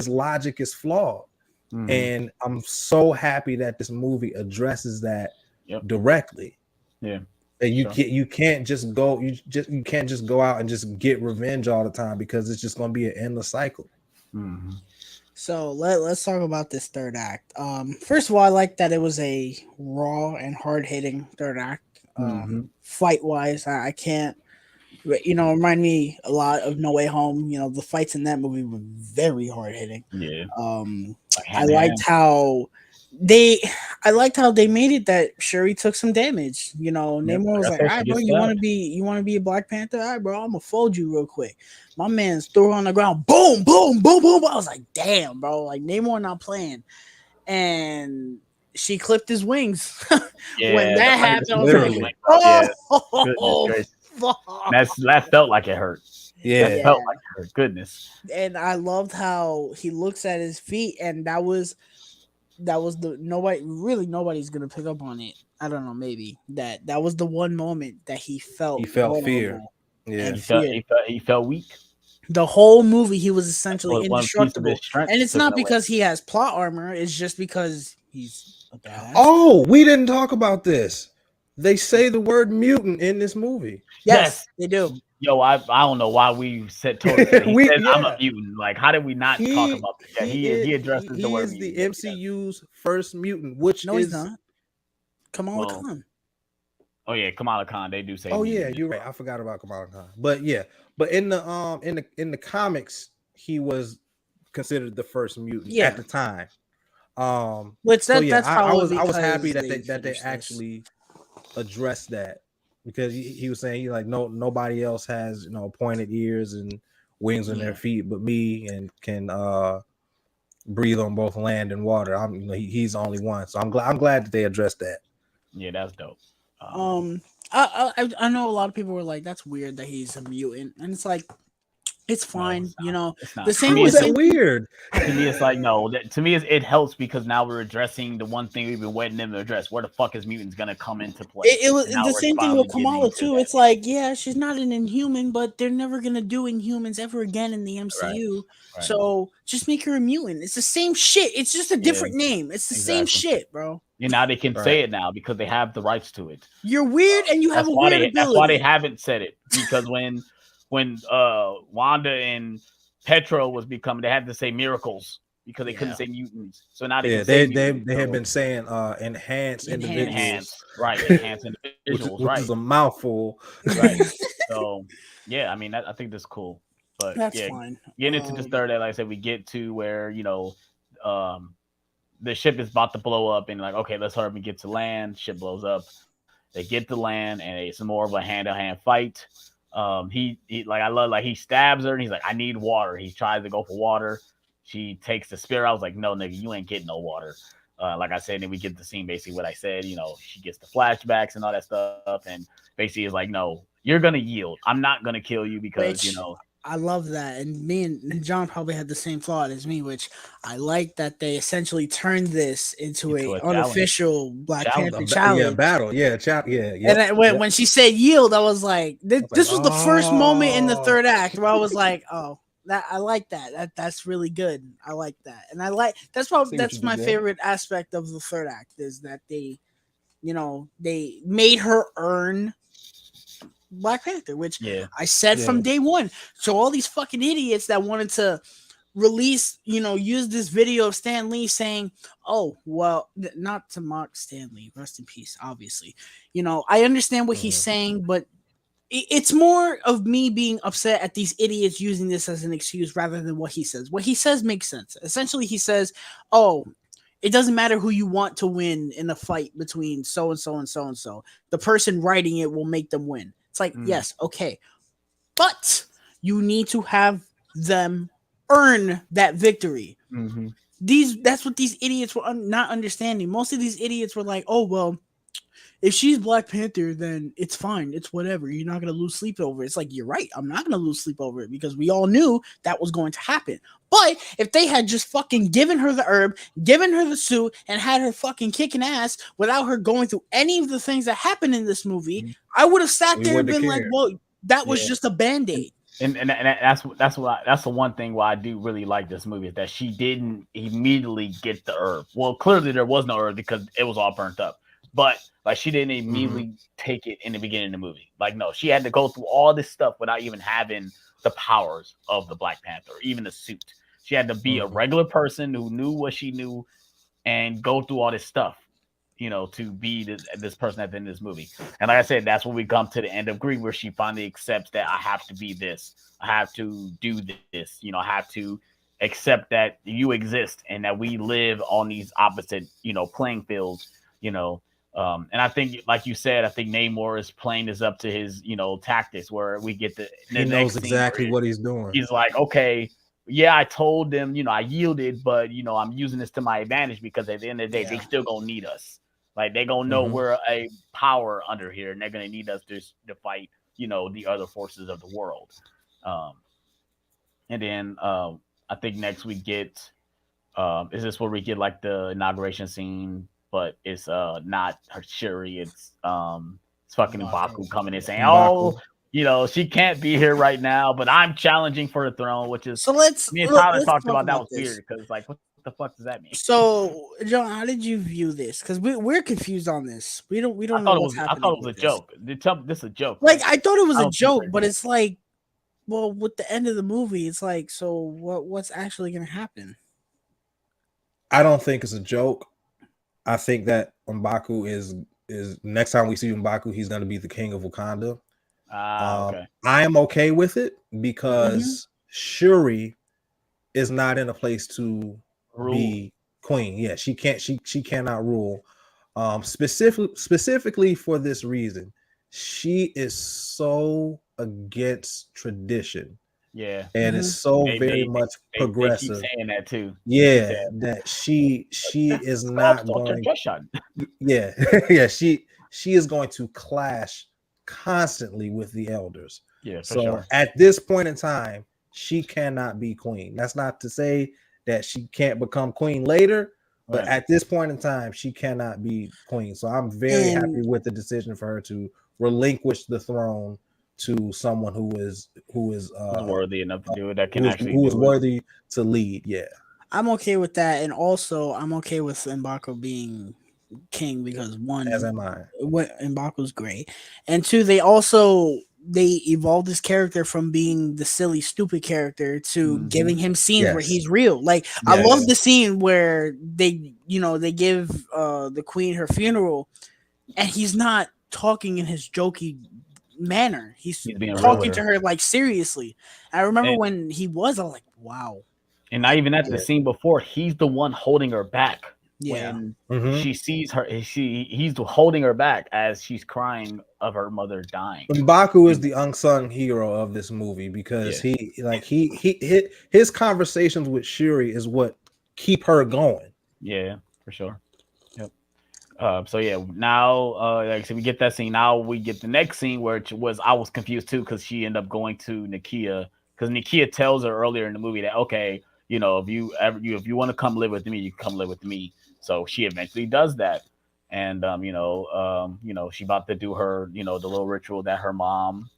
logic is flawed. And I'm so happy that this movie addresses that directly. Yeah. And you can't just go out and just get revenge all the time, because it's just going to be an endless cycle. So let's talk about this third act. First of all, I like that it was a raw and hard hitting third act. Fight wise, I can't. Remind me a lot of No Way Home. The fights in that movie were very hard hitting. Yeah. I liked how they made it that Shuri took some damage. Namor was like, "All right, bro, you want to be a Black Panther? All right, bro, I'm gonna fold you real quick." My man's threw her on the ground, boom, boom, boom, boom. I was like, "Damn, bro, like Namor not playing." And she clipped his wings. When that happened, I was like, "Oh." That felt like it hurt. That felt like it hurt. Goodness. And I loved how he looks at his feet, and that was nobody's gonna pick up on it. I don't know, maybe that was the one moment that he felt fear. Yeah, he felt weak. The whole movie, he was essentially indestructible, and it's not because he has plot armor. It's just because he's a badass. Oh, we didn't talk about this. They say the word mutant in this movie. Yes, they do. Yo, I don't know why we said totally. Said, I'm a mutant. Like, how did we not talk about this? Yeah, he addresses the word. He is the MCU's first mutant, which he's not. Kamala Khan. Oh yeah, Kamala Khan. They do say. Oh yeah, mutant. you're right. I forgot about Kamala Khan. But yeah, but in the comics, he was considered the first mutant Yeah. at the time. Which So yeah, that's probably I was happy because that they they finished this. actually addressed that, because he was saying, like, nobody else has, pointed ears and wings on their feet but me, and can breathe on both land and water. He's the only one. So I'm glad that they addressed that. Yeah, that's dope. I know a lot of people were like, "That's weird that he's a mutant," and it's like, it's fine, It's not. The same How is that weird? To me, it's like no. To me, it helps because now we're addressing the one thing we've been waiting them to address. Where the fuck is mutants gonna come into play? It was And now the we're same thing finally with getting Kamala into too. that. It's like, yeah, she's not an Inhuman, but they're never gonna do Inhumans ever again in the MCU. Right. So just make her a mutant. It's the same shit. It's just a different name. It's the same shit, bro. And now they can say it now because they have the rights to it. You're weird, and you have a weird ability. That's why they haven't said it, because when Wanda and Petro was becoming, they had to say miracles because they couldn't say mutants. So now they can say they have been saying enhanced individuals, enhanced individuals, which is a mouthful, right? So yeah, I mean, I think that's cool, but that's fine. Getting into this third act, like I said, we get to where the ship is about to blow up, and like, okay, let's hurry up and get to land. Ship blows up. They get to land, and it's more of a hand-to-hand fight. He like, I love, like, he stabs her, and he's like, I need water. He tries to go for water. She takes the spear. I was like, no, nigga, you ain't getting no water. Like I said, then we get the scene, basically what I said. She gets the flashbacks and all that stuff, and basically is like, no, you're gonna yield. I'm not gonna kill you because I love that, and me and John probably had the same thought as me, which I like that they essentially turned this into a unofficial Black Panther challenge. Yeah, battle. Yeah, And when she said yield, I was like, this was the first moment in the third act where I was like, oh, that I like that. That's really good. I like that, and that's my favorite aspect of the third act, is that they made her earn Black Panther, which I said from day one. So all these fucking idiots that wanted to release, use this video of Stan Lee saying, oh, well, not to mock Stan Lee, rest in peace, obviously. I understand what he's saying, but it's more of me being upset at these idiots using this as an excuse rather than what he says. What he says makes sense. Essentially, he says, oh, it doesn't matter who you want to win in a fight between so-and-so and so-and-so. The person writing it will make them win. It's like, yes, okay. But you need to have them earn that victory. Mm-hmm. That's what these idiots were not understanding. Most of these idiots were like, oh, well, if she's Black Panther, then it's fine. It's whatever. You're not going to lose sleep over it. It's like, you're right. I'm not going to lose sleep over it because we all knew that was going to happen. But if they had just fucking given her the herb, given her the suit, and had her fucking kicking ass without her going through any of the things that happened in this movie, I would have sat there and been like, well, that was just a Band-Aid. And that's the one thing why I do really like this movie, is that she didn't immediately get the herb. Well, clearly there was no herb because it was all burnt up. But like, she didn't immediately take it in the beginning of the movie. Like, no, she had to go through all this stuff without even having the powers of the Black Panther, or even the suit. She had to be a regular person who knew what she knew and go through all this stuff, to be this person at the end of this movie. And like I said, that's when we come to the end of Greed, where she finally accepts that I have to be this. I have to do this. I have to accept that you exist and that we live on these opposite, playing fields, and I think, like you said, I think Namor is playing this up to his, tactics, where we get he knows exactly what he's doing. He's like, okay, yeah, I told them, I yielded, but I'm using this to my advantage, because at the end of the day, they still gonna need us. Like, they gonna know we're a power under here, and they're gonna need us to fight, the other forces of the world. And then I think next we get, is this where we get like the inauguration scene? But it's not her Shuri, it's fucking M'Baku coming in saying, oh, she can't be here right now, but I'm challenging for the throne, which is, so let's me and Tyler talked about that was weird, because like, what the fuck does that mean? So, John, how did you view this? Because we're confused on this. We don't know what's happening. I thought it was a joke. This is a joke. Like, I thought it was a joke, but it's like, well, with the end of the movie, it's like, so what's actually gonna happen? I don't think it's a joke. I think that M'Baku is is next time we see M'Baku, he's going to be the king of Wakanda. Okay. I am okay with it because Shuri is not in a place to be queen. Yeah, she can't. She cannot rule. Specifically for this reason, she is so against tradition. Yeah, and is so very much they keep progressive. saying that too. Yeah, that she is not going. Yeah, yeah, she is going to clash constantly with the elders. Yeah, for so sure. At this point in time, she cannot be queen. That's not to say that she can't become queen later, but at this point in time, she cannot be queen. So I'm very happy with the decision for her to relinquish the throne to someone who is worthy enough to do it, that can who is worthy to lead. Yeah, I'm okay with that, and also I'm okay with M'Baku being king because one, as am I. M'Baku's great, and two, they evolved his character from being the silly, stupid character to giving him scenes where he's real. Like I love the scene where they give the queen her funeral, and he's not talking in his jokey manner. He's talking to her like seriously. I remember when he was, I was like, wow. And not even at the scene before, he's the one holding her back. Yeah. When she sees her, he's holding her back as she's crying of her mother dying. M'Baku is the unsung hero of this movie because his conversations with Shuri is what keep her going. Yeah, for sure. Yep. So yeah, now like I said, we get that scene. Now we get the next scene where I was confused too because she ended up going to Nakia because Nakia tells her earlier in the movie that if you want to come live with me, you can come live with me. So she eventually does that, and she about to do her the little ritual that her mom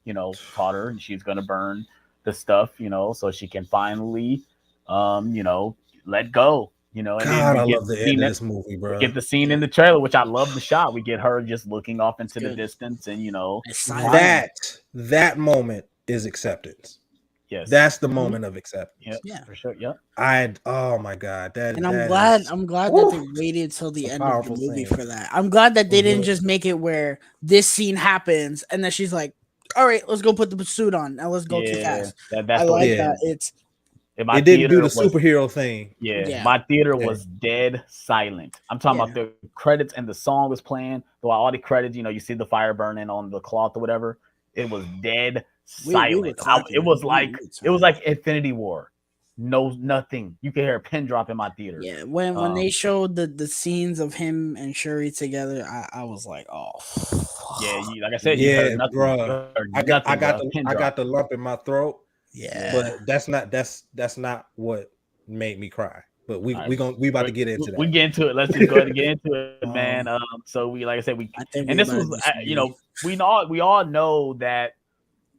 taught her, and she's gonna burn the stuff so she can finally let go. And God, then I love the end of this movie, bro. Get the scene in the trailer, which I love the shot. We get her just looking off into the distance, and that moment is acceptance. Yes, that's the moment of acceptance. Yep, yeah, for sure. Yep. Oh my God, and I'm glad that they waited till the end of the movie for that. I'm glad that they didn't just make it where this scene happens and then she's like, "All right, let's go put the suit on and let's go kick ass." I like that. It didn't do the superhero thing. Yeah, my theater was dead silent. I'm talking about the credits and the song was playing. While all the credits, you see the fire burning on the cloth or whatever. It was dead silent. It was like Infinity War. No, nothing. You can hear a pin drop in my theater. Yeah, when they showed the scenes of him and Shuri together, I was like, oh. Yeah, like I said, bro. I got the lump in my throat. Yeah, but that's not what made me cry. But we about to get into that. We get into it. Let's just go ahead and get into it, man. So we, like I said, and this was we all know that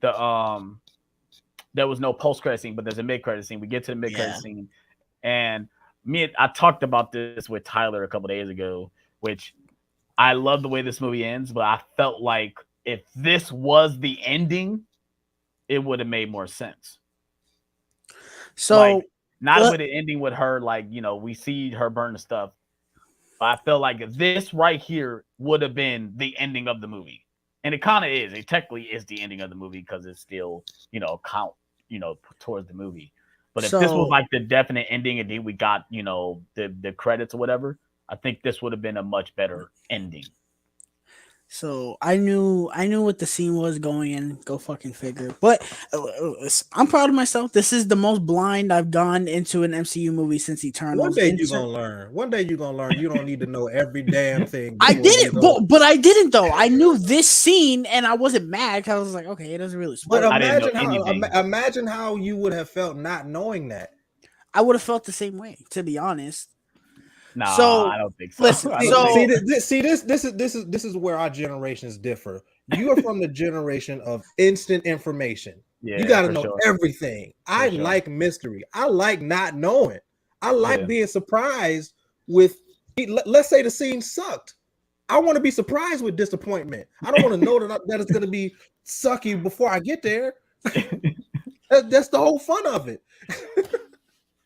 there was no post credit scene, but there's a mid credit scene. We get to the mid credit scene, and I talked about this with Tyler a couple days ago, which I love the way this movie ends, but I felt like if this was the ending, it would have made more sense. So not with it ending with her, we see her burn the stuff. But I felt like this right here would have been the ending of the movie. And it kind of is. It technically is the ending of the movie because it's still, count, towards the movie. But if this was like the definite ending and then we got, the credits or whatever, I think this would have been a much better ending. So I knew what the scene was going in. Go fucking figure. But I'm proud of myself. This is the most blind I've gone into an MCU movie since Eternals. One day you're gonna learn. You don't need to know every damn thing. I didn't, but I didn't though. I knew this scene and I wasn't mad because I was like, okay, it doesn't really. But imagine how you would have felt not knowing that. I would have felt the same way, to be honest. No, I don't think so. Listen, this is where our generations differ. You are from the generation of instant information. Yeah, you got to know everything. I like mystery. I like not knowing. I like being surprised with. Let's say the scene sucked. I want to be surprised with disappointment. I don't want to know that it's going to be sucky before I get there. That's the whole fun of it.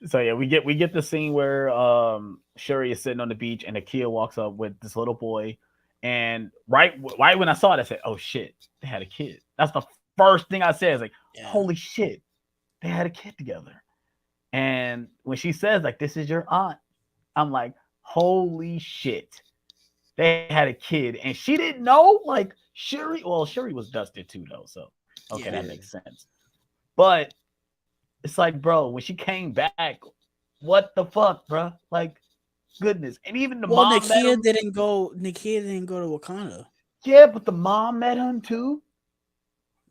So yeah, we get the scene where Shuri is sitting on the beach and Nakia walks up with this little boy, And right when I saw it, I said, "Oh shit, they had a kid." That's the first thing I said. Is like, "Holy shit, they had a kid together." And when she says like, "This is your aunt," I'm like, "Holy shit, they had a kid," and she didn't know. Like Shuri, well, Shuri was dusted too, though. So okay, that makes sense. But it's like, bro, when she came back, what the fuck, bro? Like, goodness. And even the mom Nakia didn't go. Nakia didn't go to Wakanda. Yeah, but the mom met him too.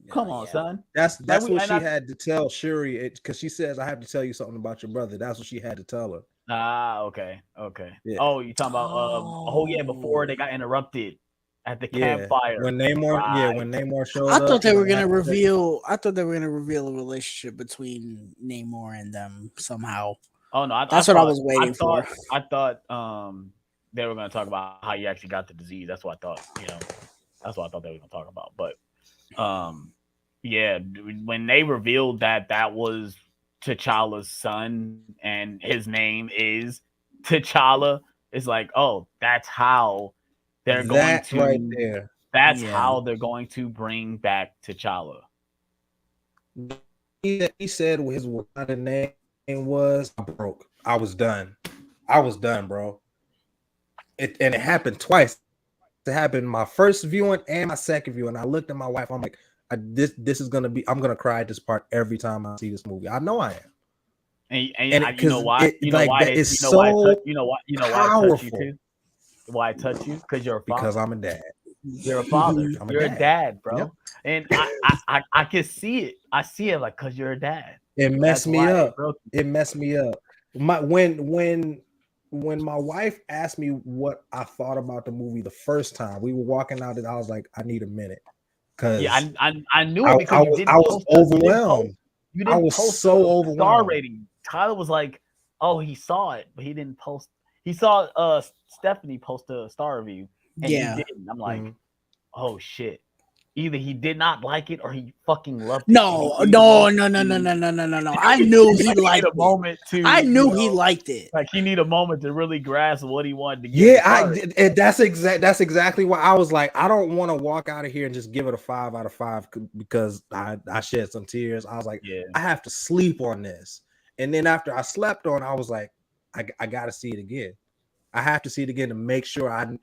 Come on, son. That's what she had to tell Shuri, because she says, "I have to tell you something about your brother." That's what she had to tell her. Ah, okay. Yeah. Oh, you talking about before they got interrupted at the campfire. When Namor, when Namor showed up. I thought they were gonna reveal a relationship between Namor and them somehow. Oh no, that's what I was waiting for. I thought they were gonna talk about how you actually got the disease. That's what I thought, that's what I thought they were gonna talk about. But when they revealed that was T'Challa's son and his name is T'Challa, it's like, oh, that's how they're going to right there. That's how they're going to bring back T'Challa. He said his Wakanda name was broke. I was done, bro. It happened twice. It happened my first viewing and my second viewing. I looked at my wife. I'm like, this is gonna be. I'm gonna cry at this part every time I see this movie. I know I am. And you know why? You know why it touched you too? Why it touched you? Because you're a father. Because I'm a dad. You're a father. You're a dad, bro. Yep. And I can see it. I see it like, because you're a dad. It messed me up. It messed me up. When my wife asked me what I thought about the movie the first time, we were walking out and I was like, I need a minute. Because I knew it because I was overwhelmed. I was so overwhelmed. Star rating. Tyler was like, oh, he saw it, but he didn't post. He saw Stephanie post a star review, and he didn't. I'm like, oh shit. Either he did not like it or he fucking loved it. No. I knew he liked it. I knew he liked it. Like, he need a moment to really grasp what he wanted to give. Yeah, that's exactly why I was like, I don't want to walk out of here and just give it a 5 out of 5 because I shed some tears. I was like, I have to sleep on this. And then after I slept on, I was like, I got to see it again. I have to see it again to make sure I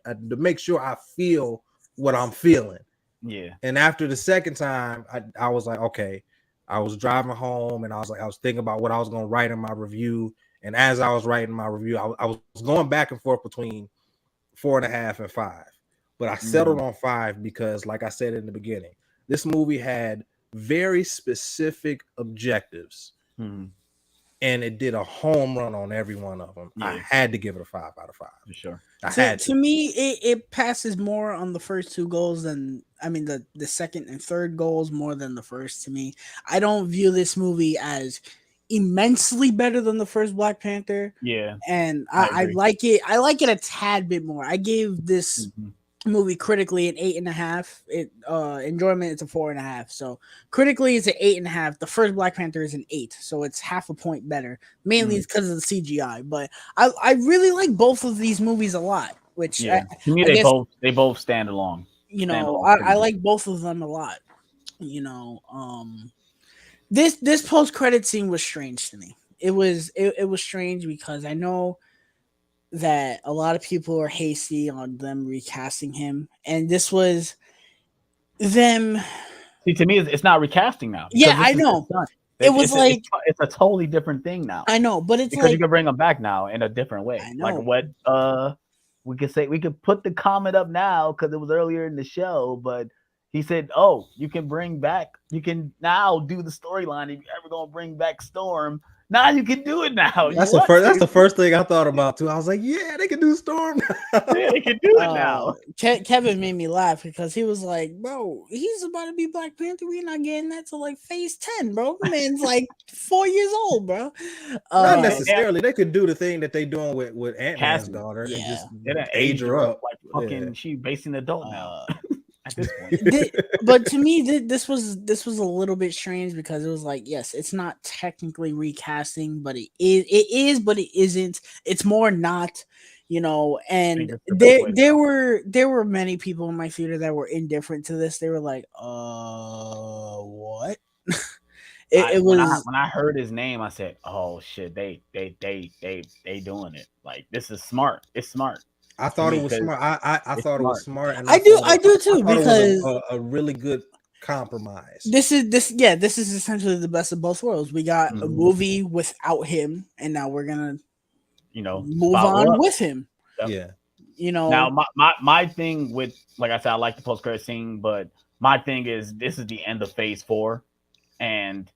feel what I'm feeling. Yeah. And after the second time, I was like, okay. I was driving home and I was thinking about what I was going to write in my review. And as I was writing my review, I was going back and forth between 4.5 and 5. But I settled on 5 because, like I said in the beginning, this movie had very specific objectives. And it did a home run on every one of them. I had to give it a 5 out of 5. For sure. To me, it passes more on the first 2 goals than, the second and third goals more than the first to me. I don't view this movie as immensely better than the first Black Panther. Yeah. And I like it. I like it a tad bit more. I gave this movie critically an 8.5. Enjoyment, it's a 4.5. So critically it's an 8.5. The first Black Panther is an 8, so it's half a point better. Mainly it's because of the CGI, but I really like both of these movies a lot. Which to me, they both stand alone. I like both of them a lot. This post credit scene was strange to me. It was strange because I know that a lot of people are hasty on them recasting him, and this was them. See, to me, it's not recasting now. Yeah, I know. It's a totally different thing now. I know, but it's because you can bring them back now in a different way. I know. Like what we could put the comment up now because it was earlier in the show, but he said, "Oh, you can now do the storyline. If you're ever gonna bring back Storm, now you can do it now." That's the first thing I thought about too. I was like, "Yeah, they can do Storm. Yeah, they can do it now." Kevin made me laugh because he was like, "Bro, he's about to be Black Panther. We're not getting that till like phase 10, bro. Man's like 4 years old, bro." Not necessarily. They could do the thing that they doing with Ant-Man's daughter and just age her up. Like fucking, she's basically an adult now. At this point. But to me, this was a little bit strange because it was like, yes, it's not technically recasting, but it is, but it isn't. It's more not, And That's the best way to go. there were many people in my theater that were indifferent to this. They were like, what? It was When I heard his name, I said, "Oh shit, they doing it. Like this is smart. It's smart I to thought it me was because smart. I it's thought it was smart. smart, and I do I too, thought it was because a really good compromise. this is essentially the best of both worlds. We got a Mhm. movie without him, and now we're gonna move Follow on up. with him. Yep. Yeah. Now, my thing with, like I said, I like the post credit scene, but my thing is this is the end of Phase 4, and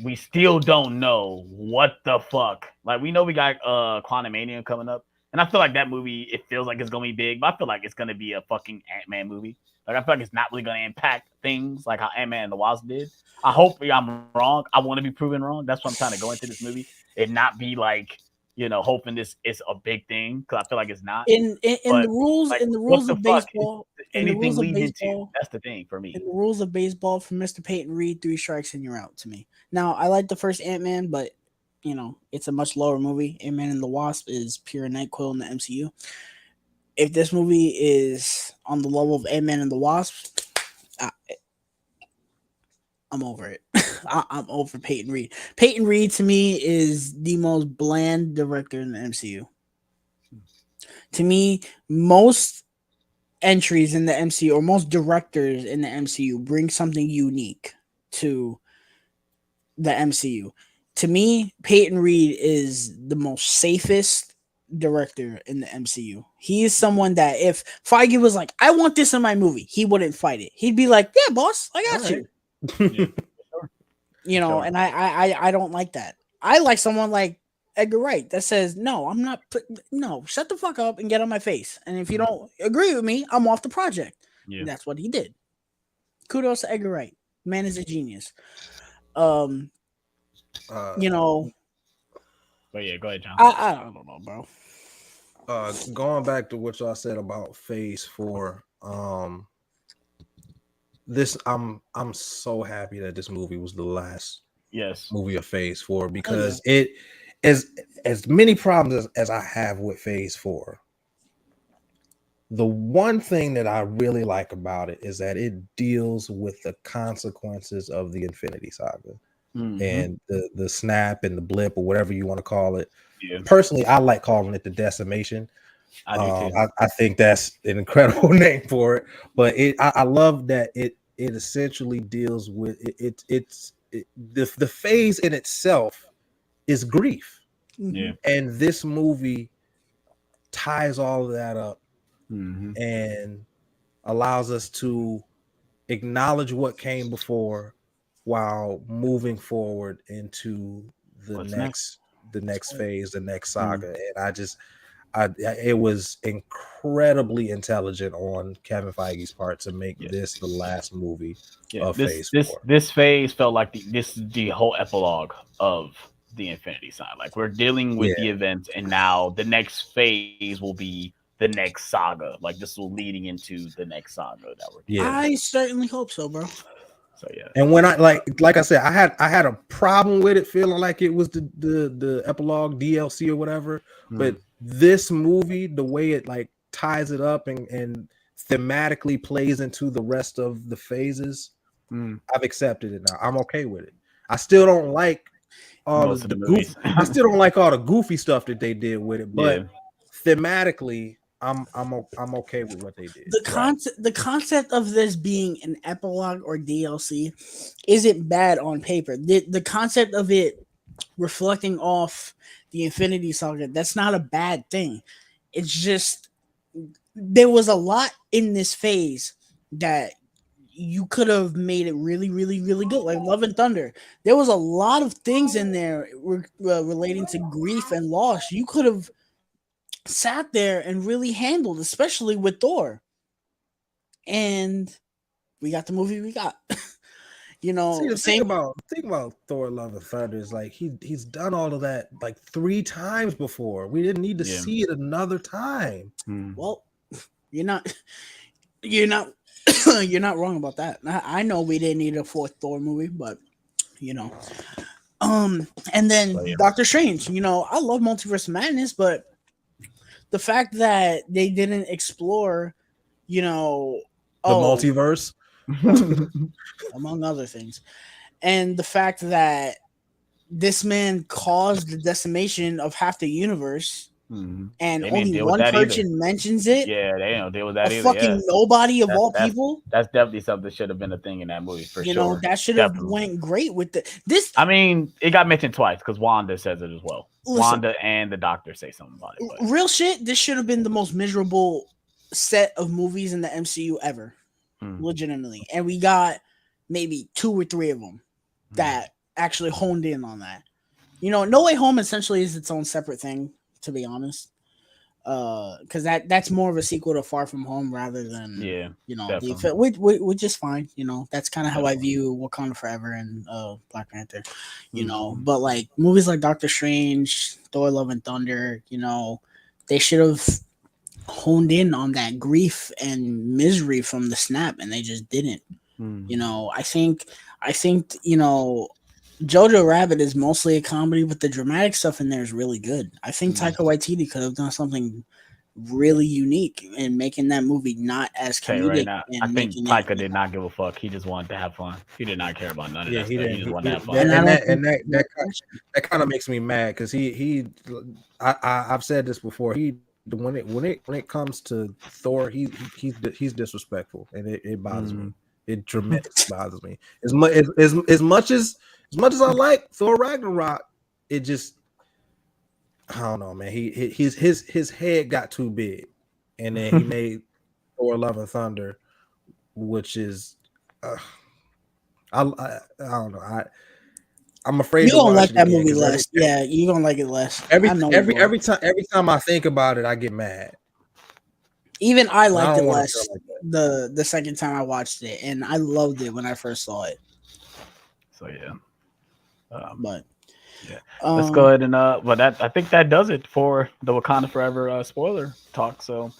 we still don't know what the fuck. Like we know we got Quantumania coming up, and I feel like that movie, it feels like it's gonna be big, but I feel like it's gonna be a fucking Ant-Man movie. Like I feel like it's not really gonna impact things like how Ant-Man and the Wasp did. I hope I'm wrong. I want to be proven wrong. That's why I'm trying to go into this movie and not be like, hoping this is a big thing, because I feel like it's not. In But the rules like, what the of fuck is baseball, in the anything rules of leading into? baseball, That's the thing for in me. the rules of baseball, for Mr. Peyton Reed, 3 strikes and you're out to me. Now, I like the first Ant-Man, but it's a much lower movie. Ant-Man and the Wasp is pure NyQuil in the MCU. If this movie is on the level of Ant-Man and the Wasp, I'm over it. I'm over Peyton Reed. Peyton Reed to me is the most bland director in the MCU. To me, most entries in the MCU, or most directors in the MCU, bring something unique to the MCU. To me, Peyton Reed is the most safest director in the MCU. He is someone that if Feige was like, I want this in my movie, he wouldn't fight it. He'd be like, yeah, boss, I got you. Yeah, sure. And I don't like that. I like someone like Edgar Wright that says, no, I'm not, no, shut the fuck up and get on my face. And if you don't agree with me, I'm off the project. Yeah. And that's what he did. Kudos to Edgar Wright. Man is a genius. But yeah, go ahead, John. I don't know, bro. Going back to what y'all said about Phase 4, this I'm so happy that this movie was the last movie of Phase 4, because it is, as many problems as I have with Phase 4. The one thing that I really like about it is that it deals with the consequences of the Infinity Saga. And the snap and the blip, or whatever you want to call it. Yeah. Personally, I like calling it the decimation. I do too. I think that's an incredible name for it. But I love that it essentially deals with the phase in itself is grief. Yeah. And this movie ties all of that up and allows us to acknowledge what came before, while moving forward into the next phase, the next saga. And it was incredibly intelligent on Kevin Feige's part to make this the last movie of Phase 4. This phase felt like this is the whole epilogue of the Infinity Saga. Like, we're dealing with the events, and now the next phase will be the next saga. Like, this will leading into the next saga that we're doing. I certainly hope so, bro. So yeah. And when I like I said, I had a problem with it feeling like it was the epilogue DLC or whatever. But this movie, the way it like ties it up and thematically plays into the rest of the phases, I've accepted it now. I'm okay with it. I still don't like all the goofy. I still don't like all the goofy stuff that they did with it, but thematically, I'm okay with what they did. The concept of this being an epilogue or DLC isn't bad on paper. The concept of it reflecting off the Infinity Saga, that's not a bad thing. It's just there was a lot in this phase that you could have made it really, really, really good. Like Love and Thunder, there was a lot of things in there relating to grief and loss. You could have sat there and really handled, especially with Thor. And we got the movie we got. Think about Thor Love and Thunder is like he's done all of that like 3 times before. We didn't need to see it another time. Well, you're not you're not wrong about that. I know we didn't need a 4th Thor movie, but and then Doctor Strange, I love Multiverse of Madness, but the fact that they didn't explore, the multiverse, among other things, and the fact that this man caused the decimation of half the universe, and only one person mentions it. Yeah, they don't deal with that either. Fucking nobody of all people. That's definitely something that should have been a thing in that movie for sure. You know, that should have went great with this. I mean, it got mentioned twice because Wanda says it as well. Wanda and the Doctor say something about it. But. Real shit, this should have been the most miserable set of movies in the MCU ever. Legitimately. And we got maybe 2 or 3 of them that actually honed in on that. You know, No Way Home essentially is its own separate thing, to be honest. Because that's more of a sequel to Far From Home rather than you know, which is fine. You know, that's kind of how I view Wakanda Forever and Black Panther. You know, but like movies like Doctor Strange, Thor: Love and Thunder, you know, they should have honed in on that grief and misery from the snap, and they just didn't. You know, I think you know, Jojo Rabbit is mostly a comedy, but the dramatic stuff in there is really good. I think Taika Waititi could have done something really unique in making that movie not as comedic. Right now, I think Taika did not give a fuck. He just wanted to have fun. He did not care about none of that stuff. He just wanted to have fun. That kind of makes me mad because I've said this before. When it comes to Thor, he's disrespectful, and it bothers me. It tremendously bothers me. As much as I like Thor Ragnarok, it just, I don't know, man. His head got too big, and then he made Thor: Love and Thunder, which is, I don't know. I'm afraid you don't like that movie less. Yeah, you don't like it less. Every time I think about it, I get mad. Even I liked it less the second time I watched it, and I loved it when I first saw it. So yeah, but yeah, let's go ahead and but I think that does it for the Wakanda Forever spoiler talk. So,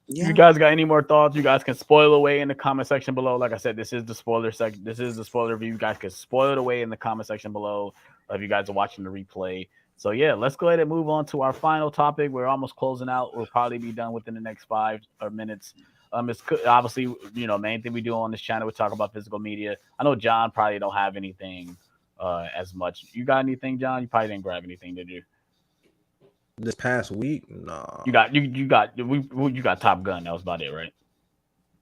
if you guys got any more thoughts, you guys can spoil away in the comment section below. Like I said, this is the spoiler section. This is the spoiler review. You guys can spoil it away in the comment section below if you guys are watching the replay. So yeah, let's go ahead and move on to our final topic. We're almost closing out. We'll probably be done within the next 5 minutes. It's obviously, you know, main thing we do on this channel, we talk about physical media. I know John probably don't have anything as much. You got anything, John? You probably didn't grab anything, did you? This past week, no. You got Top Gun. That was about it, right?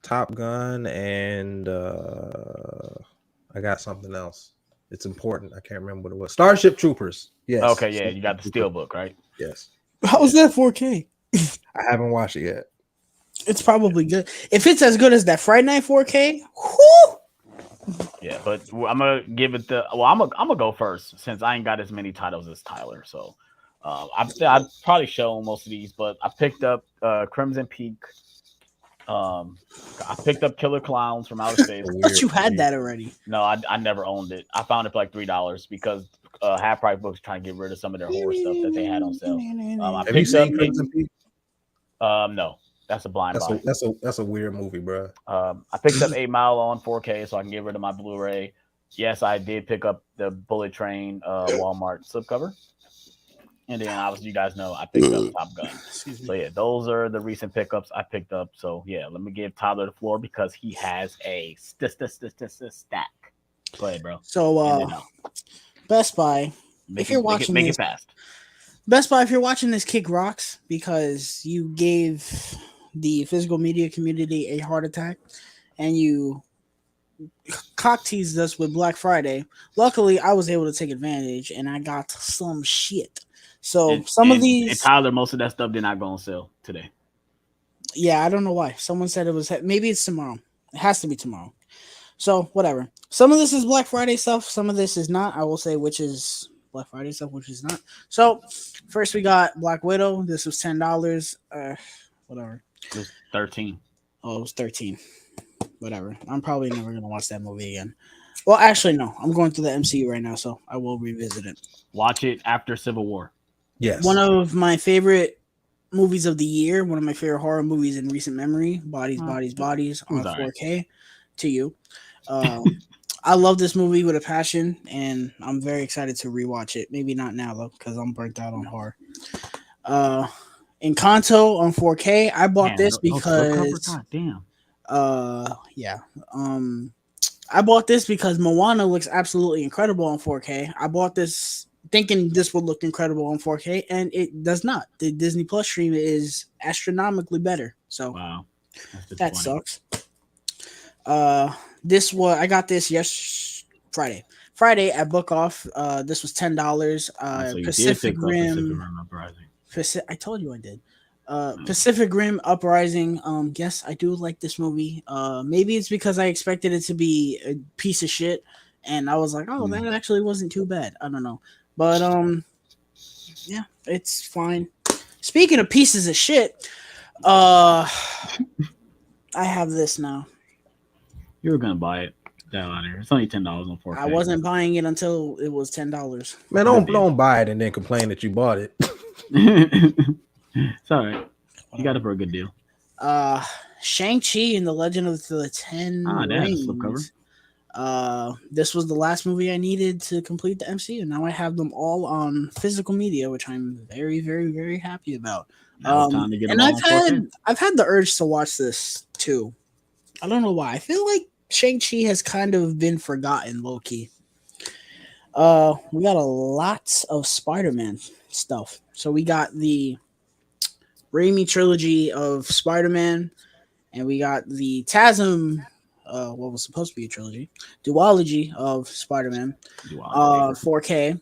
Top Gun, and I got something else. It's important. I can't remember what it was. Starship Troopers. Yes. Okay, yeah, you got the Steelbook, right? Yes. How was that 4K? I haven't watched it yet. It's probably good. If it's as good as that Friday Night 4K, whoo! Yeah, but I'm gonna give it I'm gonna go first since I ain't got as many titles as Tyler. So I'd probably show most of these, but I picked up Crimson Peak. I picked up Killer Clowns from Outer Space. I thought you had that already. No, I never owned it. I found it for like $3 because Half Price Books trying to get rid of some of their horror stuff that they had on sale. Have you seen Crimson Peak? No, that's a blind buy. That's a weird movie, bro. I picked up 8 Mile on 4K so I can get rid of my Blu-ray. Yes, I did pick up the Bullet Train Walmart slipcover. And then obviously you guys know I picked up Top Gun. So yeah, those are the recent pickups I picked up. So yeah, let me give Tyler the floor because he has a stack. Go ahead, bro. So Best Buy, if you're watching this, make it fast. Best Buy, if you're watching this, kick rocks because you gave the physical media community a heart attack and you cock teased us with Black Friday. Luckily, I was able to take advantage and I got some shit. So some of these, and Tyler, most of that stuff did not go on sale today. Yeah, I don't know why. Someone said it was, maybe it's tomorrow. It has to be tomorrow. So whatever. Some of this is Black Friday stuff. Some of this is not. I will say which is Black Friday stuff, which is not. So first we got Black Widow. This was $10. Whatever. It was 13. Oh, it was 13. Whatever. I'm probably never gonna watch that movie again. Well, actually, no. I'm going through the MCU right now, so I will revisit it. Watch it after Civil War. Yes. One of my favorite movies of the year, one of my favorite horror movies in recent memory, Bodies on 4K to you. I love this movie with a passion, and I'm very excited to rewatch it. Maybe not now, though, because I'm burnt out on horror. Encanto on 4K. I bought Man, this those slipcovers, because god damn. yeah. I bought this because Moana looks absolutely incredible on 4K. I bought this thinking this would look incredible on 4K, and it does not. The Disney Plus stream is astronomically better. So Wow, that's that disappointing. sucks. I got this Friday at Book Off. This was $10. So you did Pacific pick up Pacific Rim. Rim Uprising. I told you I did. Pacific Rim Uprising. Yes, I do like this movie. Maybe it's because I expected it to be a piece of shit, and I was like, oh, that actually wasn't too bad. I don't know, but yeah, it's fine. Speaking of pieces of shit, I have this now. You were gonna buy it. Down out here. It's only $10 on 4K. I wasn't buying it until it was $10. Man, don't buy it and then complain that you bought it. It's all right. You got it for a good deal. Shang-Chi and the Legend of the Ten Rings. This was the last movie I needed to complete the MCU. Now I have them all on physical media, which I'm very, very, very happy about. Time to get and I've had the urge to watch this too. I don't know why. I feel like Shang-Chi has kind of been forgotten, low-key. We got a lot of Spider-Man stuff. So we got the Raimi trilogy of Spider-Man, and we got the TASM, what was supposed to be a trilogy, duology of Spider-Man, 4K.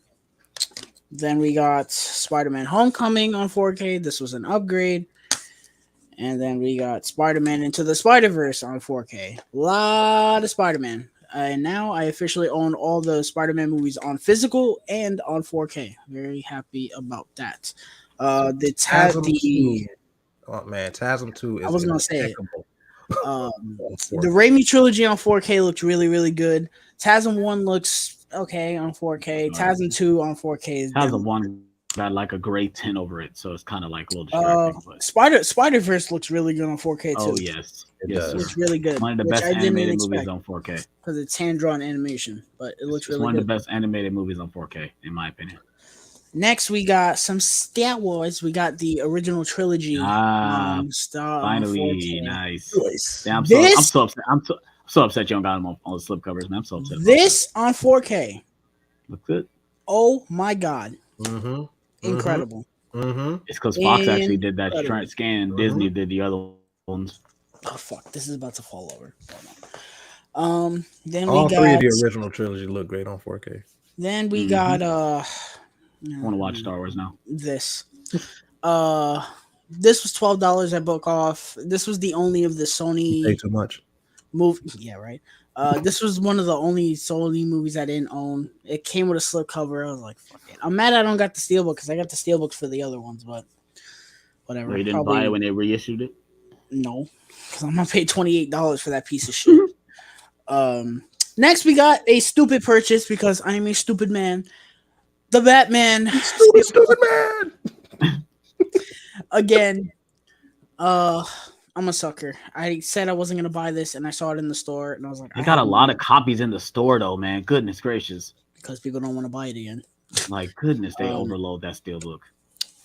Then we got Spider-Man Homecoming on 4K. This was an upgrade. And then we got Spider-Man Into the Spider-Verse on 4K. A lot of Spider-Man. And now I officially own all the Spider-Man movies on physical and on 4K. Very happy about that. TASM 2. Oh man, TASM 2 is I was gonna say it. The Raimi trilogy on 4K looked really, really good. TASM 1 looks okay on 4K. TASM 2 on 4K is TASM 1 got like a gray tint over it, so it's kind of like a little distracting. But Spider-Verse looks really good on 4K too. Oh yes, it looks really good. One of the best animated movies on 4K because it's hand-drawn animation, but it looks really good. One of the best animated movies on 4K, in my opinion. Next, we got some Star Wars. We got the original trilogy. Finally, nice. Damn, I'm so upset. I'm so upset you don't got them on the slipcovers, man. I'm so upset. This on 4K. Looks good. Oh my god. Mm-hmm. Incredible. Mm-hmm. It's because Fox actually did that scan. Disney did the other ones. Oh fuck! This is about to fall over. Then all three of the original trilogy look great on 4K. Then we got I want to watch Star Wars now. This was $12 at Book Off. This was the only of the Sony. Pay too much. Movie. Yeah, right. This was one of the only Sony movies I didn't own. It came with a slipcover. I was like, fuck it. I'm mad I don't got the steelbook because I got the steelbooks for the other ones, but whatever. You didn't buy it when they reissued it? No, because I'm gonna pay $28 for that piece of shit. Next, we got a stupid purchase because I'm a stupid man. The Batman. Stupid man. Again, I'm a sucker. I said I wasn't gonna buy this, and I saw it in the store, and I was like, I got a lot of copies in the store, though, man. Goodness gracious. Because people don't want to buy it again. Like goodness, they overload that steelbook.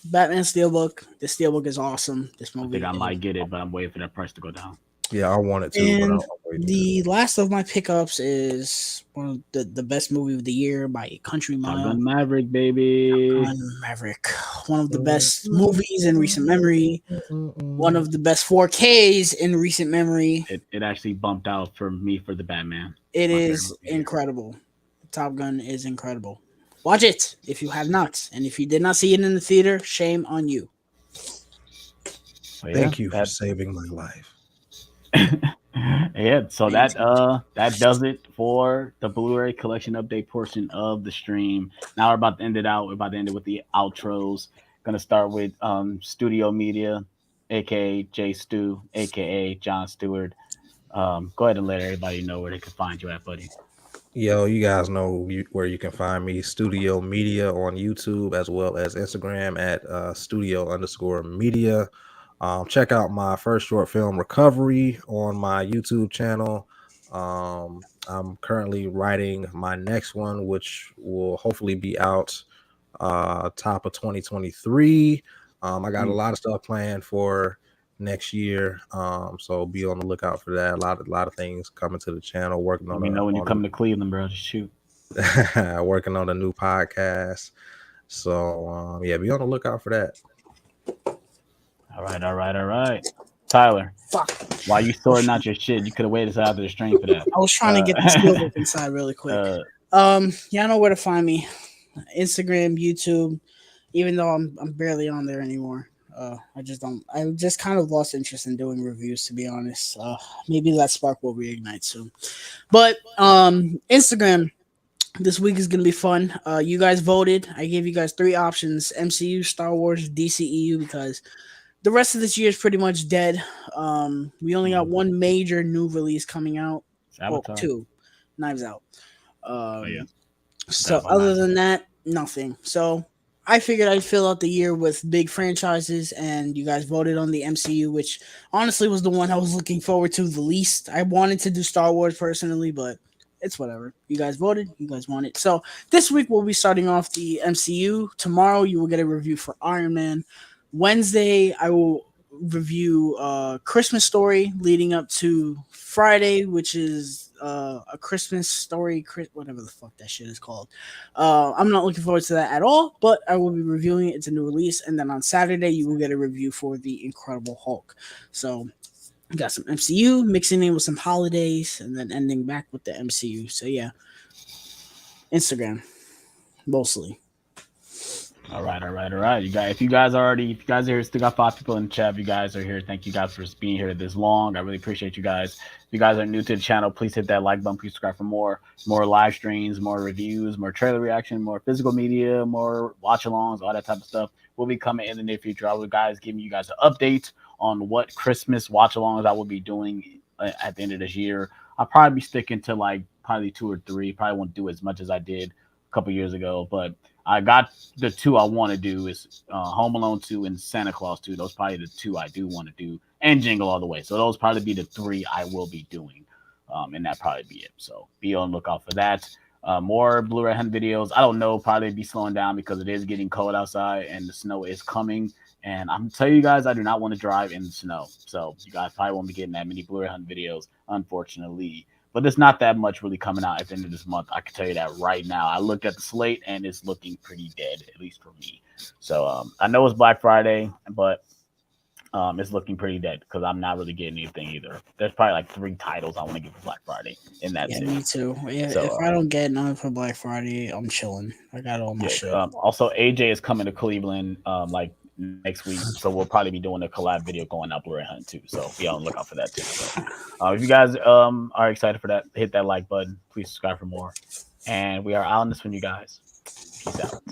Batman steelbook. The steelbook is awesome. This movie. I think I might get it, but I'm waiting for that price to go down. Yeah, I want it too. And the last of my pickups is one of the best movie of the year by Country Mile. Top Gun Maverick, baby. Top Gun Maverick. One of the best movies in recent memory. One of the best 4Ks in recent memory. It actually bumped out for me for the Batman. It is incredible. Top Gun is incredible. Watch it if you have not. And if you did not see it in the theater, shame on you. Thank you for saving my life. Yeah, so that does it for the Blu-ray collection update portion of the stream. Now we're about to end it out. We're about to end it with the outros. Gonna start with Studio Media, aka J Stu, aka John Stewart. Go ahead and let everybody know where they can find you at, buddy. Yo, you guys know where you can find me. Studio Media on YouTube as well as Instagram at studio_media. Check out my first short film, Recovery, on my YouTube channel. I'm currently writing my next one, which will hopefully be out top of 2023. I got a lot of stuff planned for next year. So be on the lookout for that. A lot of things coming to the channel. Working on. Let me know when you come to Cleveland, bro. Just shoot. Working on a new podcast. So yeah, be on the lookout for that. All right. Tyler, fuck. Why you sorting out your shit? You could have waited out the stream for that. I was trying to get the steelbook inside really quick. Y'all know where to find me. Instagram, YouTube. Even though I'm barely on there anymore. I just kind of lost interest in doing reviews, to be honest. Maybe that spark will reignite soon. But Instagram this week is gonna be fun. You guys voted. I gave you guys 3 options: MCU, Star Wars, DCEU, because the rest of this year is pretty much dead. We only got 1 major new release coming out. Well, 2, Knives Out. So other than that, nothing. So I figured I'd fill out the year with big franchises, and you guys voted on the MCU, which honestly was the one I was looking forward to the least. I wanted to do Star Wars personally, but it's whatever. You guys voted. You guys want it. So this week we'll be starting off the MCU. Tomorrow you will get a review for Iron Man. Wednesday I will review Christmas Story leading up to Friday, which is a Christmas Story, whatever the fuck that shit is called. I'm not looking forward to that at all, but I will be reviewing it. It's a new release. And then on Saturday you will get a review for the Incredible Hulk. So we got some MCU mixing in with some holidays and then ending back with the MCU. So yeah, Instagram mostly. All right. If you guys are here, still got 5 people in the chat. If you guys are here, thank you guys for being here this long. I really appreciate you guys. If you guys are new to the channel, please hit that like button. Please subscribe for more live streams, more reviews, more trailer reaction, more physical media, more watch-alongs, all that type of stuff will be coming in the near future. I will guys giving you guys an update on what Christmas watch-alongs I will be doing at the end of this year. I'll probably be sticking to like probably 2 or 3. Probably won't do as much as I did a couple years ago, but I got the 2 I want to do is Home Alone 2 and Santa Claus 2. Those probably the 2 I do want to do, and Jingle All the Way. So those probably be the 3 I will be doing, and that probably be it. So be on the lookout for that. More Blu-ray hunt videos. I don't know, probably be slowing down because it is getting cold outside and the snow is coming. And I'm telling you guys, I do not want to drive in the snow. So you guys probably won't be getting that many Blu-ray hunt videos, unfortunately. But there's not that much really coming out at the end of this month. I can tell you that right now. I looked at the slate and it's looking pretty dead, at least for me. So I know it's Black Friday, but it's looking pretty dead because I'm not really getting anything either. There's probably like 3 titles I want to get for Black Friday, and that's it. Me too. Yeah, so, if I don't get none for Black Friday, I'm chilling. I got all my shit. Also, AJ is coming to Cleveland like next week, so we'll probably be doing a collab video going out Blu-ray hunt too. So be on the lookout for that too. So if you guys are excited for that, hit that like button. Please subscribe for more. And we are out on this one, you guys. Peace out.